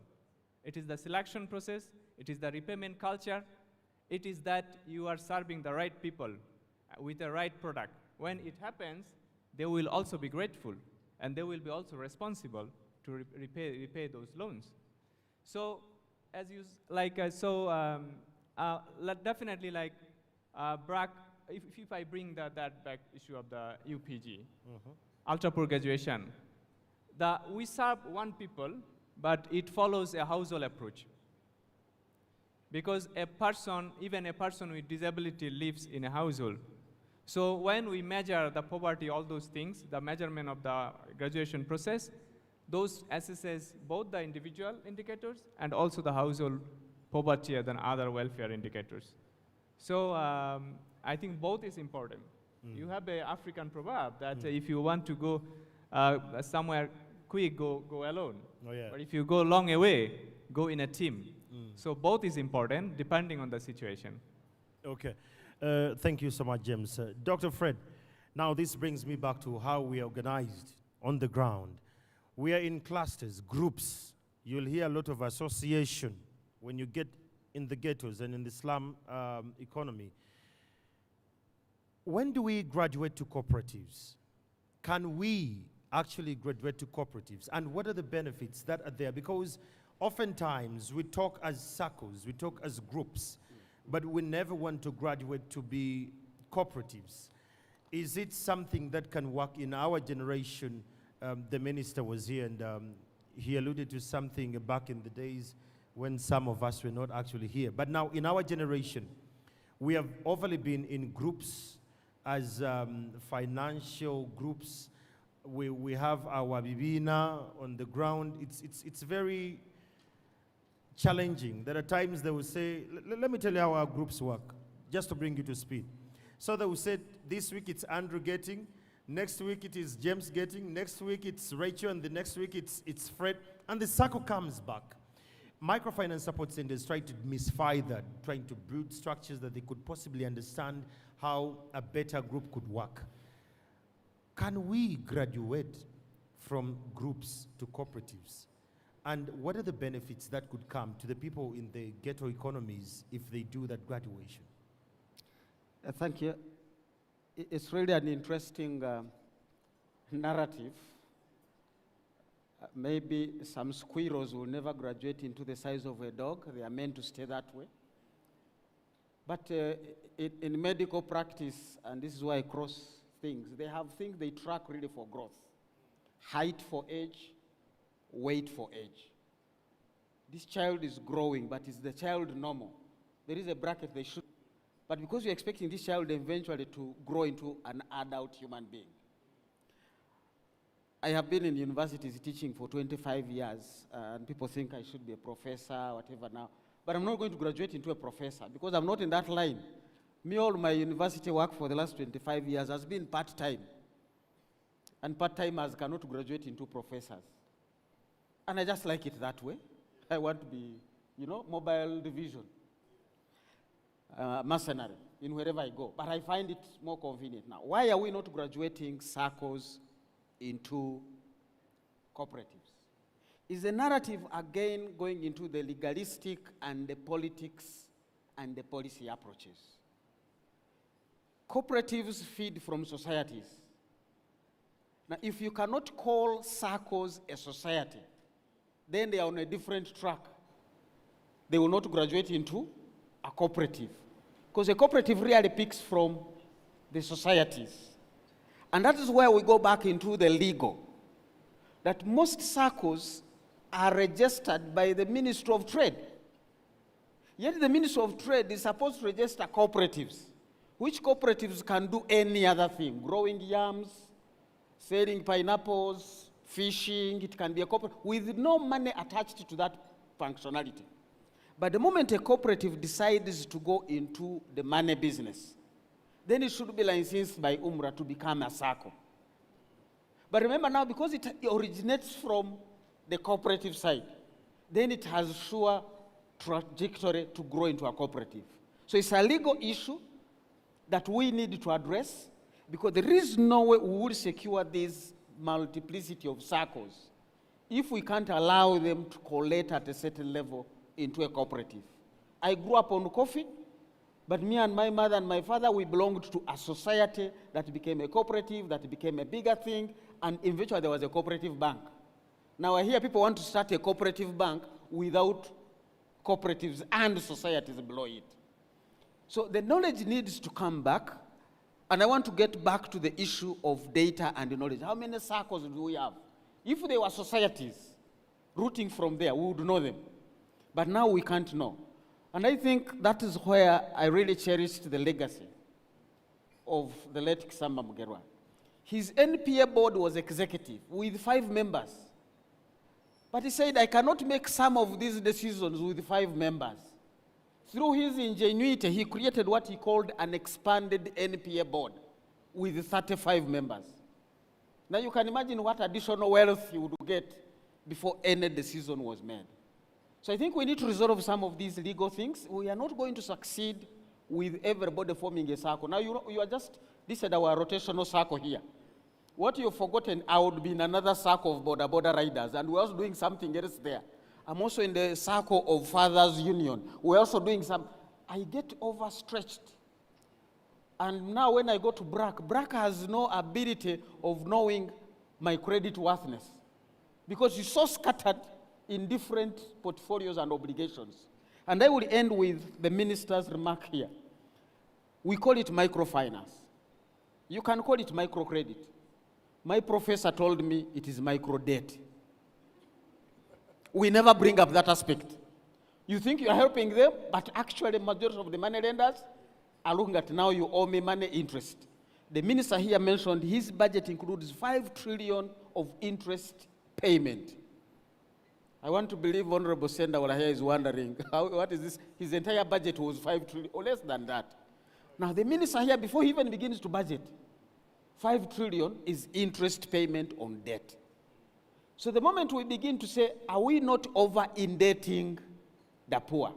It is the selection process. It is the repayment culture. It is that you are serving the right people with the right product. When it happens, they will also be grateful, and they will be also responsible to repay those loans. So as you definitely like BRAC. If I bring that back issue of the UPG, ultra poor graduation, we serve one people, but it follows a household approach. Because even a person with disability lives in a household. So when we measure the poverty, all those things, the measurement of the graduation process, those assesses both the individual indicators and also the household poverty and other welfare indicators. So I think both is important. You have an African proverb that if you want to go somewhere quick, go alone. Oh, yeah. But if you go long away, go in a team. So both is important depending on the situation. Okay. Thank you so much, James. Dr. Fred, now this brings me back to how we are organized on the ground. We are in clusters, groups. You'll hear a lot of association when you get in the ghettos and in the slum economy. When do we graduate to cooperatives? Can we actually graduate to cooperatives? And what are the benefits that are there? Because oftentimes we talk as circles, we talk as groups, but we never want to graduate to be cooperatives. Is it something that can work in our generation? The minister was here and he alluded to something back in the days when some of us were not actually here. But now in our generation, we have overly been in groups as financial groups. We have our bibina on the ground. It's very challenging. There are times they will say, let me tell you how our groups work, just to bring you to speed. So they will say, this week it's Andrew getting, next week it is James getting, next week it's Rachel, and the next week it's Fred, and the circle comes back. Microfinance support centers try to demystify that, trying to build structures that they could possibly understand how a better group could work. Can we graduate from groups to cooperatives? And what are the benefits that could come to the people in the ghetto economies if they do that graduation? Thank you. It's really an interesting narrative. Maybe some squirrels will never graduate into the size of a dog. They are meant to stay that way. But in medical practice, and this is why I cross things, they have things they track really for growth. Height for age, weight for age. This child is growing, but is the child normal? There is a bracket they should, but because you're expecting this child eventually to grow into an adult human being. I have been in universities teaching for 25 years, and people think I should be a professor, whatever now. But I'm not going to graduate into a professor because I'm not in that line. Me, all my university work for the last 25 years has been part-time. And part-timers cannot graduate into professors. And I just like it that way. I want to be, mobile division, mercenary in wherever I go. But I find it more convenient now. Why are we not graduating circles into cooperatives? Is the narrative again going into the legalistic and the politics and the policy approaches? Cooperatives feed from societies. Now, if you cannot call circles a society, then they are on a different track. They will not graduate into a cooperative. Because a cooperative really picks from the societies. And that is where we go back into the legal. That most circles are registered by the Ministry of Trade. Yet the Ministry of Trade is supposed to register cooperatives, which cooperatives can do any other thing. Growing yams, selling pineapples, fishing, it can be a cooperative with no money attached to that functionality. But the moment a cooperative decides to go into the money business, then it should be licensed by UMRA to become a circle. But remember now, because it originates from the cooperative side, then it has sure trajectory to grow into a cooperative. So it's a legal issue that we need to address, because there is no way we will secure this multiplicity of circles if we can't allow them to collate at a certain level into a cooperative. I grew up on coffee, but me and my mother and my father, we belonged to a society that became a cooperative, that became a bigger thing, and eventually there was a cooperative bank. Now I hear people want to start a cooperative bank without cooperatives and societies below it. So the knowledge needs to come back, and I want to get back to the issue of data and knowledge. How many circles do we have? If they were societies rooting from there, we would know them. But now we can't know. And I think that is where I really cherished the legacy of the late Kisamba Mugerwa. His NPA board was executive with 5 members. But he said, I cannot make some of these decisions with 5 members. Through his ingenuity, he created what he called an expanded NPA board with 35 members. Now you can imagine what additional wealth he would get before any decision was made. So I think we need to resolve some of these legal things. We are not going to succeed with everybody forming a circle. Now you are just, this is our rotational circle here. What you've forgotten, I would be in another circle of border riders, and we're also doing something else there. I'm also in the circle of Fathers Union. We're also doing some, I get overstretched. And now when I go to BRAC has no ability of knowing my credit worthiness, because it's so scattered in different portfolios and obligations. And I will end with the minister's remark here. We call it microfinance. You can call it microcredit. My professor told me it is microdebt. We never bring up that aspect. You think you're helping them, but actually majority of the money lenders are looking at, now you owe me money interest. The minister here mentioned his budget includes 5 trillion of interest payment. I want to believe Honorable Senda here is wondering, what is this? His entire budget was 5 trillion, or less than that. Now the minister here, before he even begins to budget, 5 trillion is interest payment on debt. So the moment we begin to say, are we not over-indebting the poor?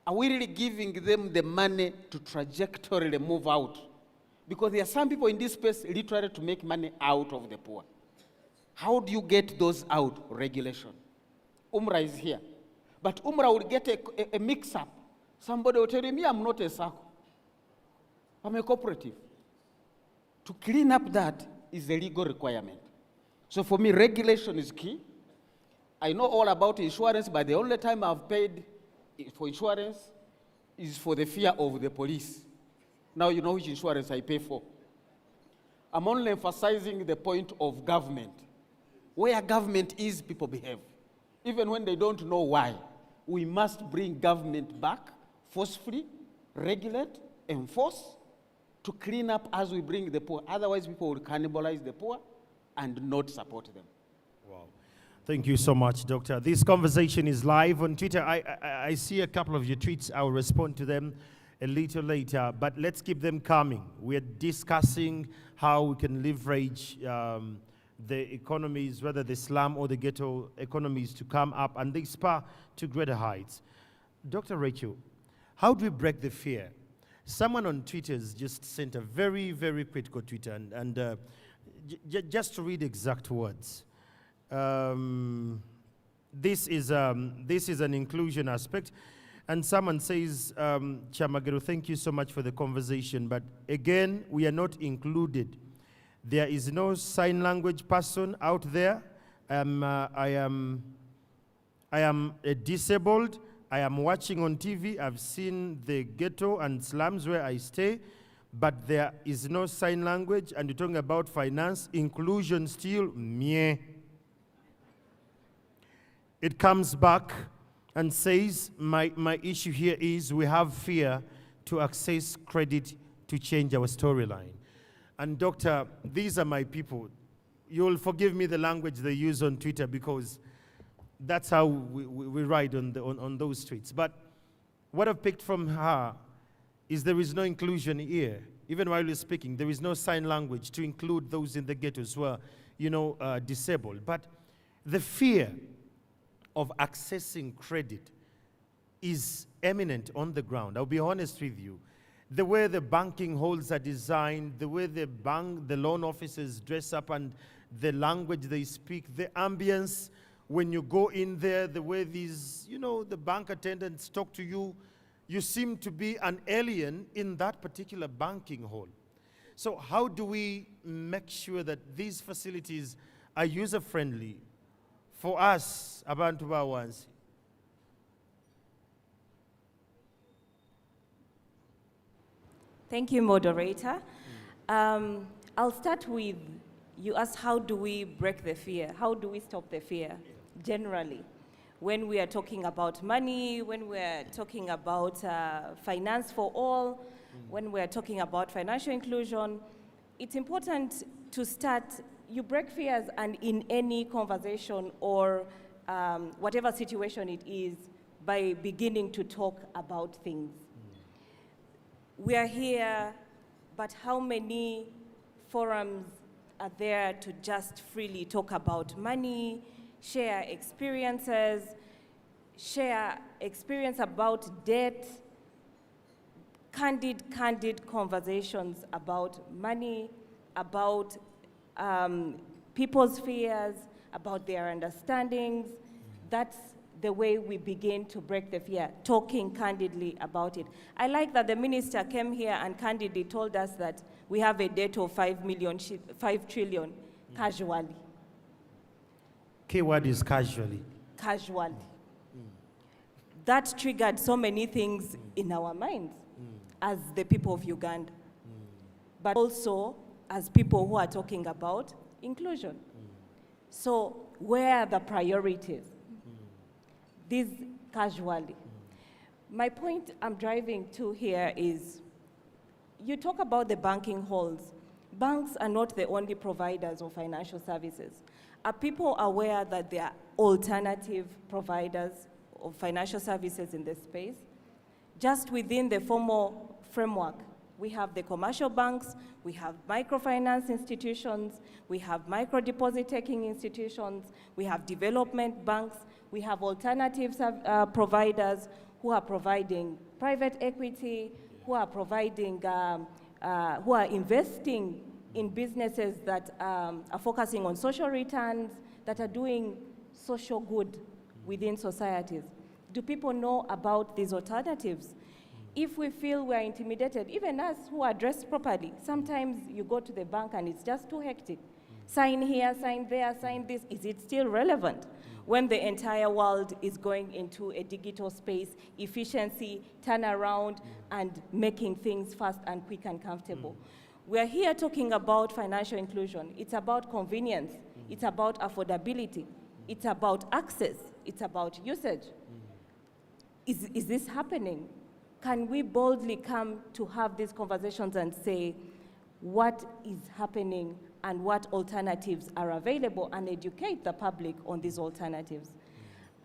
Are we really giving them the money to trajectorily move out? Because there are some people in this space literally to make money out of the poor. How do you get those out? Regulation. Umrah is here. But Umrah will get a mix-up. Somebody will tell me, I'm not a circle. I'm a cooperative. To clean up that is a legal requirement. So for me, regulation is key. I know all about insurance, but the only time I've paid for insurance is for the fear of the police. Now you know which insurance I pay for. I'm only emphasizing the point of government. Where government is, people behave. Even when they don't know why. We must bring government back forcefully, regulate, enforce, to clean up as we bring the poor. Otherwise, people will cannibalize the poor and not support them. Wow. Thank you so much, Doctor. This conversation is live on Twitter. I see a couple of your tweets. I will respond to them a little later, but let's keep them coming. We're discussing how we can leverage the economies, whether the slum or the ghetto economies, to come up and they Spur to greater heights. Dr. Rachel, how do we break the fear? Someone on Twitter has just sent a very, very critical tweet, and just to read exact words. This is an inclusion aspect. And someone says, Chamagero, thank you so much for the conversation, but again, we are not included. There is no sign language person out there. I am disabled. I am watching on TV. I've seen the ghetto and slums where I stay, but there is no sign language. And you're talking about finance, inclusion still, meh. It comes back and says, my issue here is we have fear to access credit to change our storyline. And Doctor, these are my people. You'll forgive me the language they use on Twitter because that's how we write on those tweets. But what I've picked from her is there is no inclusion here. Even while you're speaking, there is no sign language to include those in the ghettos who are, disabled. But the fear of accessing credit is eminent on the ground. I'll be honest with you. The way the banking halls are designed, the way the loan officers dress up and the language they speak, the ambience when you go in there, the way these, the bank attendants talk to you, you seem to be an alien in that particular banking hall. So how do we make sure that these facilities are user-friendly for us, Abantu Bawansi? Thank you, moderator. I'll start with, you asked how do we break the fear? How do we stop the fear, generally? When we are talking about money, when we're talking about finance for all, when we're talking about financial inclusion, it's important to start, you break fears, and in any conversation or whatever situation it is, by beginning to talk about things. We are here, but how many forums are there to just freely talk about money, share experiences, share experience about debt, candid conversations about money, about people's fears, about their understandings. That's the way we begin to break the fear, talking candidly about it. I like that the minister came here and candidly told us that we have a debt of 5 trillion casually. Keyword is casually. Casually. That triggered so many things in our minds as the people of Uganda, but also as people who are talking about inclusion. So where are the priorities? This casually. My point I'm driving to here is, you talk about the banking halls. Banks are not the only providers of financial services. Are people aware that there are alternative providers of financial services in this space? Just within the formal framework, we have the commercial banks, we have microfinance institutions, we have micro-deposit taking institutions, we have development banks, we have alternative providers who are providing private equity, who are providing, who are investing in businesses that are focusing on social returns, that are doing social good within societies. Do people know about these alternatives? If we feel we're intimidated, even us who are dressed properly, sometimes you go to the bank and it's just too hectic. Sign here, sign there, sign this. Is it still relevant? When the entire world is going into a digital space, efficiency, turnaround, and making things fast and quick and comfortable. We're here talking about financial inclusion. It's about convenience. It's about affordability. It's about access. It's about usage. Is this happening? Can we boldly come to have these conversations and say what is happening and what alternatives are available, and educate the public on these alternatives?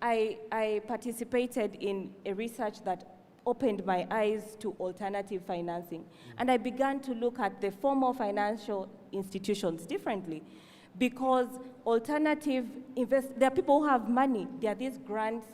I participated in a research that opened my eyes to alternative financing, and I began to look at the formal financial institutions differently, because there are people who have money, there are these grants,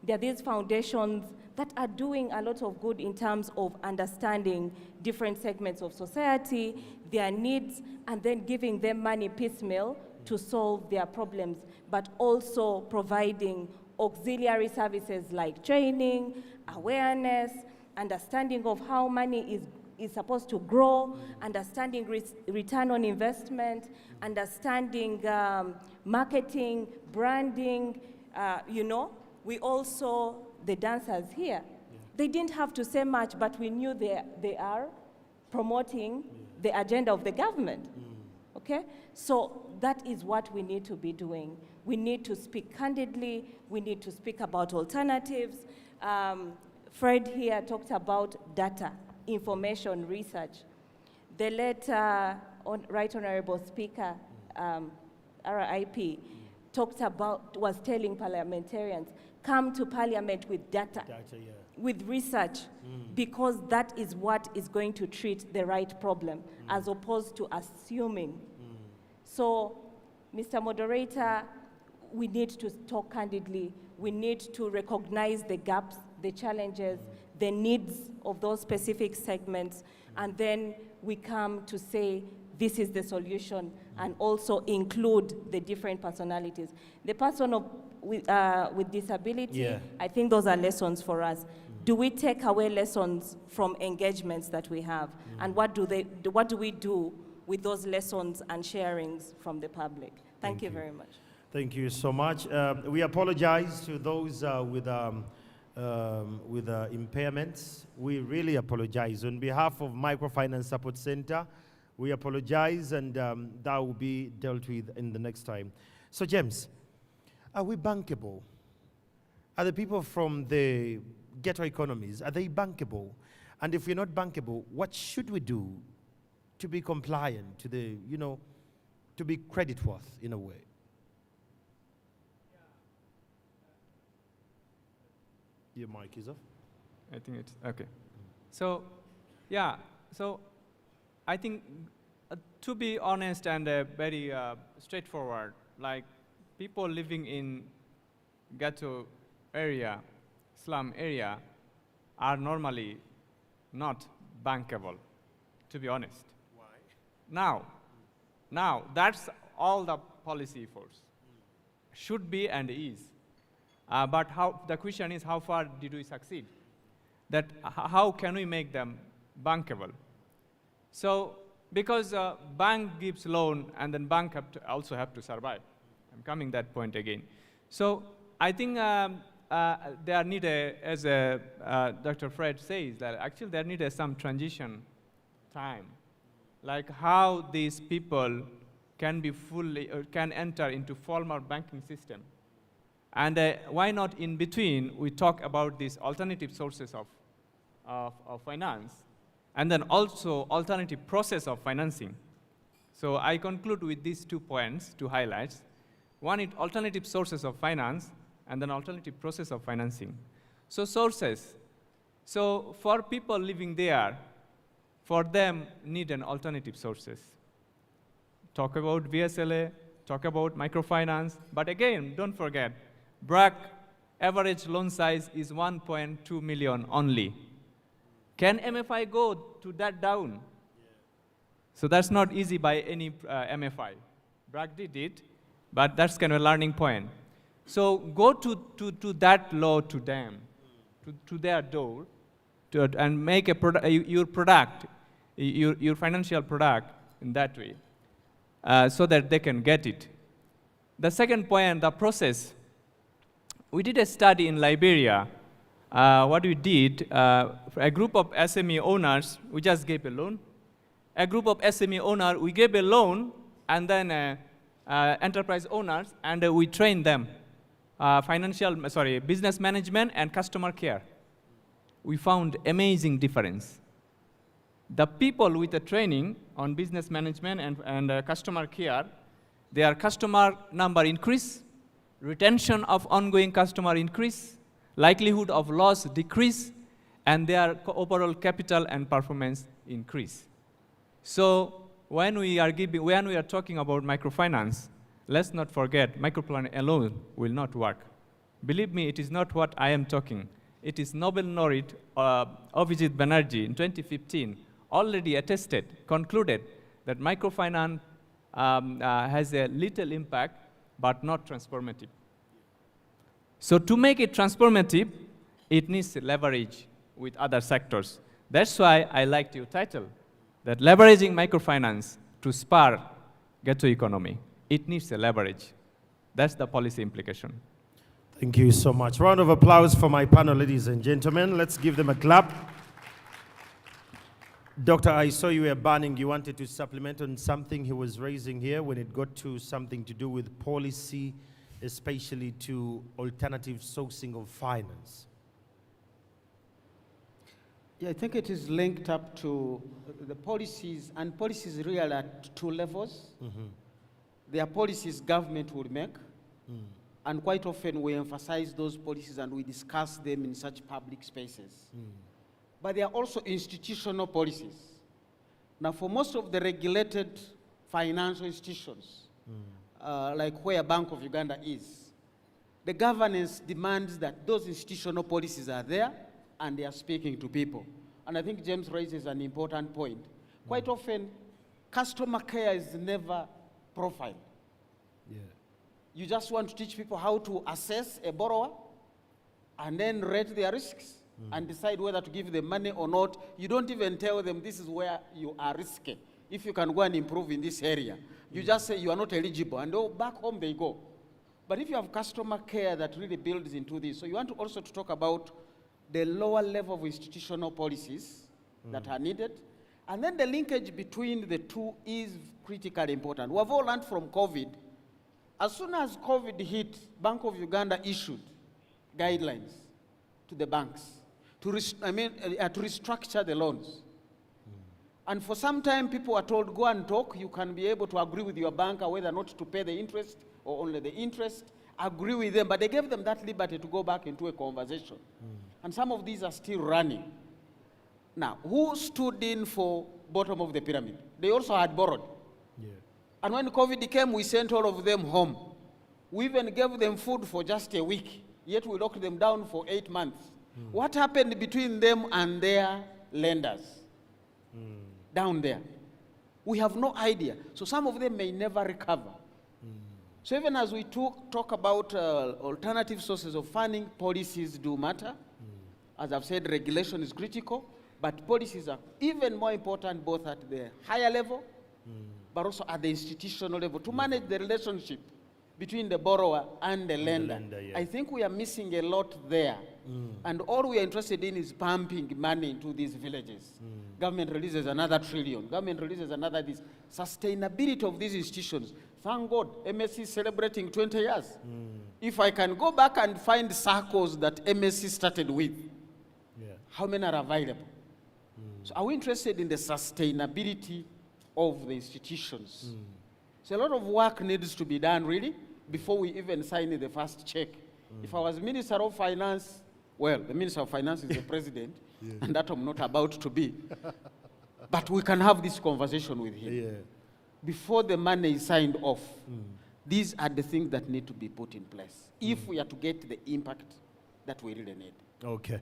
there are these foundations that are doing a lot of good in terms of understanding different segments of society, their needs, and then giving them money piecemeal to solve their problems, but also providing auxiliary services like training, awareness, understanding of how money is supposed to grow, understanding return on investment, understanding marketing, branding, We also, the dancers here, they didn't have to say much, but we knew they are promoting the agenda of the government, okay? So that is what we need to be doing. We need to speak candidly, we need to speak about alternatives. Fred here talked about data, information, research. The late Right Honorable Speaker, RIP, was telling parliamentarians, come to parliament with data, with research, because that is what is going to treat the right problem, as opposed to assuming. So, Mr. Moderator, we need to talk candidly. We need to recognize the gaps, the challenges, the needs of those specific segments, and then we come to say, this is the solution, and also include the different personalities. The person with disability, I think those are lessons for us. Do we take away lessons from engagements that we have? And what do we do with those lessons and sharings from the public? Thank you very much. Thank you so much. We apologize to those with with impairments. We really apologize. On behalf of Microfinance Support Center, we apologize, and that will be dealt with in the next time. So, James, are we bankable? Are the people from the ghetto economies, are they bankable? And if we're not bankable, what should we do to be compliant, to the, to be credit worth in a way? Your mic is off. I think it's okay. So, yeah, so I think to be honest and very straightforward, like people living in ghetto area, slum area, are normally not bankable, to be honest. Why? Now, that's all the policy force. Should be and is. But the question is, how far did we succeed? That how can we make them bankable? So, because bank gives loan and then bank also have to survive. I'm coming that point again. So, I think there need as Dr. Fred says, that actually there need some transition time. Like how these people can be can enter into formal banking system. And why not in between, we talk about these alternative sources of finance, and then also alternative process of financing. So I conclude with these 2 points, 2 highlights. One is alternative sources of finance, and then alternative process of financing. So sources. So for people living there, for them need an alternative sources. Talk about VSLA, talk about microfinance, but again, don't forget, BRAC average loan size is 1.2 million only. Can MFI go to that down? So that's not easy by any MFI. BRAC did it, but that's kind of a learning point. So go to that low to them, to their door, and make a your product, your financial product in that way, so that they can get it. The second point, the process. We did a study in Liberia. What we did, a group of SME owners, we just gave a loan. A group of SME owners, we gave a loan, and then enterprise owners, and we trained them. Business management and customer care. We found amazing difference. The people with the training on business management and customer care, their customer number increase, retention of ongoing customer increase, likelihood of loss decrease, and their overall capital and performance increase. So when we are talking about microfinance, let's not forget microfinance alone will not work. Believe me, it is not what I am talking. It is Nobel laureate Abhijit Banerjee in 2015 already attested, concluded that microfinance has a little impact but not transformative. So to make it transformative, it needs leverage with other sectors. That's why I liked your title, that leveraging microfinance to spur ghetto economy. It needs a leverage. That's the policy implication. Thank you so much. Round of applause for my panel, ladies and gentlemen. Let's give them a clap. Doctor, I saw you were banning. You wanted to supplement on something he was raising here when it got to something to do with policy, especially to alternative sourcing of finance. Yeah, I think it is linked up to the policies, and policies really are at 2 levels. There are policies government will make, and quite often we emphasize those policies and we discuss them in such public spaces. But there are also institutional policies. Now, for most of the regulated financial institutions, like where Bank of Uganda is, the governance demands that those institutional policies are there and they are speaking to people. And I think James raises an important point. Quite often, customer care is never profiled. You just want to teach people how to assess a borrower and then rate their risks and decide whether to give them money or not. You don't even tell them this is where you are risky. If you can go and improve in this area, you just say you are not eligible, and back home they go. But if you have customer care that really builds into this, so you want to also to talk about the lower level of institutional policies that are needed, and then the linkage between the two is critically important. We have all learned from COVID. As soon as COVID hit, Bank of Uganda issued guidelines to the banks to restructure the loans. And for some time, people are told, go and talk. You can be able to agree with your banker whether or not to pay the interest or only the interest. Agree with them, but they gave them that liberty to go back into a conversation. And some of these are still running. Now, who stood in for bottom of the pyramid? They also had borrowed. And when COVID came, we sent all of them home. We even gave them food for just a week, yet we locked them down for 8 months. What happened between them and their lenders down there? We have no idea. So some of them may never recover. So even as we talk about alternative sources of funding, policies do matter. As I've said, regulation is critical, but policies are even more important both at the higher level, but also at the institutional level to manage the relationship between the borrower and the lender. I think we are missing a lot there. And all we are interested in is pumping money into these villages. Government releases another trillion. Government releases another this. Sustainability of these institutions. Thank God, MSC is celebrating 20 years. If I can go back and find circles that MSC started with, how many are available? So are we interested in the sustainability of the institutions? So a lot of work needs to be done, really, before we even sign the first check. If I was Minister of Finance, well, the Minister of Finance is the President, and that I'm not about to be. But we can have this conversation with him. Before the money is signed off, these are the things that need to be put in place if we are to get the impact that we really need. Okay.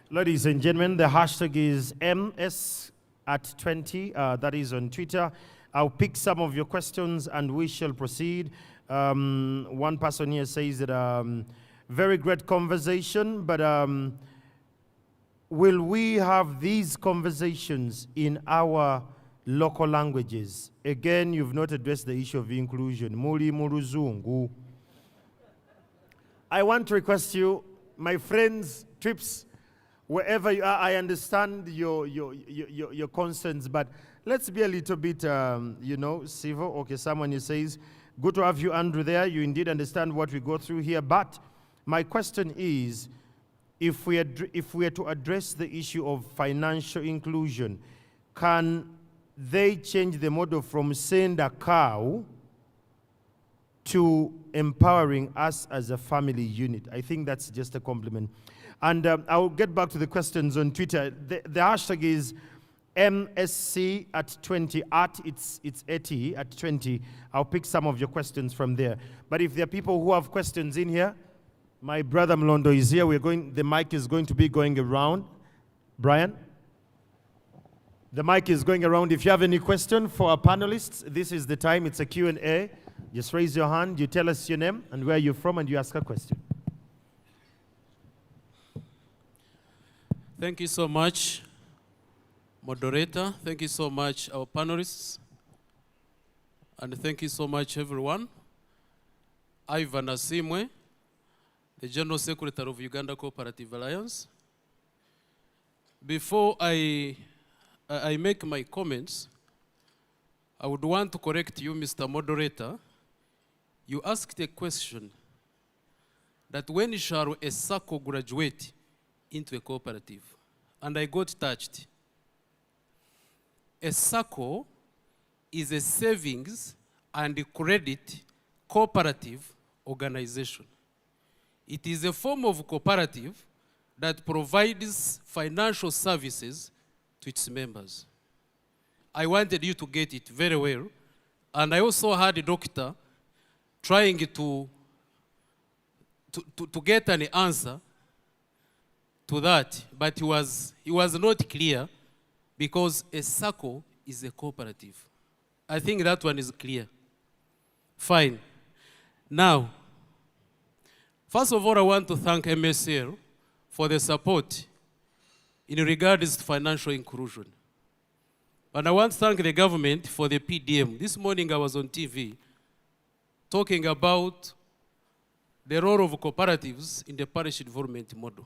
Ladies and gentlemen, the hashtag is MS@20. That is on Twitter. I'll pick some of your questions and we shall proceed. One person here says that very great conversation, but will we have these conversations in our local languages? Again, you've not addressed the issue of inclusion. Muri muruzungu. I want to request you, my friends, trips, wherever you are, I understand your concerns, but let's be a little bit, civil. Okay, someone here says, good to have you, Andrew, there. You indeed understand what we go through here. But my question is, if we are to address the issue of financial inclusion, can they change the model from send a cow to empowering us as a family unit? I think that's just a compliment. And I'll get back to the questions on Twitter. The hashtag is MSC@20. It's 80 at 20. I'll pick some of your questions from there. But if there are people who have questions in here, my brother Mlondo is here. The mic is going to be going around. Brian? The mic is going around. If you have any question for our panelists, this is the time. It's a Q&A. Just raise your hand. You tell us your name and where you're from, and you ask a question. Thank you so much, moderator. Thank you so much, our panelists. And thank you so much, everyone. Ivan Asimwe, the General Secretary of Uganda Cooperative Alliance. Before I make my comments, I would want to correct you, Mr. Moderator. You asked a question that when shall a SACCO graduate into a cooperative? And I got touched. A SACCO is a savings and credit cooperative organization. It is a form of cooperative that provides financial services to its members. I wanted you to get it very well. And I also had a doctor trying to get an answer to that, but he was not clear because a SACCO is a cooperative. I think that one is clear. Fine. Now, first of all, I want to thank MSL for the support in regards to financial inclusion. And I want to thank the government for the PDM. This morning I was on TV talking about the role of cooperatives in the parish development model.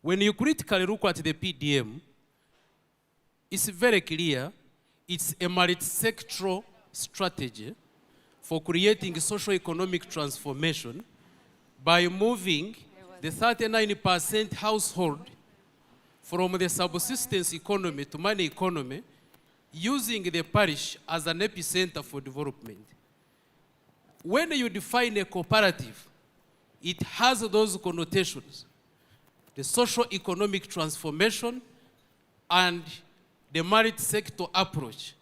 When you critically look at the PDM, it's very clear it's a multi-sectoral strategy for creating socio-economic transformation by moving the 39% household from the subsistence economy to money economy, using the parish as an epicenter for development. When you define a cooperative, it has those connotations: the socio-economic transformation and the multi-sector approach.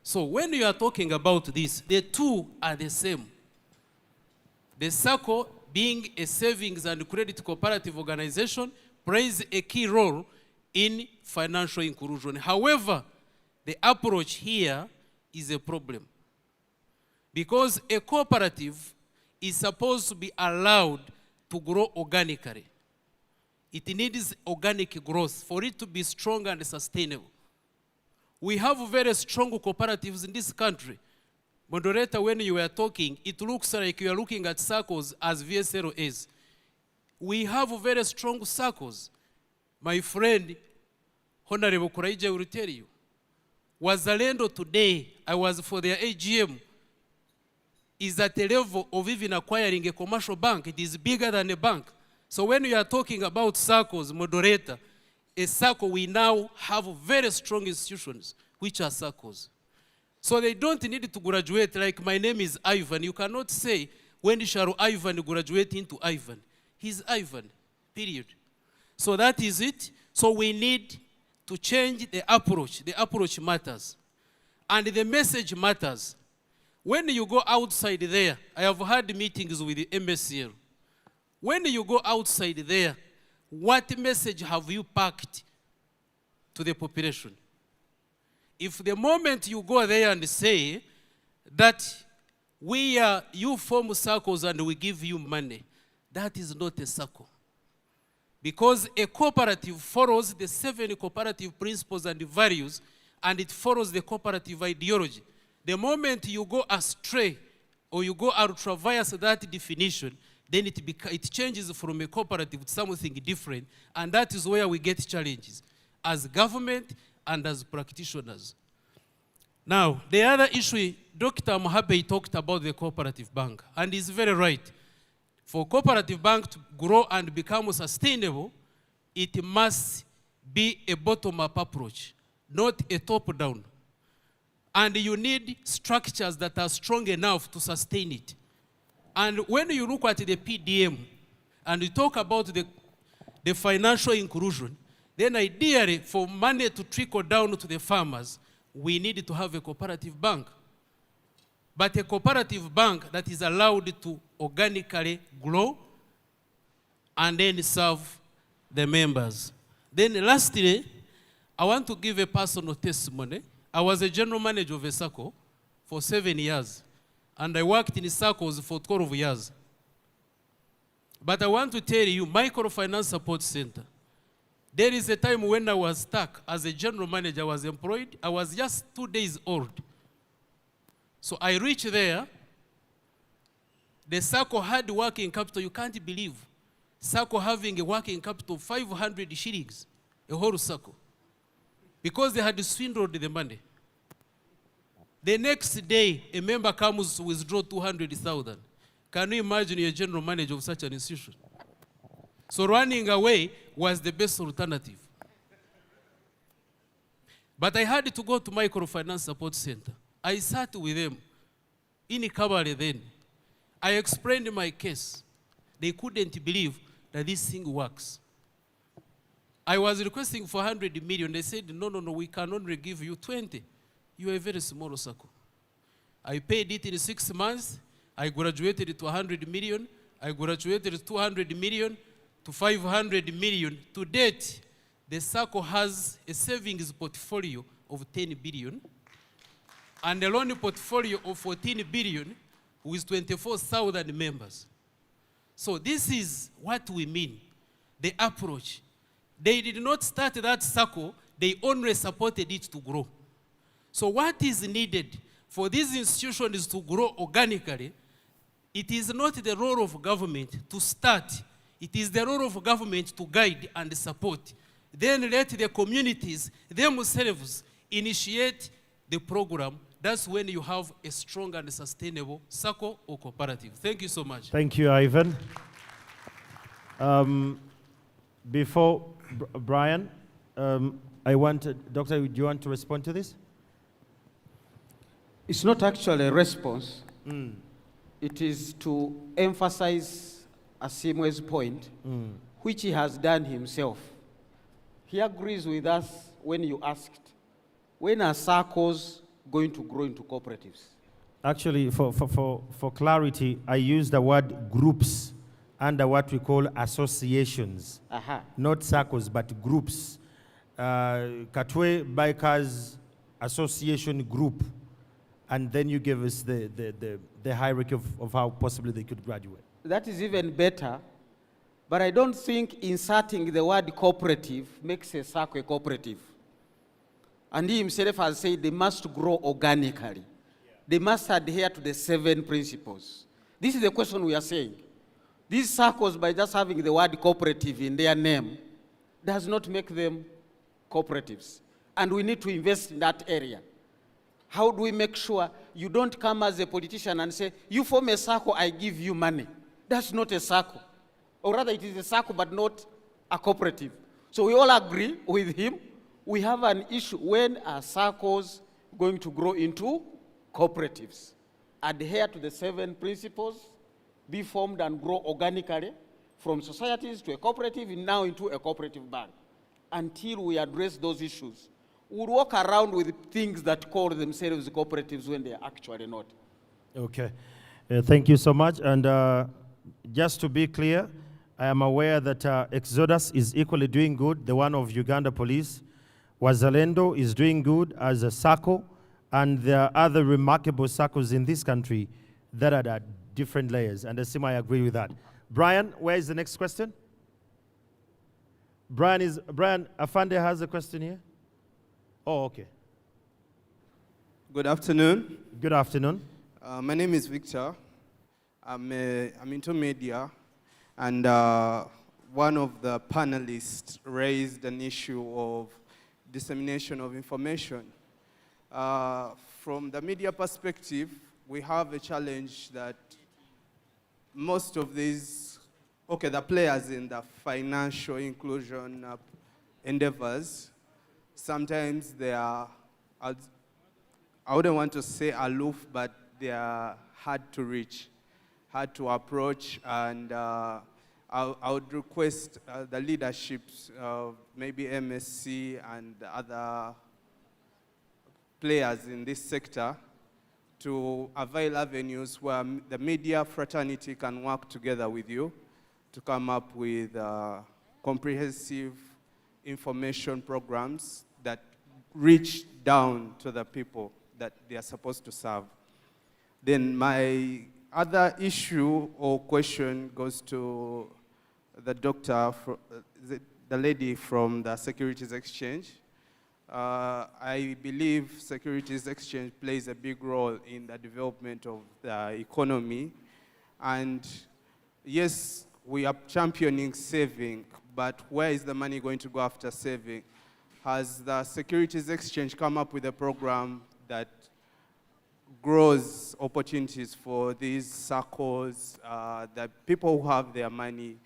So when you are talking about this, the two are the same. The SACCO, being a savings and credit cooperative organization, plays a key role in financial inclusion. However, the approach here is a problem, because a cooperative is supposed to be allowed to grow organically. It needs organic growth for it to be strong and sustainable. We have very strong cooperatives in this country. Moderator, when you were talking, it looks like you are looking at SACCOs as VSLOs. We have very strong SACCOs. My friend, Honorable Kuraija will tell you. Wazalendo today, I was for their AGM, is at a level of even acquiring a commercial bank. It is bigger than a bank. So when you are talking about SACCOs, moderator, a SACCO, we now have very strong institutions, which are SACCOs. So they don't need to graduate like my name is Ivan. You cannot say, when shall Ivan graduate into Ivan? He's Ivan, period. So that is it. So we need to change the approach. The approach matters. And the message matters. When you go outside there, I have had meetings with the MSCL. When you go outside there, what message have you packed to the population? If the moment you go there and say that you form circles and we give you money, that is not a circle. Because a cooperative follows the 7 cooperative principles and values, and it follows the cooperative ideology. The moment you go astray or you go ultra-vires that definition, then it changes from a cooperative to something different, and that is where we get challenges as government and as practitioners. Now, the other issue, Dr. Mohabey talked about the cooperative bank, and he's very right. For cooperative bank to grow and become sustainable, it must be a bottom-up approach, not a top-down. And you need structures that are strong enough to sustain it. And when you look at the PDM and you talk about the financial inclusion, then ideally for money to trickle down to the farmers, we need to have a cooperative bank. But a cooperative bank that is allowed to organically grow and then serve the members. Then lastly, I want to give a personal testimony. I was a general manager of a SACCO for 7 years. And I worked in SACCOs for 12 years. But I want to tell you, Microfinance Support Center, there is a time when I was stuck as a general manager. I was employed. I was just 2 days old. So I reached there. The SACCO had working capital. You can't believe. SACCO having a working capital of 500 shillings, a whole SACCO, because they had swindled the money. The next day, a member comes to withdraw 200,000. Can you imagine you're a general manager of such an institution? So running away was the best alternative. But I had to go to Microfinance Support Center. I sat with them in Kabale then. I explained my case. They couldn't believe that this thing works. I was requesting for 100 million. They said, no, we can only give you 20. You are a very small circle. I paid it in 6 months. I graduated to 100 million. I graduated to 200 million to 500 million. To date, the circle has a savings portfolio of 10 billion and a loan portfolio of 14 billion with 24,000 members. So this is what we mean, the approach. They did not start that circle, they only supported it to grow. So what is needed for these institutions to grow organically It is not the role of government to start. It is the role of government to guide and support. Then let the communities themselves initiate the program. That's when you have a strong and sustainable circle or cooperative. Thank you so much. Thank you, Ivan. Before Brian, I wanted, Doctor, do you want to respond to this? It's not actually a response. It is to emphasize Asimwe's point, which he has done himself. He agrees with us when you asked, when are SACCOs going to grow into cooperatives? Actually, for clarity, I use the word groups under what we call associations. Not circles, but groups. Katwe Bikers Association Group. And then you give us the hierarchy of how possibly they could graduate. That is even better, but I don't think inserting the word cooperative makes a SACCO a cooperative. And he himself has said they must grow organically. They must adhere to the 7 principles. This is the question we are saying. These SACCOs, by just having the word cooperative in their name, does not make them cooperatives. And we need to invest in that area. How do we make sure you don't come as a politician and say, you form a SACCO, I give you money? That's not a SACCO. Or rather, it is a SACCO, but not a cooperative. So we all agree with him. We have an issue. When are SACCOs going to grow into cooperatives? Adhere to the 7 principles, be formed and grow organically from societies to a cooperative and now into a cooperative bank. Until we address those issues, we'll walk around with things that call themselves cooperatives when they are actually not. Okay. Thank you so much. And just to be clear, I am aware that Exodus is equally doing good, the one of Uganda Police. Wazalendo is doing good as a SACCO, and there are other remarkable SACCOs in this country that are at different layers, and I agree with that. Brian, where is the next question? Brian Afande has a question here. Oh, okay. Good afternoon. Good afternoon. My name is Victor. I'm into media, and one of the panelists raised an issue of dissemination of information. From the media perspective, we have a challenge that most of these, the players in the financial inclusion endeavors, sometimes they are, I wouldn't want to say aloof, but they are hard to reach, hard to approach, and I would request the leaderships of maybe MSC and other players in this sector to avail avenues where the media fraternity can work together with you to come up with comprehensive information programs that reach down to the people that they are supposed to serve. Then my other issue or question goes to the doctor, the lady from the Securities Exchange. I believe Securities Exchange plays a big role in the development of the economy. And yes, we are championing saving, but where is the money going to go after saving? Has the Securities Exchange come up with a program that grows opportunities for these SACCOs, the people who have their money,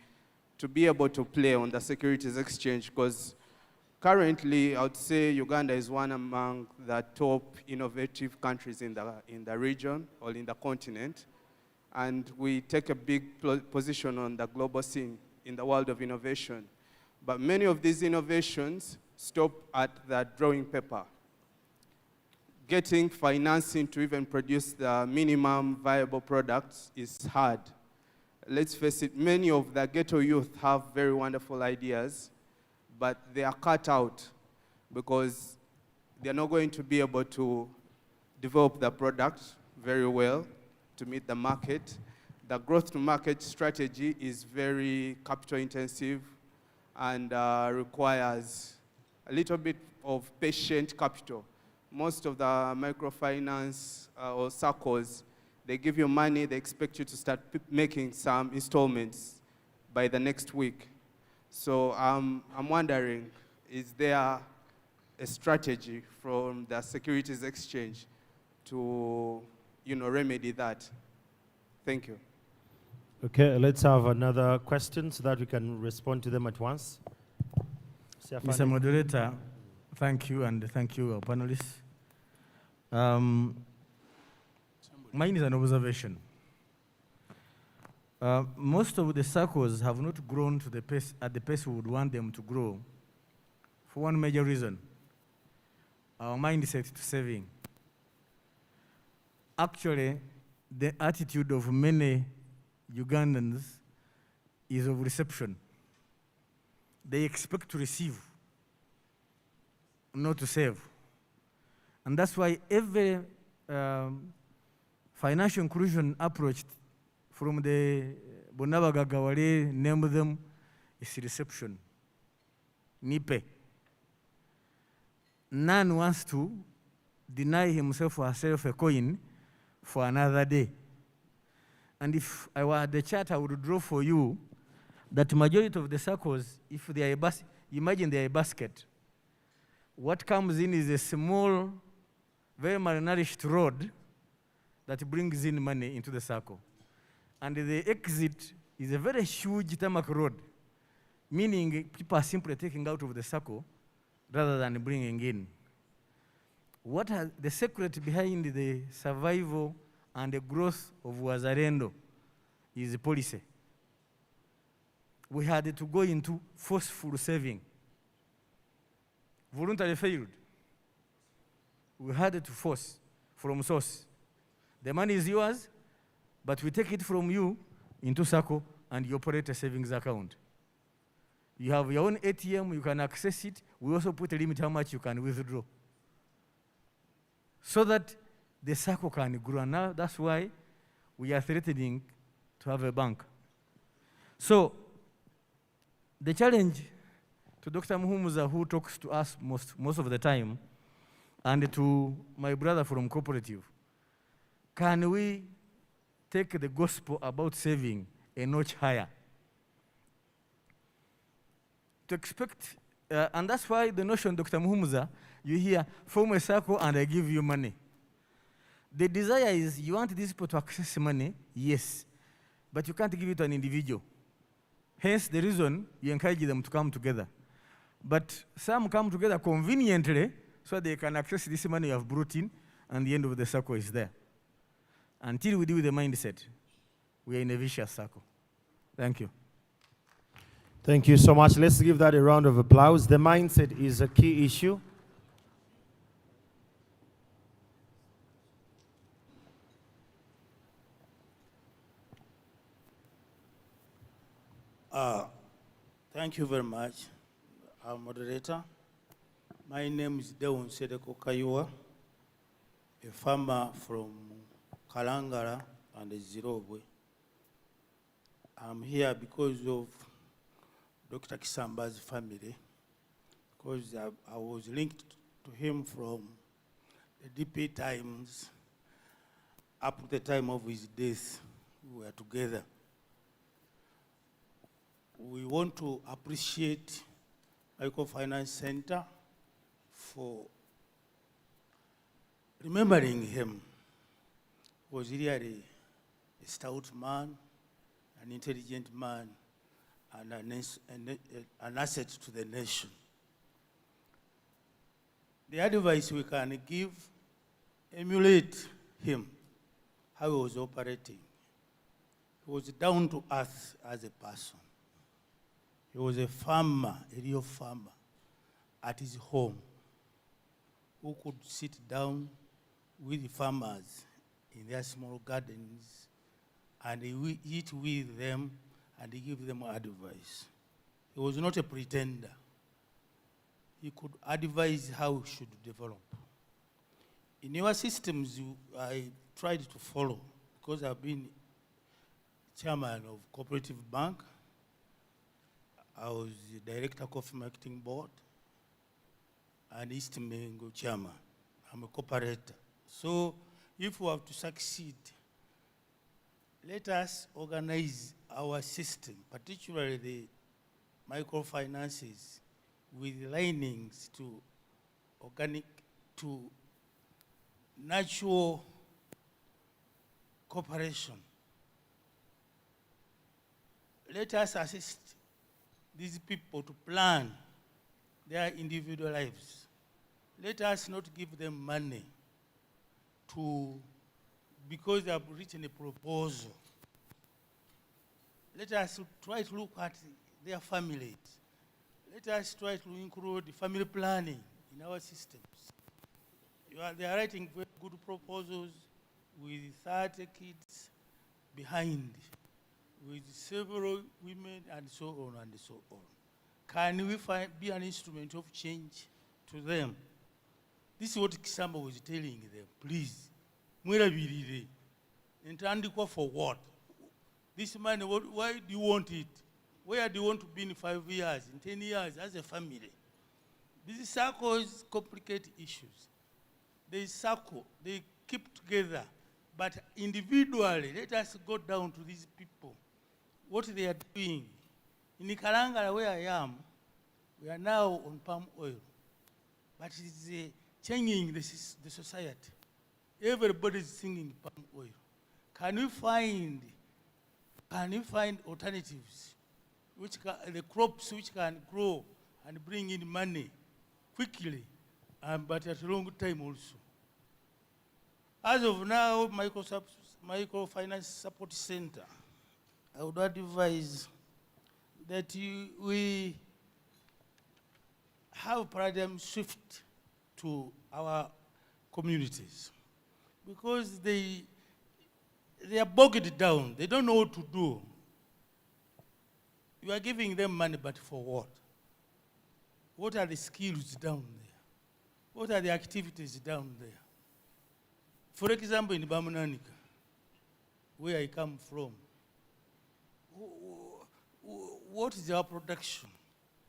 to be able to play on the Securities Exchange? Because currently, I would say Uganda is one among the top innovative countries in the region or in the continent. And we take a big position on the global scene in the world of innovation. But many of these innovations stop at the drawing paper. Getting financing to even produce the minimum viable products is hard. Let's face it, many of the ghetto youth have very wonderful ideas, but they are cut out because they're not going to be able to develop the product very well to meet the market. The growth to market strategy is very capital intensive and requires a little bit of patient capital. Most of the microfinance or SACCOs, they give you money, they expect you to start making some installments by the next week. So I'm wondering, is there a strategy from the Securities Exchange to, remedy that? Thank you. Okay, let's have another question so that we can respond to them at once. Mr. Moderator, thank you, and thank you, our panelists. Mine is an observation. Most of the circles have not grown to the pace at the pace we would want them to grow for one major reason: our mindset to saving. Actually, the attitude of many Ugandans is of reception. They expect to receive, not to save. And that's why every financial inclusion approach from the Bonabagagawale, name them, is reception. Nipe. None wants to deny himself or herself a coin for another day. And if I were the chart, I would draw for you that majority of the circles, if they are imagine they are a basket, what comes in is a small, very malnourished rod that brings in money into the circle. And the exit is a very huge tarmac road, meaning people are simply taking out of the circle rather than bringing in. What has the secret behind the survival and the growth of Wazalendo is policy. We had to go into forceful saving. Voluntary failed. We had to force from source. The money is yours, but we take it from you into circle and you operate a savings account. You have your own ATM, you can access it. We also put a limit how much you can withdraw, so that the circle can grow. And now that's why we are threatening to have a bank. So the challenge to Dr. Muhumuza, who talks to us most of the time, and to my brother from cooperative, can we take the gospel about saving a notch higher? To expect, and that's why the notion, Dr. Muhumuza, you hear, form a circle and I give you money. The desire is you want these people to access money, yes, but you can't give it to an individual. Hence the reason you encourage them to come together. But some come together conveniently so they can access this money you have brought in, and the end of the circle is there. Until we deal with the mindset, we are in a vicious circle. Thank you. Thank you so much. Let's give that a round of applause. The mindset is a key issue. Thank you very much, our moderator. My name is Deon Sedeko Kayua, a farmer from Kalangala and Zirobwe. I'm here because of Dr. Kisamba's family, because I was linked to him from the DP times up to the time of his death. We were together. We want to appreciate Microfinance Center for remembering him. He was really a stout man, an intelligent man, and an asset to the nation. The advice we can give, emulate him, how he was operating. He was down to earth as a person. He was a farmer, a real farmer, at his home, who could sit down with the farmers in their small gardens and eat with them and give them advice. He was not a pretender. He could advise how we should develop. In your systems, I tried to follow, because I've been chairman of Cooperative Bank. I was the director of Coffee Marketing Board and East Mengo chairman. I'm a cooperator. So if we have to succeed let us organize our system, particularly the microfinances, with linings to organic, to natural cooperation. Let us assist these people to plan their individual lives. Let us not give them money because they have written a proposal. Let us try to look at their families. Let us try to include family planning in our systems. They are writing very good proposals with 30 kids behind, with several women and so on and so on. Can we be an instrument of change to them? This is what Kisamba was telling them. Please, mwelabirire. Ntandikwa for what? This money, why do you want it? Where do you want to be in 5 years, in 10 years as a family? These circles complicate issues. They circle, they keep together, but individually, let us go down to these people, what they are doing. In Nicaragua, where I am, we are now on palm oil, but it's changing the society. Everybody is singing palm oil. Can we find alternatives, the crops which can grow and bring in money quickly, but at a long time also? As of now, Microfinance Support Center, I would advise that we have paradigm shift to our communities, because they are bogged down. They don't know what to do. You are giving them money, but for what? What are the skills down there? What are the activities down there? For example, in Bamunanika, where I come from, what is our production?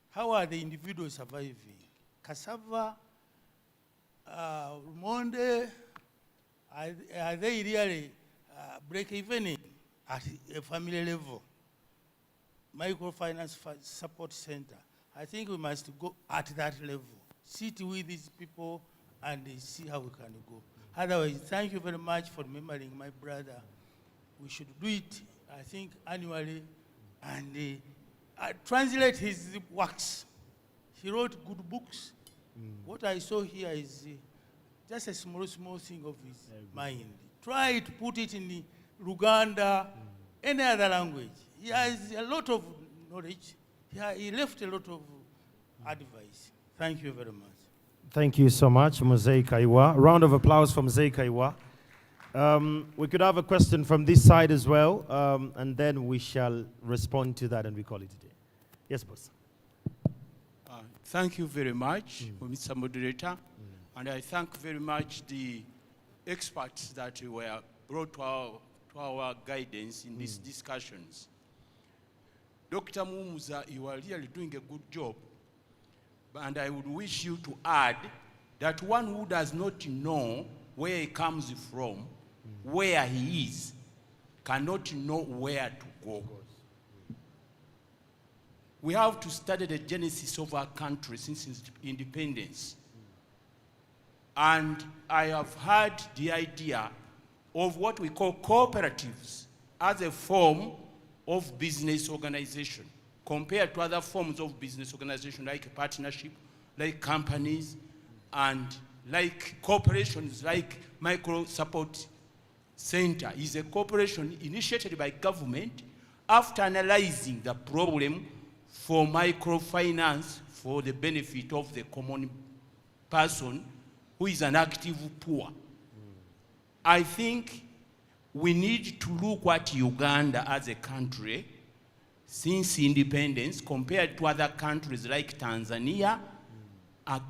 How are the individuals surviving? Cassava, Monde, are they really break-even at a family level? Microfinance Support Center, I think we must go at that level. Sit with these people and see how we can go. Otherwise, thank you very much for remembering my brother. We should do it, I think, annually, and translate his works. He wrote good books. What I saw here is just a small thing of his mind. Try to put it in Luganda, any other language. He has a lot of knowledge. He left a lot of advice. Thank you very much. Thank you so much, Mosaic Kaiwa. Round of applause for Mosaic Kaiwa. We could have a question from this side as well, and then we shall respond to that and we call it a day. Yes, boss. Thank you very much, Mr. Moderator, and I thank very much the experts that were brought to our guidance in these discussions. Dr. Mumuza, you are really doing a good job, and I would wish you to add that one who does not know where he comes from, where he is, cannot know where to go. We have to study the genesis of our country since its independence. And I have had the idea of what we call cooperatives as a form of business organization, compared to other forms of business organization like a partnership, like companies, and like corporations like Micro Support Center is a corporation initiated by government after analyzing the problem for microfinance for the benefit of the common person who is an active poor. I think we need to look at Uganda as a country since independence compared to other countries like Tanzania,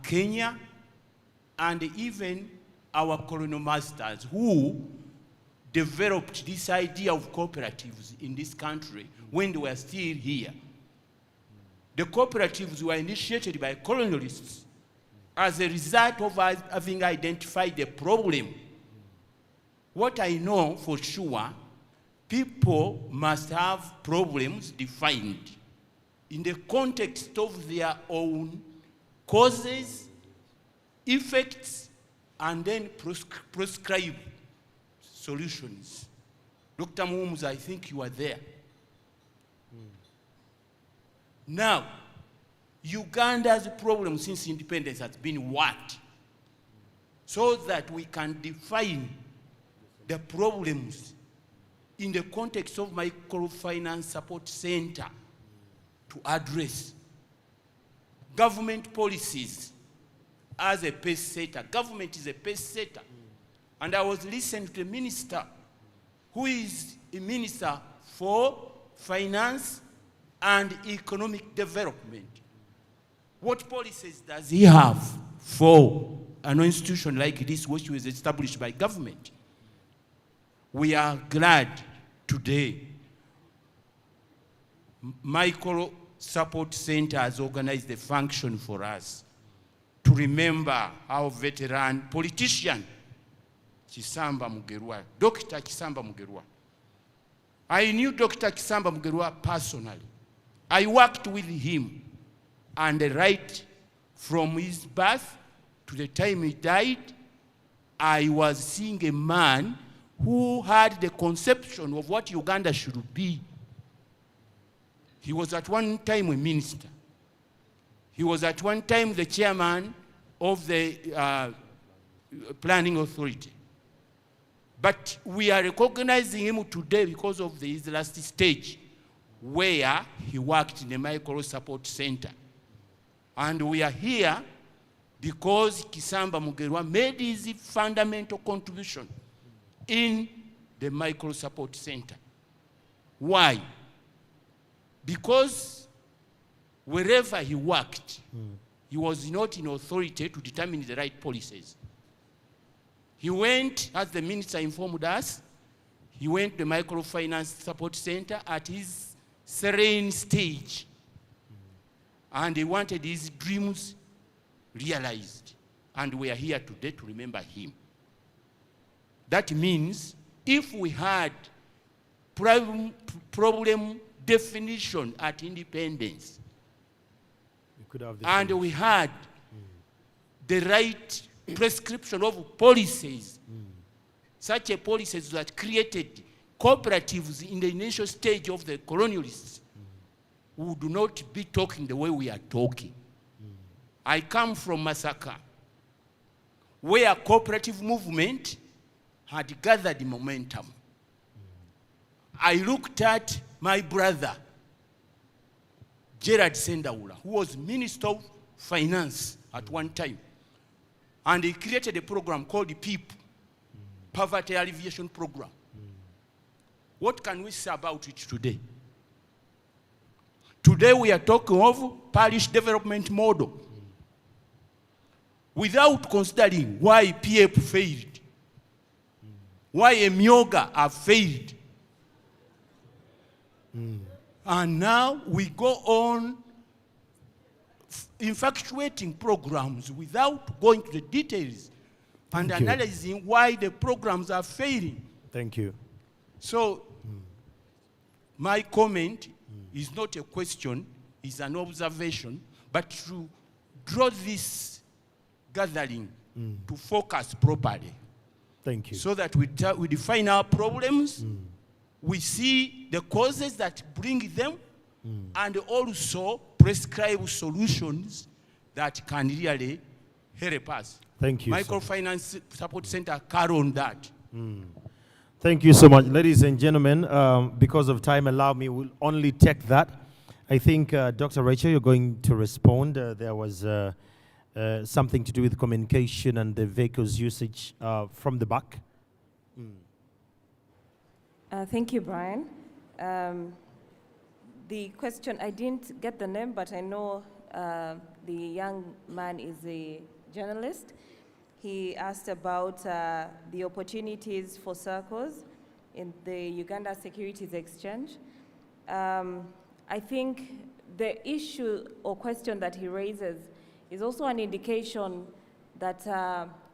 Kenya, and even our colonial masters who developed this idea of cooperatives in this country when they were still here. The cooperatives were initiated by colonialists as a result of us having identified the problem. What I know for sure, people must have problems defined in the context of their own causes, effects, and then prescribe solutions. Dr. Muhumuza, I think you are there. Now, Uganda's problem since independence has been what? So that we can define the problems in the context of microfinance support center to address government policies as a pace setter. Government is a pace setter. And I was listening to the minister, who is a minister for finance and economic development. What policies does he have for an institution like this, which was established by government? We are glad today Micro Support Center has organized a function for us to remember our veteran politician, Kisamba Mugerwa, Dr. Kisamba Mugerwa. I knew Dr. Kisamba Mugerwa personally. I worked with him, and right from his birth to the time he died, I was seeing a man who had the conception of what Uganda should be. He was at one time a minister. He was at one time the chairman of the planning authority. But we are recognizing him today because of his last stage, where he worked in the Micro Support Center. And we are here because Kisamba Mugerwa made his fundamental contribution in the Micro Support Center. Why? Because wherever he worked, he was not in authority to determine the right policies. He went, as the minister informed us, he went to the Microfinance Support Center at his serene stage, and he wanted his dreams realized. And we are here today to remember him. That means if we had problem definition at independence, and we had the right prescription of policies, such a policies that created cooperatives in the initial stage of the colonialists, we would not be talking the way we are talking. I come from Masaka, where cooperative movement had gathered momentum. I looked at my brother, Gerard Sendaula, who was Minister of Finance at one time. And he created a program called the PEEP, Poverty Alleviation Program. What can we say about it today? Today we are talking of parish development model without considering why PEEP failed, why Emyoga have failed. And now we go on infatuating programs without going to the details and analyzing why the programs are failing. Thank you. So my comment is not a question, it's an observation, but to draw this gathering to focus properly. Thank you. So that we define our problems, we see the causes that bring them, and also prescribe solutions that can really help us. Thank you. Microfinance Support Center carry on that. Thank you so much. Ladies and gentlemen, because of time, allow me, we'll only take that. I think, Dr. Rachel, you're going to respond. There was something to do with communication and the vehicles usage from the back. Thank you, Brian. The question, I didn't get the name, but I know the young man is a journalist. He asked about the opportunities for circles in the Uganda Securities Exchange. I think the issue or question that he raises is also an indication that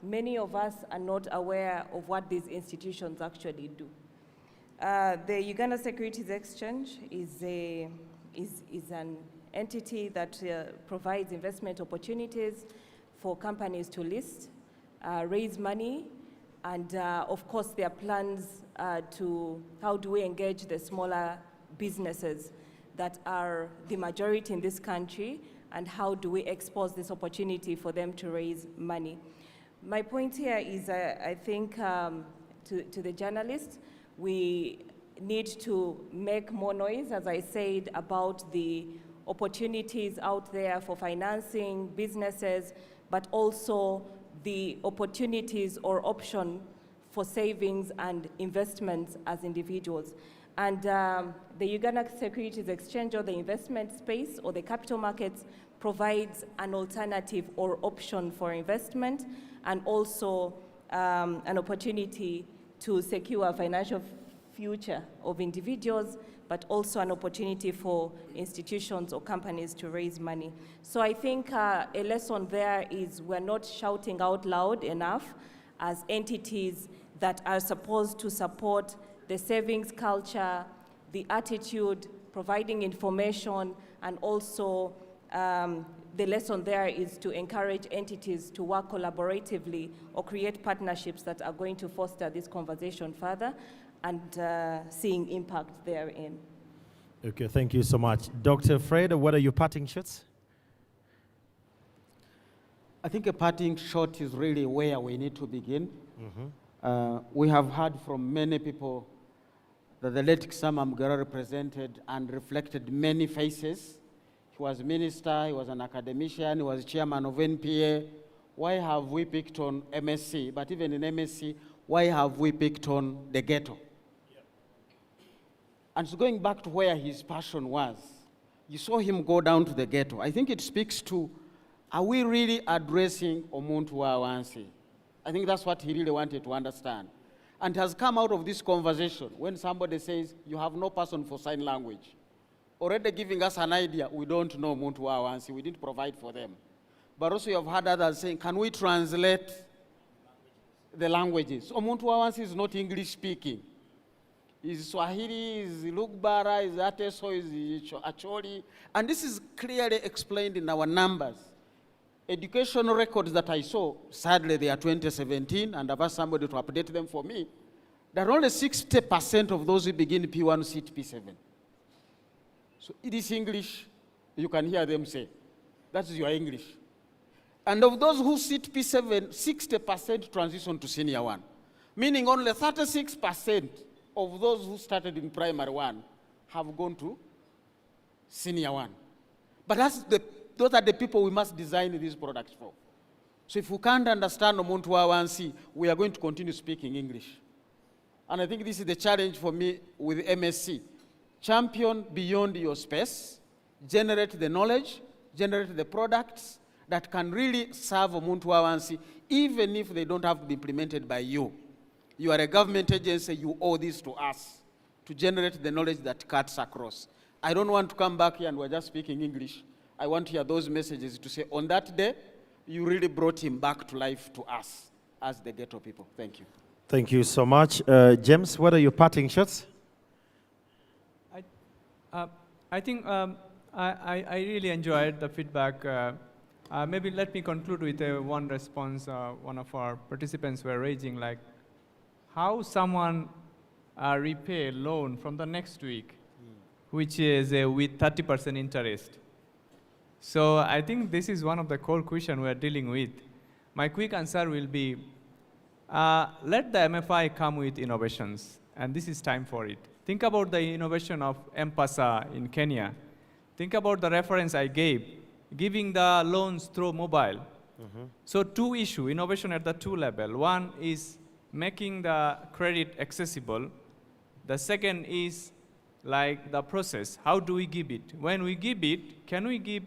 many of us are not aware of what these institutions actually do. The Uganda Securities Exchange is an entity that provides investment opportunities for companies to list, raise money, and of course there are plans to how do we engage the smaller businesses that are the majority in this country, and how do we expose this opportunity for them to raise money. My point here is, I think, to the journalists, we need to make more noise, as I said, about the opportunities out there for financing businesses, but also the opportunities or option for savings and investments as individuals. And the Uganda Securities Exchange, or the investment space or the capital markets, provides an alternative or option for investment, and also an opportunity to secure a financial future of individuals, but also an opportunity for institutions or companies to raise money. So I think a lesson there is we're not shouting out loud enough as entities that are supposed to support the savings culture, the attitude, providing information, and also the lesson there is to encourage entities to work collaboratively or create partnerships that are going to foster this conversation further, and seeing impact therein. Okay, thank you so much. Dr. Fred, what are your parting shots? I think a parting shot is really where we need to begin. Mm-hmm. We have heard from many people that the late Kisamba Mugerwa represented and reflected many faces. He was minister, he was an academician, he was chairman of NPA. Why have we picked on MSC? But even in MSC, why have we picked on the ghetto? And so going back to where his passion was, you saw him go down to the ghetto. I think it speaks to, are we really addressing Omuntu wa wansi? I think that's what he really wanted to understand. And has come out of this conversation when somebody says, you have no person for sign language, already giving us an idea, we don't know Omuntu wa wansi, we didn't provide for them. But also you have heard others saying, can we translate the languages? Omuntu wa wansi is not English speaking. Is Swahili, is Lugbara, is Ateso, is Acholi. And this is clearly explained in our numbers. Educational records that I saw, sadly they are 2017, and I've asked somebody to update them for me, that only 60% of those who begin P1 sit P7. So it is English, you can hear them say, that's your English. And of those who sit P7, 60% transition to senior one, meaning only 36% of those who started in primary one have gone to senior one. But those are the people we must design these products for. So if we can't understand Omuntu wa wansi, we are going to continue speaking English. And I think this is the challenge for me with MSC. Champion beyond your space, generate the knowledge, generate the products that can really serve Omuntu wa wansi, even if they don't have to be implemented by you. You are a government agency, you owe this to us to generate the knowledge that cuts across. I don't want to come back here and we're just speaking English. I want to hear those messages to say, on that day, you really brought him back to life to us as the ghetto people. Thank you. Thank you so much. James, what are your parting shots? I think I really enjoyed the feedback. Maybe let me conclude with one response one of our participants were raising, like how someone repay a loan from the next week, which is with 30% interest. So I think this is one of the core questions we're dealing with. My quick answer will be, let the MFI come with innovations, and this is time for it. Think about the innovation of M-Pesa in Kenya. Think about the reference I gave, giving the loans through mobile. So two issues, innovation at the two levels. One is making the credit accessible. The second is like the process. How do we give it? When we give it, can we give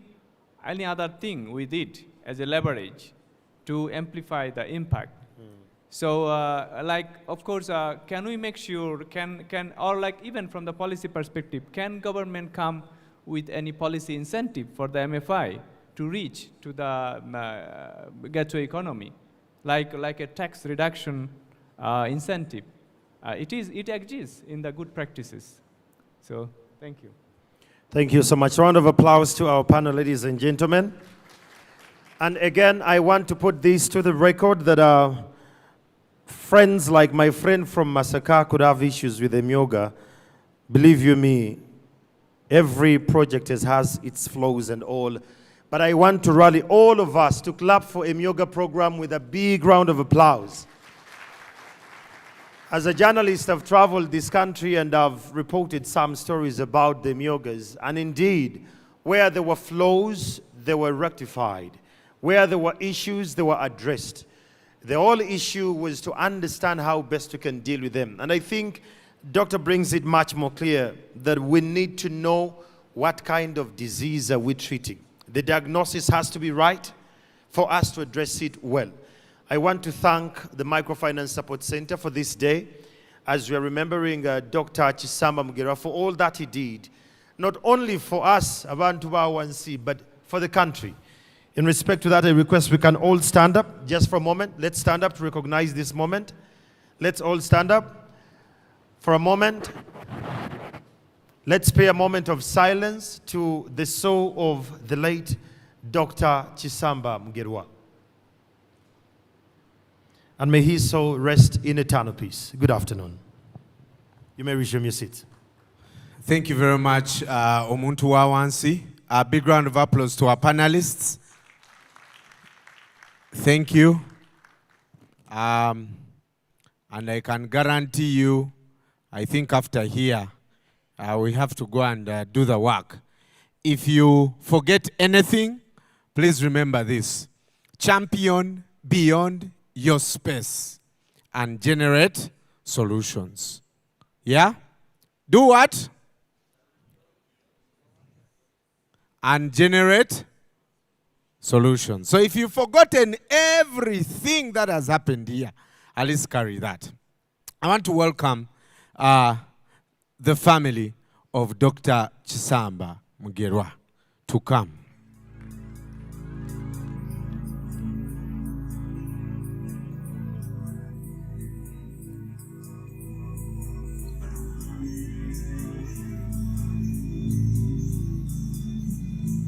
any other thing with it as a leverage to amplify the impact? So, like, of course, can we make sure, or like even from the policy perspective, can government come with any policy incentive for the MFI to reach to the ghetto economy, like a tax reduction incentive, it exists in the good practices. So thank you. Thank you so much. Round of applause to our panel, ladies and gentlemen. And again, I want to put this to the record that friends like my friend from Masaka could have issues with Emyoga. Believe you me, every project has its flaws and all. But I want to rally all of us to clap for Emyoga program with a big round of applause. As a journalist, I've traveled this country and I've reported some stories about the Myogas. And indeed, where there were flaws, they were rectified. Where there were issues, they were addressed. The whole issue was to understand how best we can deal with them. And I think Doctor brings it much more clear that we need to know what kind of disease are we treating. The diagnosis has to be right for us to address it well. I want to thank the Microfinance Support Center for this day, as we are remembering Dr. Kisamba Mugerwa for all that he did, not only for us, Abantu Bawansi, but for the country. In respect to that, I request we can all stand up just for a moment. Let's stand up to recognize this moment. Let's all stand up for a moment. Let's pay a moment of silence to the soul of the late Dr. Kisamba Mugerwa. And may his soul rest in eternal peace. Good afternoon. You may resume your seats. Thank you very much, Omuntu Wawansi. A big round of applause to our panelists. Thank you. And I can guarantee you, I think after here, we have to go and do the work. If you forget anything, please remember this. Champion beyond your space and generate solutions. Yeah? Do what? And generate solutions. So if you've forgotten everything that has happened here, at least carry that. I want to welcome the family of Dr. Kisamba Mugerwa to come.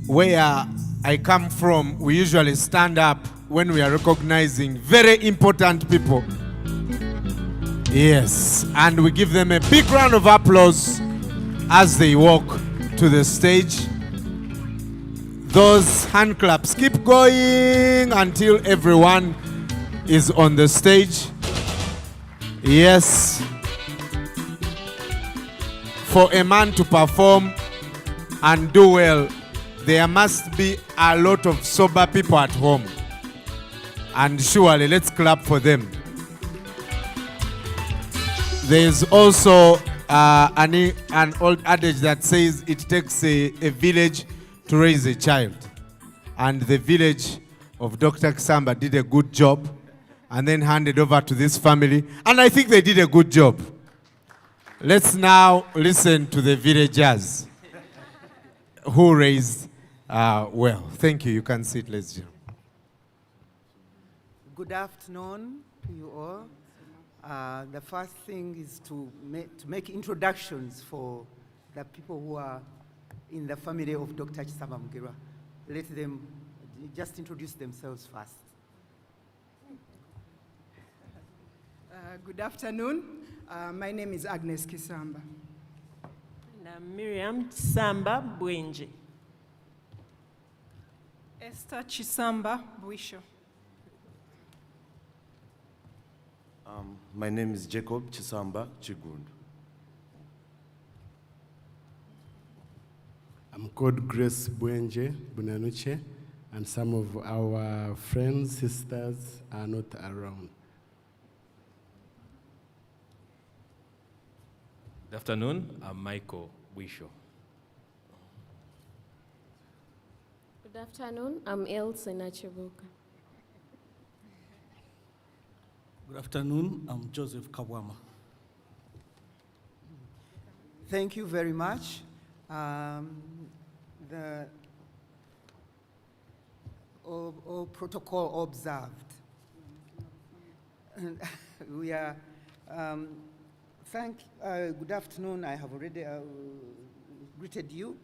Where I come from, we usually stand up when we are recognizing very important people. Yes, and we give them a big round of applause as they walk to the stage. Those hand claps keep going until everyone is on the stage. Yes. For a man to perform and do well, there must be a lot of sober people at home. And surely, let's clap for them. There's also an old adage that says it takes a village to raise a child. And the village of Dr. Kisamba did a good job and then handed over to this family. And I think they did a good job. Let's now listen to the villagers who raised well. Thank you. You can sit, ladies and gentlemen. Good afternoon to you all. The first thing is to make introductions for the people who are in the family of Dr. Kisamba Mugerwa. Let them just introduce themselves first. Good afternoon. My name is Agnes Kisamba. And I'm Miriam Kisamba Bwenje. Esther Kisamba Bwisho. My name is Jacob Kisamba Chigund. I'm called Grace Bwenje Bunanuche, and some of our friends, sisters are not around. Good afternoon, I'm Michael Wisho. Good afternoon, I'm Elsa Nachibuka. Good afternoon, I'm Joseph Kawama. Thank you very much. All protocol observed. And we are Good afternoon. I have already greeted you.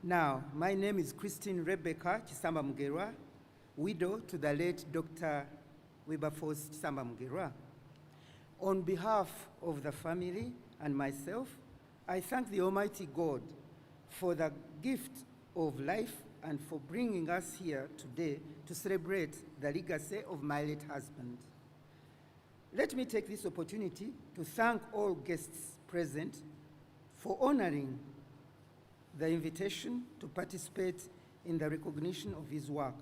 Now, my name is Christine Rebecca Kisamba Mugerwa, widow to the late Dr. Wilberforce Kisamba Mugerwa. On behalf of the family and myself, I thank the Almighty God for the gift of life and for bringing us here today to celebrate the legacy of my late husband. Let me take this opportunity to thank all guests present for honoring the invitation to participate in the recognition of his work.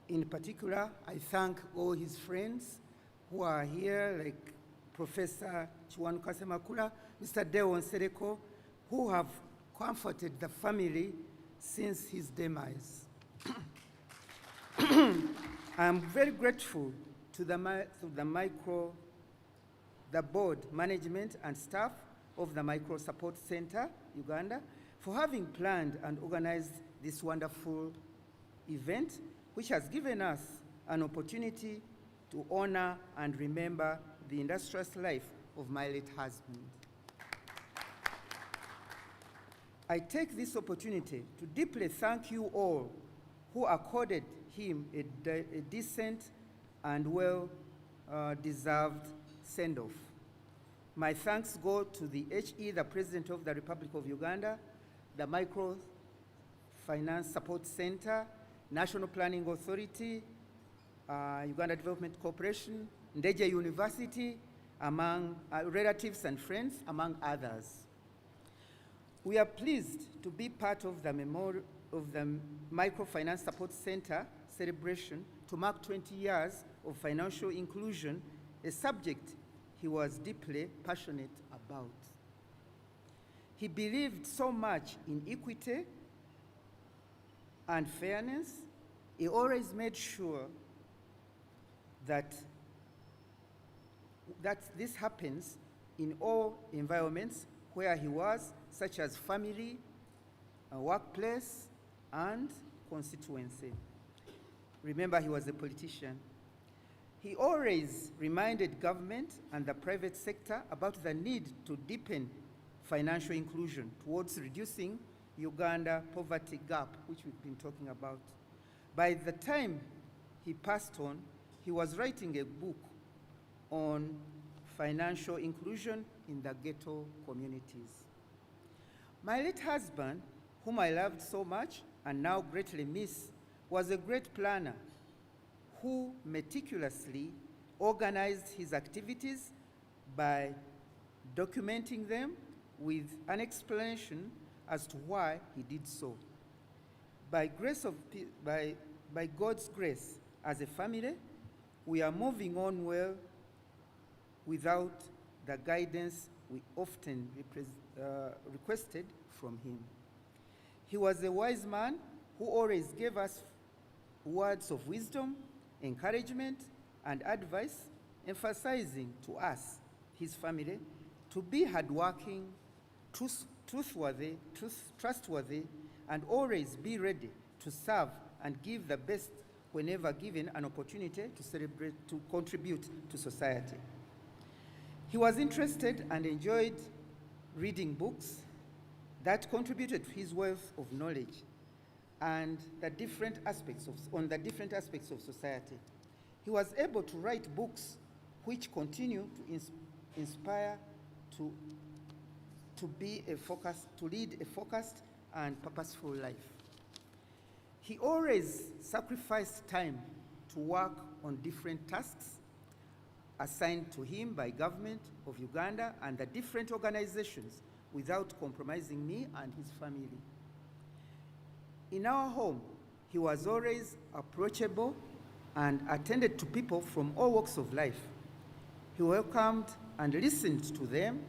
In particular, I thank all his friends who are here, like Professor Chiwanu Kasemakula, Mr. Deon Sereko, who have comforted the family since his demise. I'm very grateful to the board, management, and staff of the Micro Support Center, Uganda, for having planned and organized this wonderful event, which has given us an opportunity to honor and remember the industrious life of my late husband. I take this opportunity to deeply thank you all who accorded him a decent and well-deserved send-off. My thanks go to the HE, the President of the Republic of Uganda, the Microfinance Support Center, National Planning Authority, Uganda Development Corporation, Ndeje University, among relatives and friends, among others. We are pleased to be part of the Microfinance Support Center celebration to mark 20 years of financial inclusion, a subject he was deeply passionate about. He believed so much in equity and fairness. He always made sure that this happens in all environments where he was, such as family, workplace, and constituency. Remember, he was a politician. He always reminded government and the private sector about the need to deepen financial inclusion towards reducing Uganda poverty gap, which we've been talking about. By the time he passed on, he was writing a book on financial inclusion in the ghetto communities. My late husband, whom I loved so much and now greatly miss, was a great planner who meticulously organized his activities by documenting them with an explanation as to why he did so. By God's grace, as a family, we are moving on well without the guidance we often requested from him. He was a wise man who always gave us words of wisdom, encouragement, and advice, emphasizing to us, his family, to be hardworking, trustworthy, and always be ready to serve and give the best whenever given an opportunity to contribute to society. He was interested and enjoyed reading books that contributed to his wealth of knowledge and the different aspects of society. He was able to write books which continue to inspire to lead a focused and purposeful life. He always sacrificed time to work on different tasks assigned to him by government of Uganda and the different organizations without compromising me and his family. In our home, he was always approachable and attended to people from all walks of life. He welcomed and listened to them,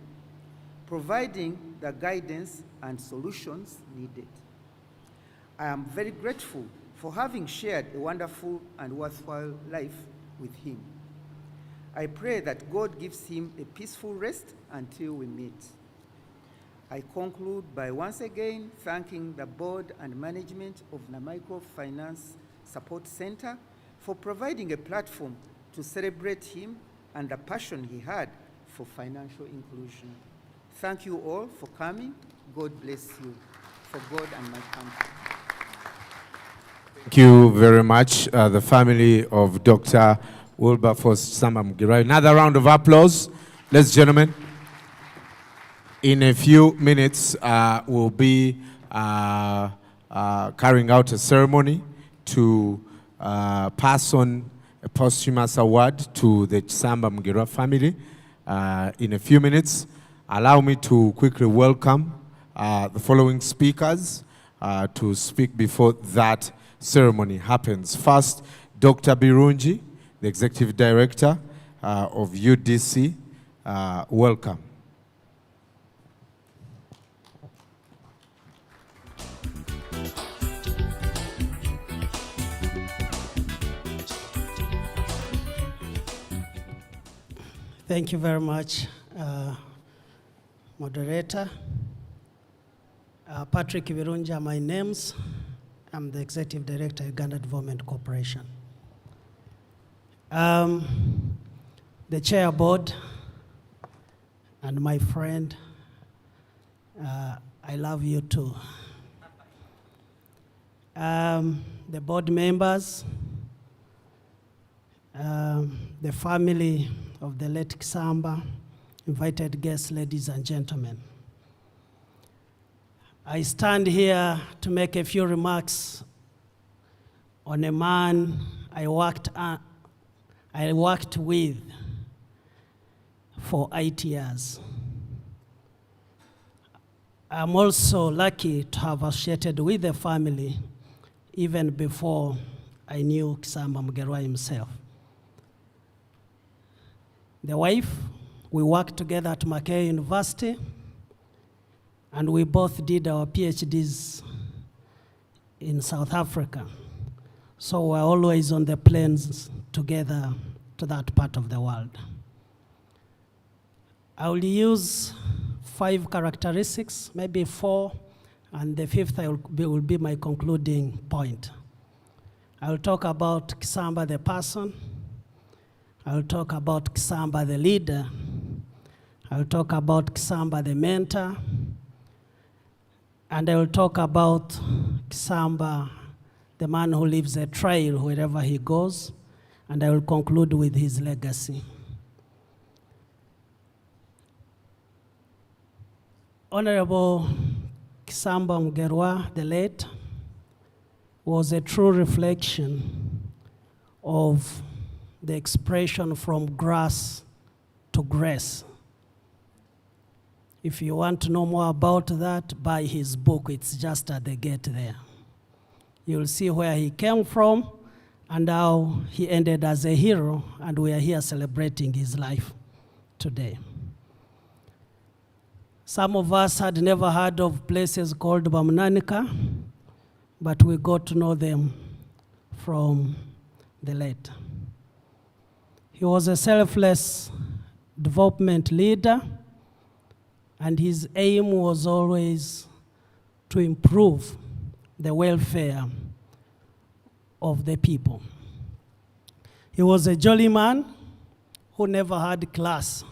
providing the guidance and solutions needed. I am very grateful for having shared a wonderful and worthwhile life with him. I pray that God gives him a peaceful rest until we meet. I conclude by once again thanking the board and management of the Microfinance Support Center for providing a platform to celebrate him and the passion he had for financial inclusion. Thank you all for coming. God bless you, for God and my country. Thank you very much, the family of Dr. Wilberforce Kisamba Mugerwa. Another round of applause, ladies and gentlemen. In a few minutes, we'll be carrying out a ceremony to pass on a posthumous award to the Kisamba Mugerwa family. In a few minutes, allow me to quickly welcome the following speakers to speak before that ceremony happens. First, Dr. Birungi, the Executive Director of UDC. Welcome. Thank you very much, moderator. Patrick Birungi are my names. I'm the Executive Director, Uganda Development Corporation. The chair board and my friend, I love you too. The board members, the family of the late Kisamba, invited guests, ladies and gentlemen. I stand here to make a few remarks on a man I worked with for 8 years. I'm also lucky to have associated with the family even before I knew Kisamba Mugerwa himself. The wife, we worked together at Mackay University, and we both did our PhDs in South Africa. So we're always on the planes together to that part of the world. I will use 5 characteristics, maybe 4, and the 5th will be my concluding point. I will talk about Kisamba the person. I will talk about Kisamba the leader. I will talk about Kisamba the mentor. And I will talk about Kisamba, the man who leaves a trail wherever he goes. And I will conclude with his legacy. Honorable Kisamba Mugerwa, the late, was a true reflection of the expression from grass to grace. If you want to know more about that, buy his book. It's just at the gate there. You'll see where he came from and how he ended as a hero, and we are here celebrating his life today. Some of us had never heard of places called Bamunanika, but we got to know them from the late. He was a selfless development leader, and his aim was always to improve the welfare of the people. He was a jolly man who never had class.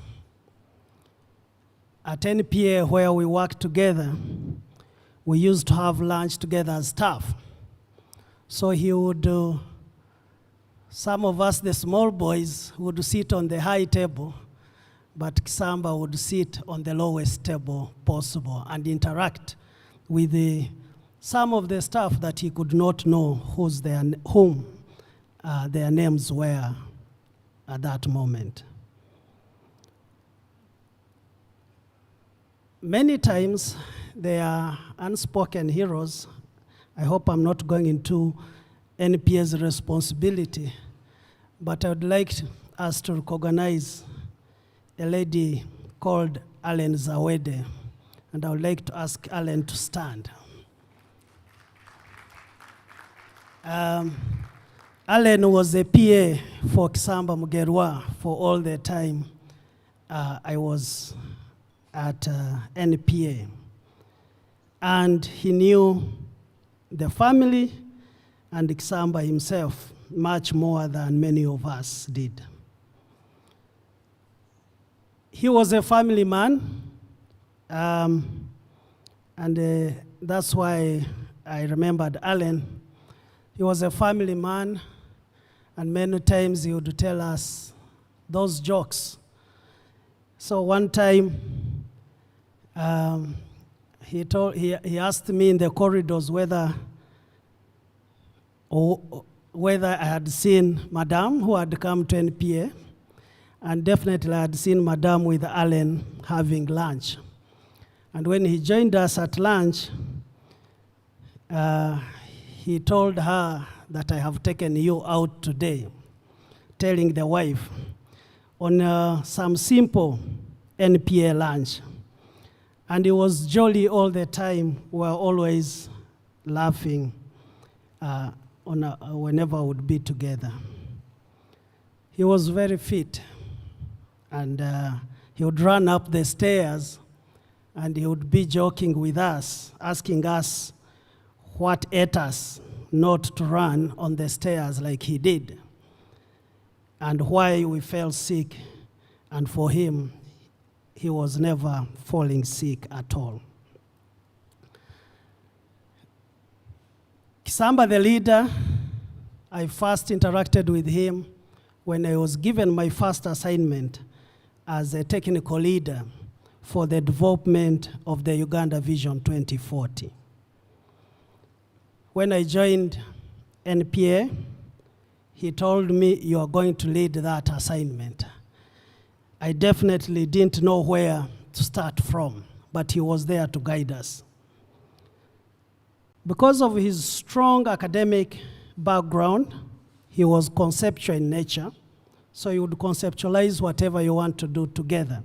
At NPA, where we worked together, we used to have lunch together as staff. So he would some of us, the small boys, would sit on the high table, but Kisamba would sit on the lowest table possible and interact with some of the staff that he could not know whom their names were at that moment. Many times, they are unspoken heroes. I hope I'm not going into NPA's responsibility, but I would like us to recognize a lady called Allen Zawede, and I would like to ask Allen to stand. Allen was a PA for Kisamba Mugerwa for all the time I was at NPA. And he knew the family and Kisamba himself much more than many of us did. He was a family man, and that's why I remembered Alan. He was a family man, and many times he would tell us those jokes. So one time, he asked me in the corridors whether I had seen Madame, who had come to NPA, and definitely I had seen Madame with Alan having lunch. And when he joined us at lunch, he told her that I have taken you out today, telling the wife, on some simple NPA lunch. And he was jolly all the time. We were always laughing whenever we would be together. He was very fit, and he would run up the stairs, and he would be joking with us, asking us what ate us not to run on the stairs like he did, and why we fell sick. And for him, he was never falling sick at all. Kisamba, the leader, I first interacted with him when I was given my first assignment as a technical leader for the development of the Uganda Vision 2040. When I joined NPA, he told me, "You are going to lead that assignment." I definitely didn't know where to start from, but he was there to guide us. Because of his strong academic background, he was conceptual in nature, so he would conceptualize whatever you want to do together.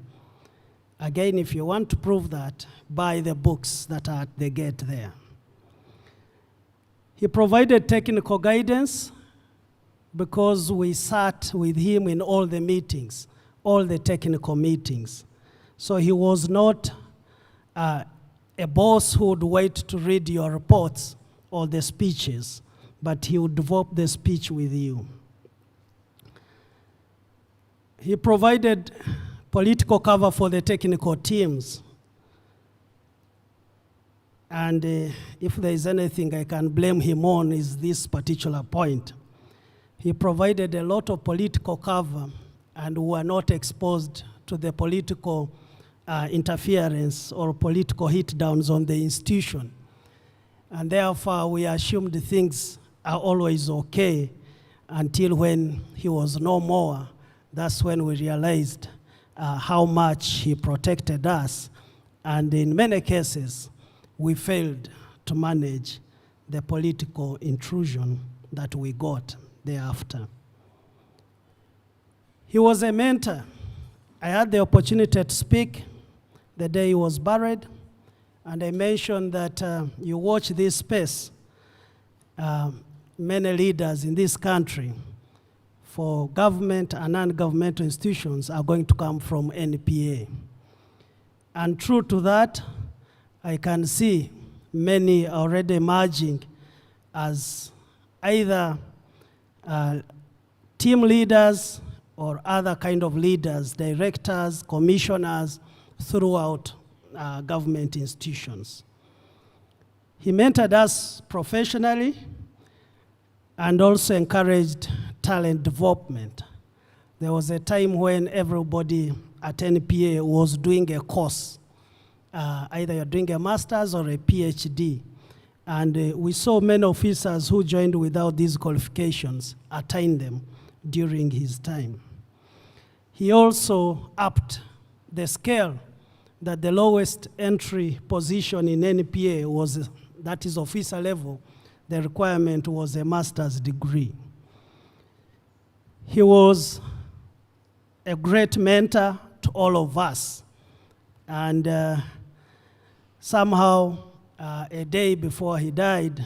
Again, if you want to prove that, buy the books that are at the gate there. He provided technical guidance because we sat with him in all the meetings, all the technical meetings. So he was not a boss who would wait to read your reports or the speeches, but he would develop the speech with you. He provided political cover for the technical teams. And if there is anything I can blame him on is this particular point. He provided a lot of political cover and we were not exposed to the political interference or political hit downs on the institution. And therefore we assumed things are always okay until when he was no more. That's when we realized how much he protected us. And in many cases, we failed to manage the political intrusion that we got thereafter. He was a mentor. I had the opportunity to speak the day he was buried, and I mentioned that you watch this space, many leaders in this country for government and non-governmental institutions are going to come from NPA. And true to that, I can see many already emerging as either team leaders or other kind of leaders, directors, commissioners throughout government institutions. He mentored us professionally and also encouraged talent development. There was a time when everybody at NPA was doing a course. Either you're doing a master's or a PhD. And we saw many officers who joined without these qualifications attain them during his time. He also upped the scale that the lowest entry position in NPA was, that is officer level, the requirement was a master's degree. He was a great mentor to all of us. And somehow, a day before he died,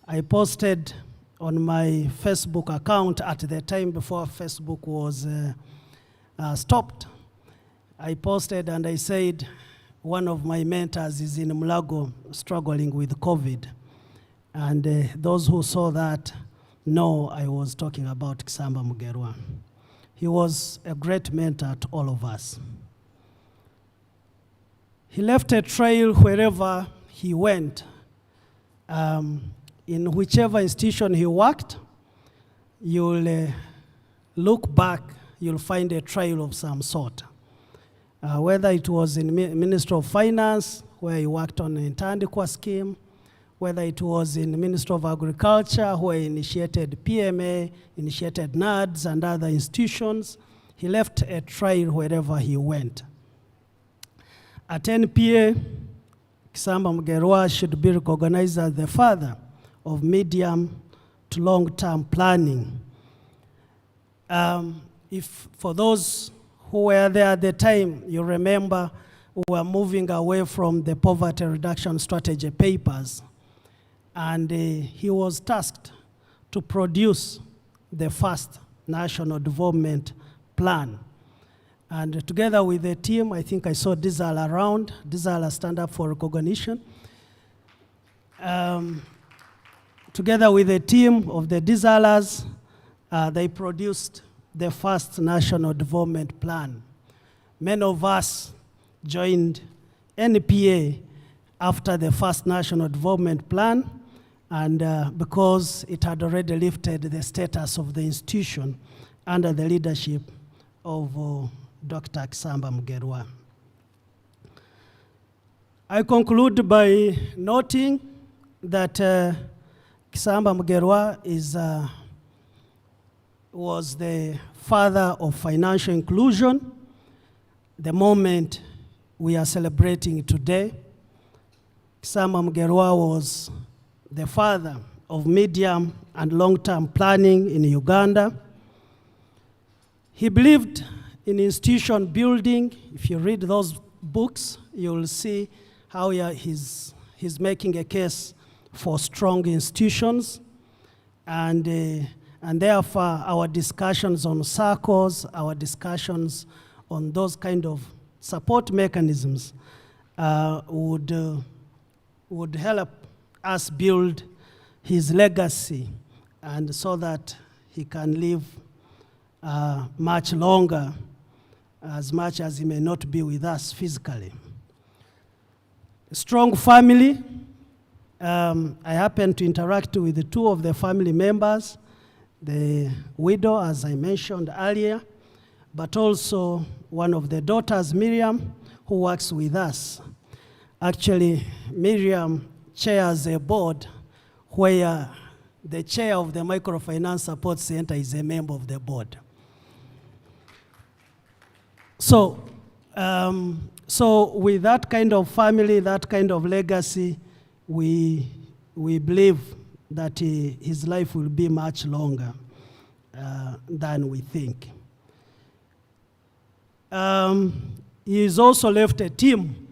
I posted on my Facebook account at the time before Facebook was stopped. I posted and I said, one of my mentors is in Mulago struggling with COVID. And those who saw that know I was talking about Kisamba Mugerwa. He was a great mentor to all of us. He left a trail wherever he went. In whichever institution he worked, you'll look back, you'll find a trail of some sort. Whether it was in Ministry of Finance, where he worked on the Ntandikwa scheme, whether it was in the Ministry of Agriculture, where he initiated PMA, initiated NADS and other institutions, he left a trail wherever he went. At NPA, Kisamba Mugerwa should be recognized as the father of medium to long-term planning. If for those who were there at the time, you remember we were moving away from the poverty reduction strategy papers, and he was tasked to produce the first national development plan. And together with the team, I think I saw Dizal around. Dizal stand up for recognition. Together with the team of the Dizalers, they produced the first national development plan. Many of us joined NPA after the first national development plan, and because it had already lifted the status of the institution under the leadership of Dr. Kisamba Mugerwa. I conclude by noting that Kisamba Mugerwa was the father of financial inclusion. The moment we are celebrating today, Kisamba Mugerwa was the father of medium and long-term planning in Uganda. He believed in institution building. If you read those books, you'll see how he's making a case for strong institutions. And therefore, our discussions on circles, our discussions on those kind of support mechanisms would help us build his legacy, and so that he can live much longer, as much as he may not be with us physically. A strong family. I happened to interact with the two of the family members, the widow, as I mentioned earlier, but also one of the daughters, Miriam, who works with us. Actually, Miriam chairs a board where the chair of the Microfinance Support Center is a member of the board. So with that kind of family, that kind of legacy, we believe that his life will be much longer than we think. He has also left a team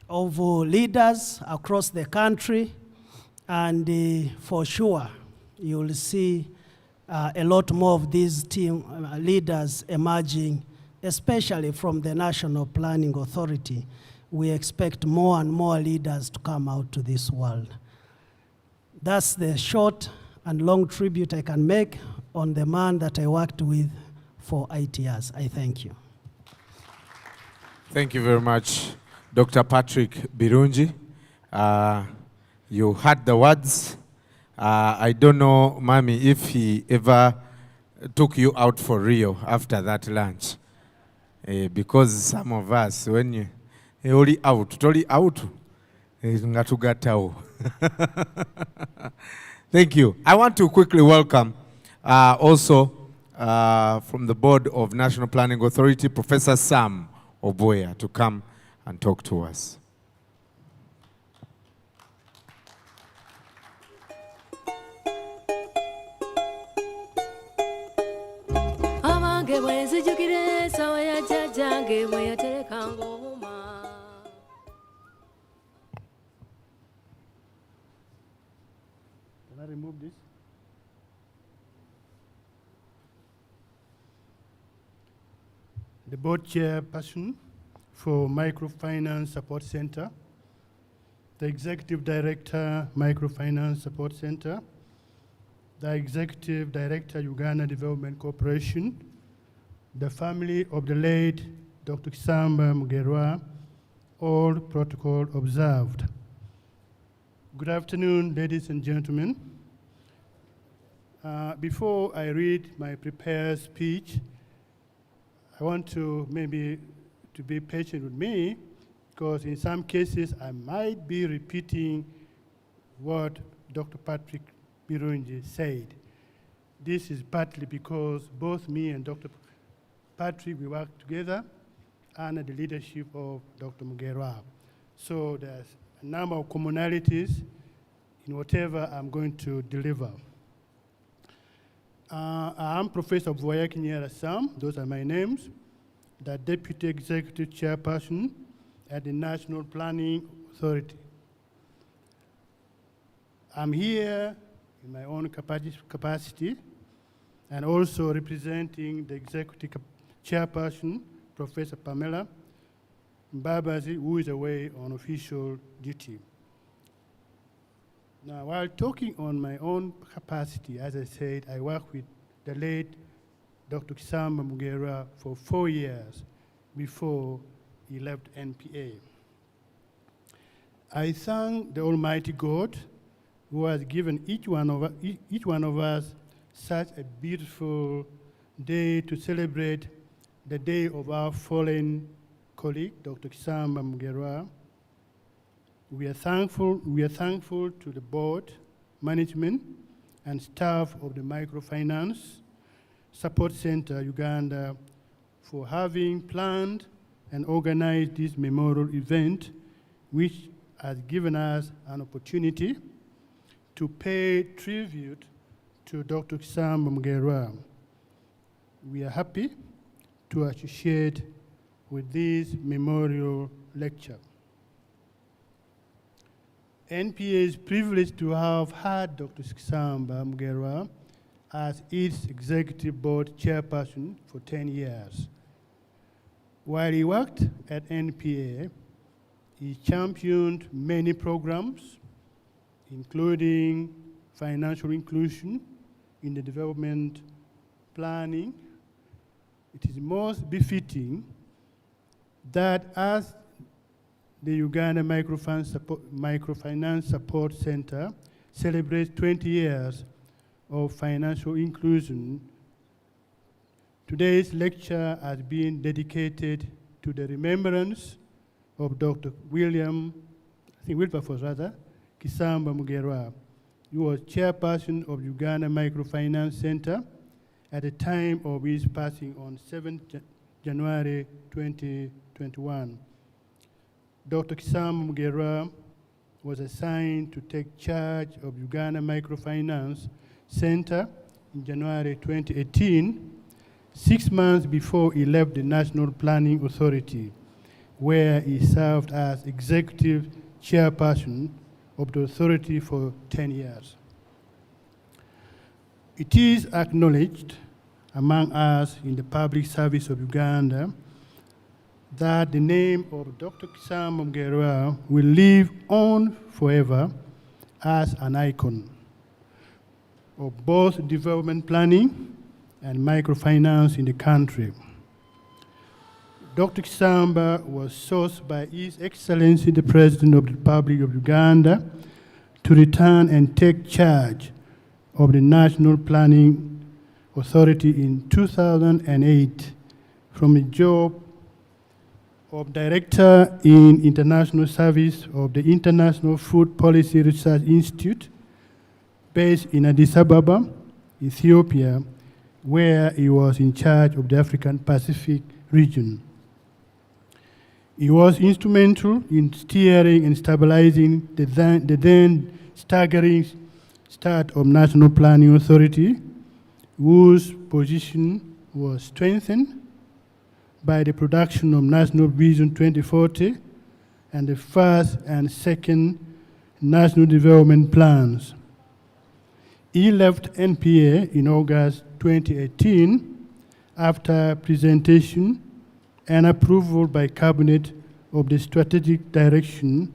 of leaders across the country, and for sure you will see a lot more of these team leaders emerging, especially from the National Planning Authority. We expect more and more leaders to come out to this world. That's the short and long tribute I can make on the man that I worked with for 8 years. I thank you. Thank you very much, Dr. Patrick Birungi. You heard the words. I don't know, Mami, if he ever took you out for real after that lunch. Because some of us, when you only out, thank you. I want to quickly welcome also from the Board of National Planning Authority, Professor Sam Oboya, to come and talk to us. Can I remove this? The board chairperson for Microfinance Support Center, the executive director, Microfinance Support Center, the executive director, Uganda Development Corporation, the family of the late Dr. Kisamba Mugerwa, All protocol observed. Good afternoon, ladies and gentlemen. Before I read my prepared speech, I want to maybe to be patient with me, because in some cases I might be repeating what Dr. Patrick Birungi said. This is partly because both me and Dr. Patrick, we work together under the leadership of Dr. Mugerwa. So there's a number of commonalities in whatever I'm going to deliver. I'm Professor Voyakinyera Sam, those are my names, the Deputy Executive Chairperson at the National Planning Authority. I'm here in my own capacity and also representing the Executive Chairperson, Professor Pamela Mbabazi, who is away on official duty. Now, while talking on my own capacity, as I said, I worked with the late Dr. Kisamba Mugerwa for 4 years before he left NPA. I thank the Almighty God who has given each one of us such a beautiful day to celebrate the day of our fallen colleague, Dr. Kisamba Mugerwa. We are thankful to the board, management, and staff of the Microfinance Support Center, Uganda, for having planned and organized this memorial event, which has given us an opportunity to pay tribute to Dr. Kisamba Mugerwa. We are happy to associate with this memorial lecture. NPA is privileged to have had Dr. Kisamba Mugerwa as its executive board chairperson for 10 years. While he worked at NPA, he championed many programs, including financial inclusion in the development planning. It is most befitting that as the Uganda Microfinance Support Center celebrates 20 years of financial inclusion, today's lecture has been dedicated to the remembrance of Dr. Wilberforce Kisamba Mugerwa, who was chairperson of Uganda Microfinance Center at the time of his passing on 7th January 2021. Dr. Kisamba Mugerwa was assigned to take charge of Uganda Microfinance Center in January 2018, 6 months before he left the National Planning Authority, where he served as executive chairperson of the authority for 10 years. It is acknowledged among us in the public service of Uganda that the name of Dr. Kisamba Mugerwa will live on forever as an icon of both development planning and microfinance in the country. Dr. Kisamba was sourced by His Excellency the President of the Republic of Uganda to return and take charge of the National Planning Authority in 2008 from a job of Director in International Service of the International Food Policy Research Institute based in Addis Ababa, Ethiopia, where he was in charge of the African Pacific region. He was instrumental in steering and stabilizing the then staggering start of National Planning Authority, whose position was strengthened by the production of National Vision 2040 and the first and second National Development Plans. He left NPA in August 2018 after presentation and approval by Cabinet of the strategic direction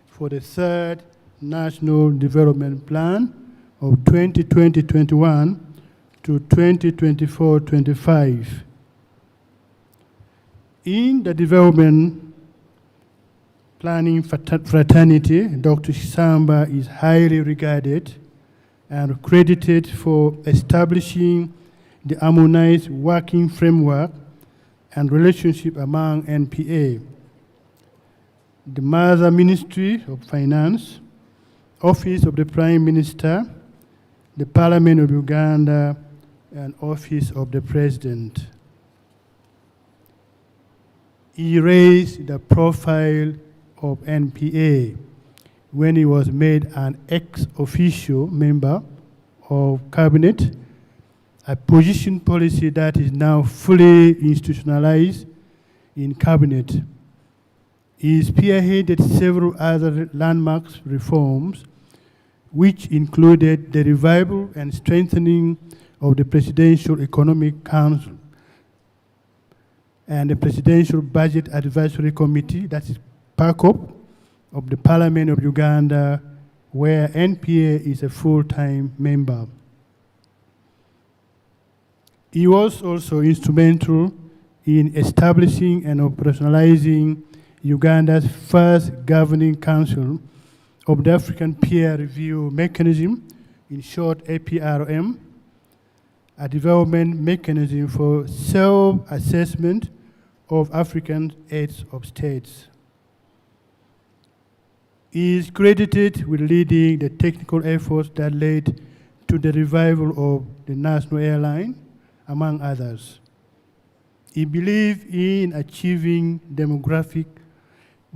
for the third National Development Plan of 2020-21 to 2024-25. In the development planning fraternity, Dr. Kisamba is highly regarded and credited for establishing the harmonized working framework and relationship among NPA, the Mother Ministry of Finance, Office of the Prime Minister, the Parliament of Uganda, and Office of the President. He raised the profile of NPA when he was made an ex-officio member of cabinet, a position policy that is now fully institutionalized in cabinet. He spearheaded several other landmark reforms, which included the revival and strengthening of the Presidential Economic Council and the Presidential Budget Advisory Committee, that is PACOP, of the Parliament of Uganda, where NPA is a full-time member. He was also instrumental in establishing and operationalizing Uganda's first governing council of the African Peer Review Mechanism, in short APRM, a development mechanism for self-assessment of African heads of states. He is credited with leading the technical efforts that led to the revival of the national airline, among others. He believed in achieving demographic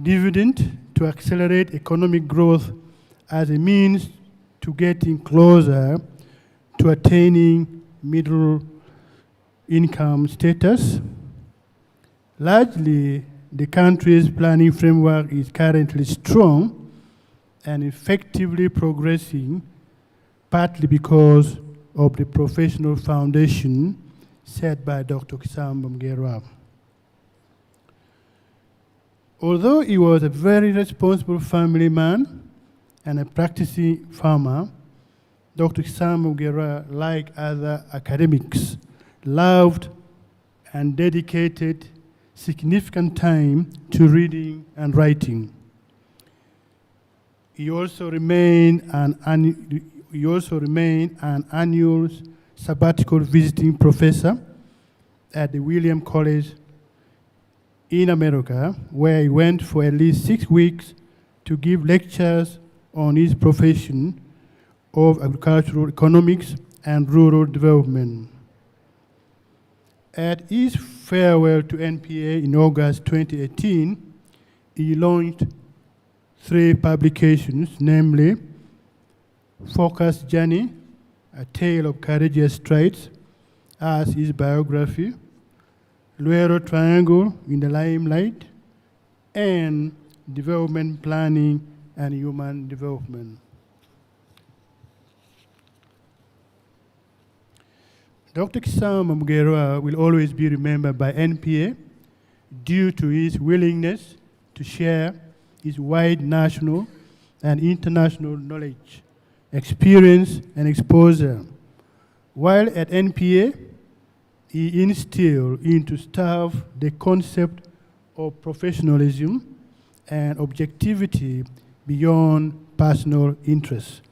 dividend to accelerate economic growth as a means to getting closer to attaining middle income status. Largely, the country's planning framework is currently strong and effectively progressing, partly because of the professional foundation set by Dr. Kisamba Mugerwa. Although he was a very responsible family man and a practicing farmer, Dr. Kisamba Mugerwa, like other academics, loved and dedicated significant time to reading and writing. He also remained an annual sabbatical visiting professor at the William College in America, where he went for at least 6 weeks to give lectures on his profession of agricultural economics and rural development. At his farewell to NPA in August 2018, he launched 3 publications, namely Focused Journey, A Tale of Courageous Strides, as his biography, Luero Triangle in the Limelight, and Development Planning and Human Development. Dr. Kisamba Mugerwa will always be remembered by NPA due to his willingness to share his wide national and international knowledge, experience, and exposure. While at NPA, he instilled into staff the concept of professionalism and objectivity beyond personal interests,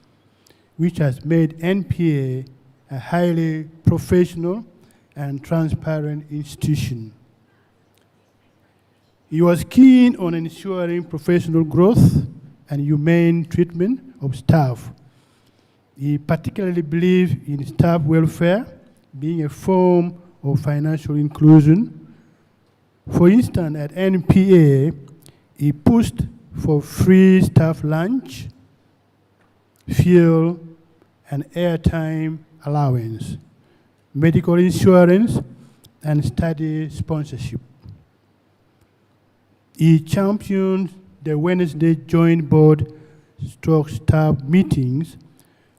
which has made NPA a highly professional and transparent institution. He was keen on ensuring professional growth and humane treatment of staff. He particularly believed in staff welfare being a form of financial inclusion. For instance, at NPA, he pushed for free staff lunch, fuel, and airtime allowance, medical insurance, and study sponsorship. He championed the Wednesday joint board stroke staff meetings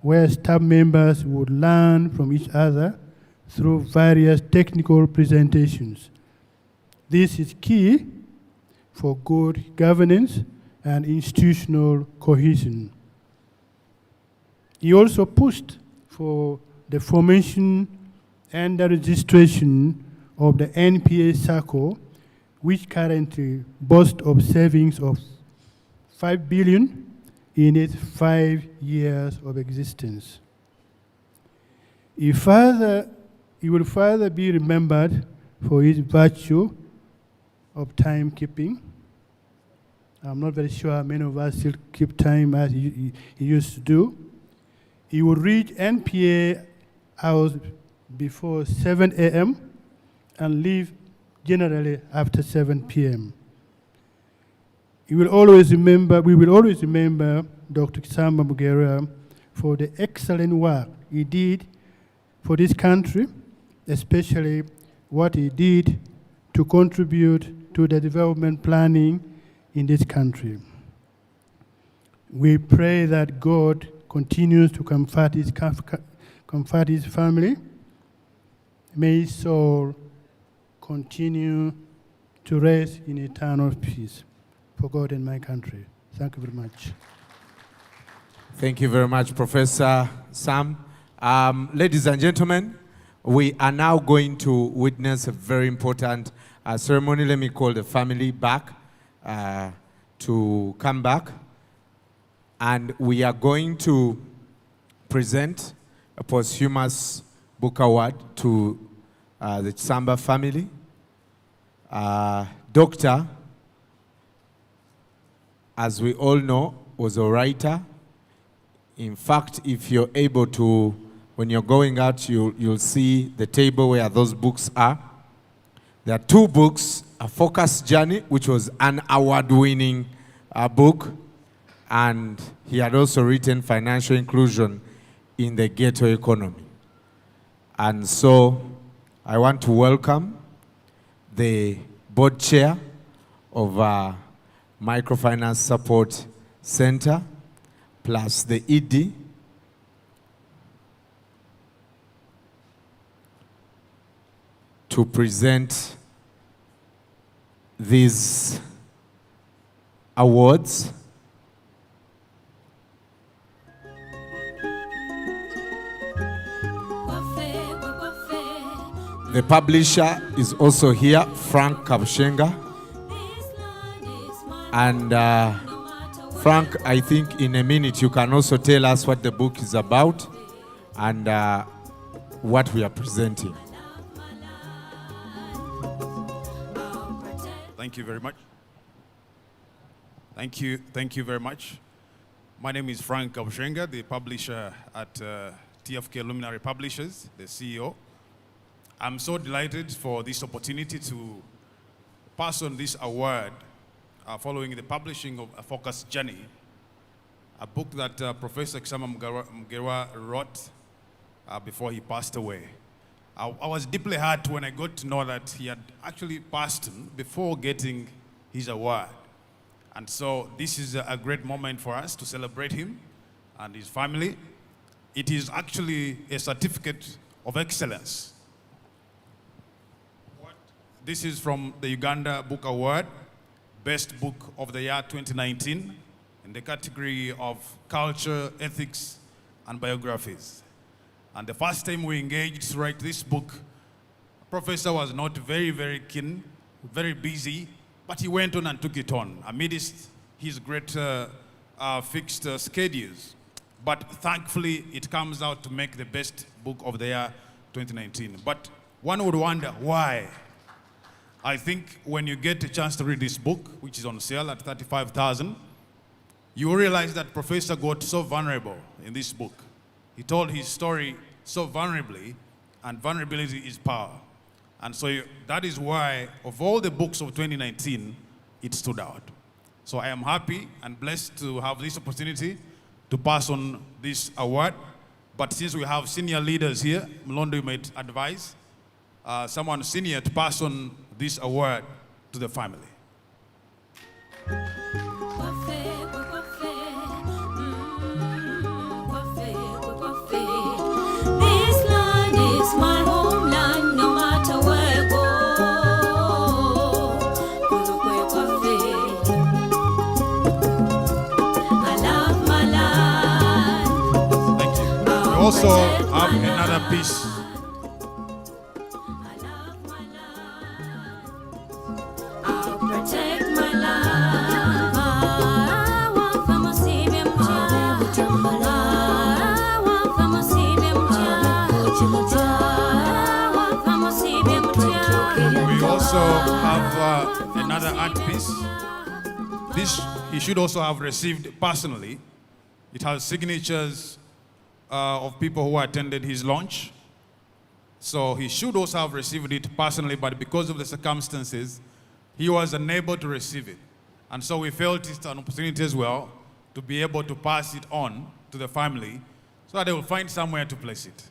where staff members would learn from each other through various technical presentations. This is key for good governance and institutional cohesion. He also pushed for the formation and the registration of the NPA SACCO, which currently boasts of savings of 5 billion in its 5 years of existence. He will further be remembered for his virtue of timekeeping. I'm not very sure how many of us still keep time as he used to do. He will reach NPA hours before 7 a.m. and leave generally after 7 p.m. We will always remember Dr. Kisamba Mugerwa for the excellent work he did for this country, especially what he did to contribute to the development planning in this country. We pray that God continues to comfort his family. May his soul continue to rest in eternal peace for God and my country. Thank you very much. Thank you very much, Professor Sam. Ladies and gentlemen, we are now going to witness a very important ceremony. Let me call the family back to come back. And we are going to present a posthumous book award to the Kisamba family. Doctor, as we all know, was a writer. In fact, if you're able to, when you're going out, you'll see the table where those books are. There are 2 books, A Focused Journey, which was an award-winning book, and he had also written Financial Inclusion in the Ghetto Economy. And so I want to welcome the board chair of Microfinance Support Center, plus the ED, to present these awards. The publisher is also here, Frank Kabushenga. And Frank, I think in a minute you can also tell us what the book is about and what we are presenting. Thank you very much. Thank you very much. My name is Frank Kabushenga, the publisher at TFK Luminary Publishers, the CEO. I'm so delighted for this opportunity to pass on this award following the publishing of A Focused Journey, a book that Professor Kisamba Mugerwa wrote before he passed away. I was deeply hurt when I got to know that he had actually passed before getting his award. And so this is a great moment for us to celebrate him and his family. It is actually a certificate of excellence. This is from the Uganda Book Award, Best Book of the Year 2019, in the category of Culture, Ethics, and Biographies. And the first time we engaged to write this book, Professor was not very keen, very busy, but he went on and took it on amidst his great fixed schedules. But thankfully, it comes out to make the best book of the year 2019. But one would wonder why. I think when you get a chance to read this book, which is on sale at $35,000, you will realize that Professor got so vulnerable in this book. He told his story so vulnerably, and vulnerability is power. And so that is why, of all the books of 2019, it stood out. So I am happy and blessed to have this opportunity to pass on this award. But since we have senior leaders here, Mlondo, you might advise someone senior to pass on this award to the family. This land is my homeland, no matter where I go. I love my land. Thank you. We also have another piece. Protect my life. have another art piece. This he should also have received personally. It has signatures of people who attended his launch. So he should also have received it personally, but because of the circumstances, he was unable to receive it. And so we felt it's an opportunity as well to be able to pass it on to the family so that they will find somewhere to place it.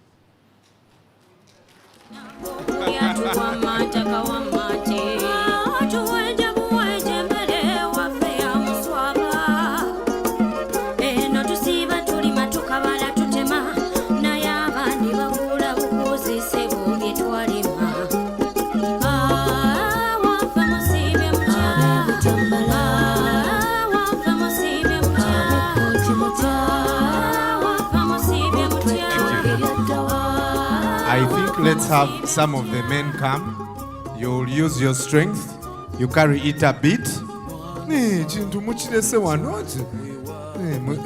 I think let's have some of the men come. You'll use your strength. You carry it a bit.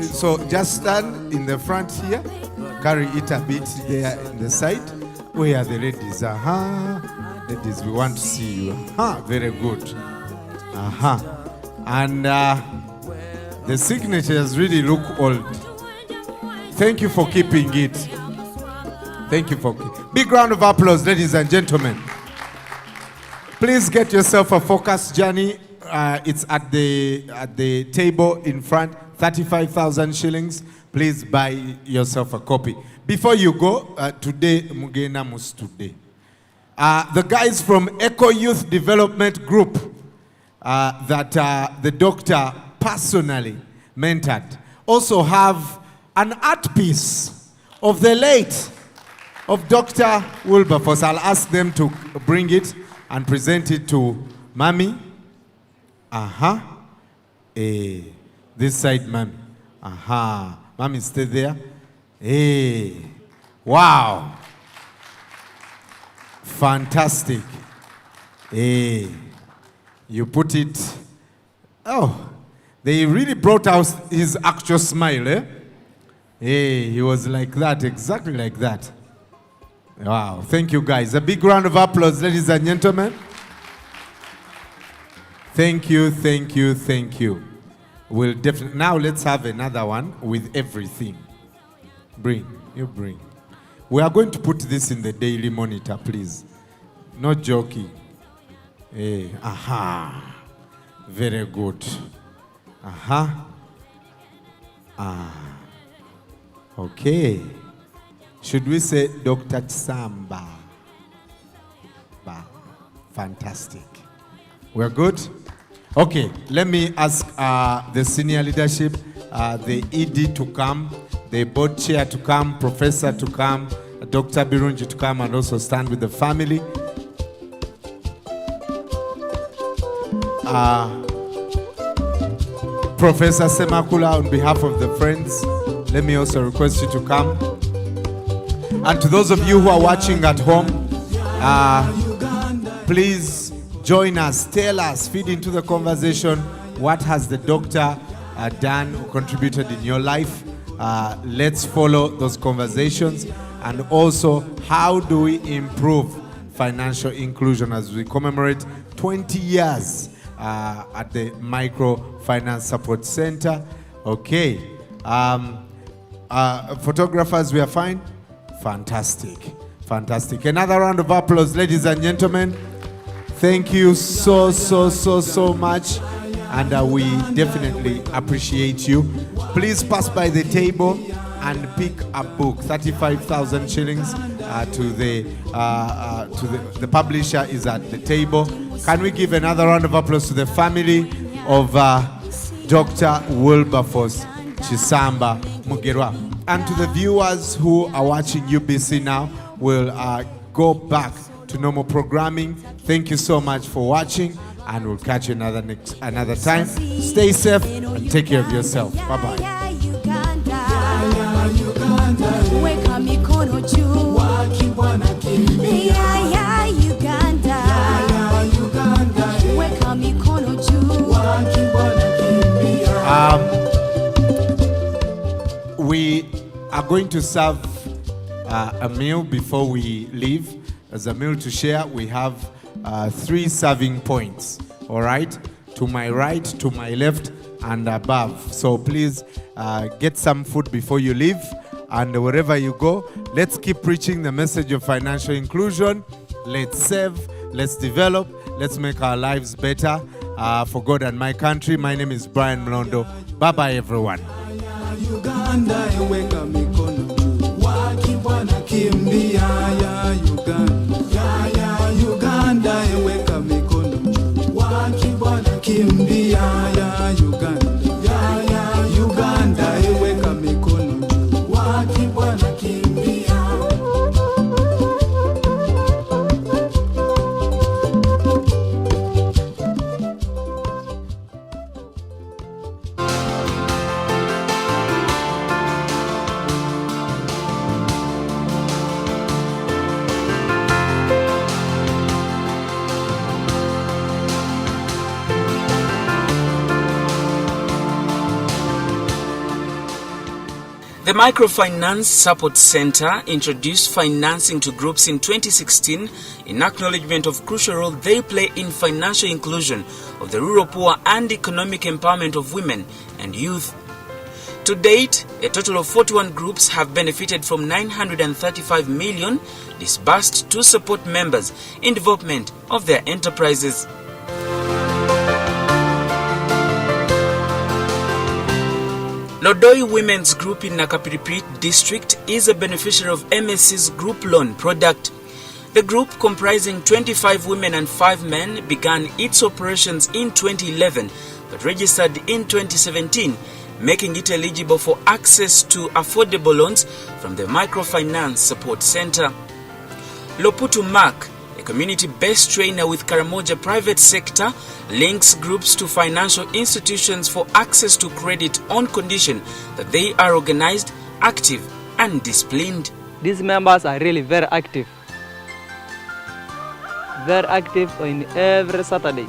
So just stand in the front here. Carry it a bit there in the side. Where are the ladies? Ladies, we want to see you. Very good. And the signatures really look old. Thank you for keeping it. Thank you for big round of applause, ladies and gentlemen. Please get yourself a focus journey. It's at the table in front. 35,000 shillings. Please buy yourself a copy. Before you go, today Mugena mus today. The guys from Eco Youth Development Group that the doctor personally mentored also have an art piece of the late of Dr. Wilberforce. I'll ask them to bring it and present it to Mommy. This side, Mommy. Mommy, stay there. Wow. Fantastic. You put it. Oh, they really brought out his actual smile, he was like that, exactly like that. Wow, thank you guys. A big round of applause, ladies and gentlemen. Thank you, thank you, thank you. We'll definitely, now let's have another one with everything. Bring. We are going to put this in the Daily Monitor, please. Not joking. Very good. Okay. Should we say Dr. Kisamba? Fantastic. We're good? Okay, let me ask the senior leadership, the ED to come, the board chair to come, professor to come, Dr. Birunji to come and also stand with the family. Professor Semakula, on behalf of the friends, let me also request you to come. And to those of you who are watching at home, please join us, tell us, feed into the conversation, what has the doctor done or contributed in your life? Let's follow those conversations. And also, how do we improve financial inclusion as we commemorate 20 years at the Microfinance Support Center? Okay. Photographers, we are fine? Fantastic. Fantastic. Another round of applause, ladies and gentlemen. Thank you so much. And we definitely appreciate you. Please pass by the table and pick a book. 35,000 shillings to the publisher is at the table. Can we give another round of applause to the family of Dr. Wilberforce Kisamba Mugerwa? And to the viewers who are watching UBC now, we'll go back to normal programming. Thank you so much for watching, and we'll catch you another time. Stay safe and take care of yourself. Bye-bye. We are going to serve a meal before we leave. As a meal to share, we have 3 serving points, all right? To my right, to my left, and above. So please get some food before you leave, and wherever you go, let's keep preaching the message of financial inclusion. Let's save, let's develop, let's make our lives better for God and my country. My name is Brian Mlondo. Bye-bye, everyone. Uganda eweka mikono juu, wakibwana kimbia ya Uganda, ya Uganda eweka mikono juu, wakibwana kimbia ya Uganda, ya Uganda eweka mikono juu, wakibwana kimbia. The Microfinance Support Center introduced financing to groups in 2016 in acknowledgement of crucial role they play in financial inclusion of the rural poor and economic empowerment of women and youth. To date, a total of 41 groups have benefited from 935 million disbursed to support members in development of their enterprises. Lodoi Women's Group in Nakapiripit District is a beneficiary of MSC's group loan product. The group, comprising 25 women and 5 men, began its operations in 2011 but registered in 2017, making it eligible for access to affordable loans from the Microfinance Support Center. Loputu Mark, a community-based trainer with Karamoja Private Sector, links groups to financial institutions for access to credit on condition that they are organized, active and disciplined. These members are really very active. Very active in every Saturday.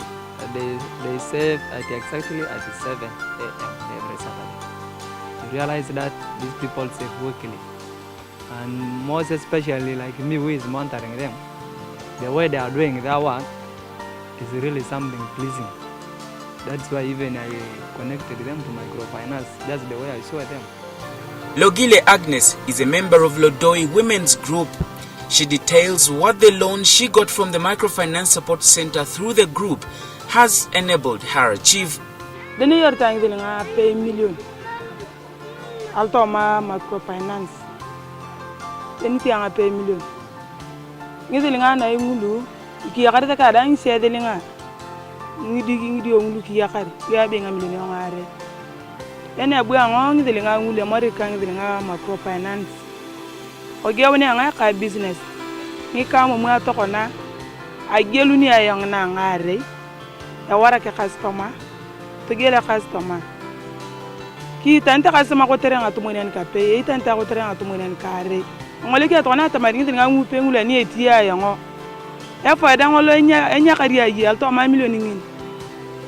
They save exactly at 7 a.m. every Saturday. You realize that these people save weekly. And most especially like me who is monitoring them, the way they are doing their work is really something pleasing. That's why even I connected them to microfinance. That's the way I saw them. Logile Agnes is a member of Lodoi Women's Group. She details what the loan she got from the Microfinance Support Center through the group has enabled her achieve. The New York Times will pay million. Alto ma microfinance. Anything I pay million. Ngizilinga na imulu ikiyakari takada ngisedelinga ngidi omulu kiyakari ya benga milioni ngare. Ene abuya ngongi zilinga ngulu America ngizilinga microfinance. Ogewe ne anga ka business. Ngikamo mwa tokona agelu ni ayong na ngare. Ya wara ke customer. Tugela customer. Ki tanta customer ko terenga tumonene ka pay, tanta ko terenga tumonene kare. Ngole ke tona ta mari ngizinga ngu pengula ni etia yango. E fa da ngolo enya kari ayi alto ma milioni ngini.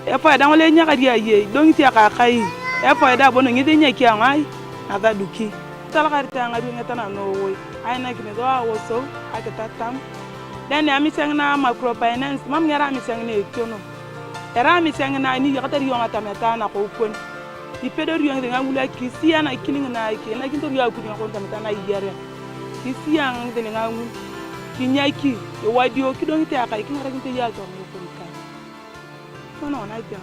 E fa da ngolo enya kari ayi don ti aka kai. E fa da bono ngide nya ki angai aga duki. Tala kari ta ngadu ngata na no wo. Ai na kine do wo so akata tam. Dan ya mi sengna microfinance mam ngara mi sengne ekyono. Era mi sengna ni yakata riyo ngata meta na ko kon. Di pedo riyo ngata ngula kisia na kininga na ki na kinto riyo ku ngata ko meta na yere. Kisi yang de ngangu kinyaki e wadio kidongi te akai kinara kinte ya to no ko kai. No na ja.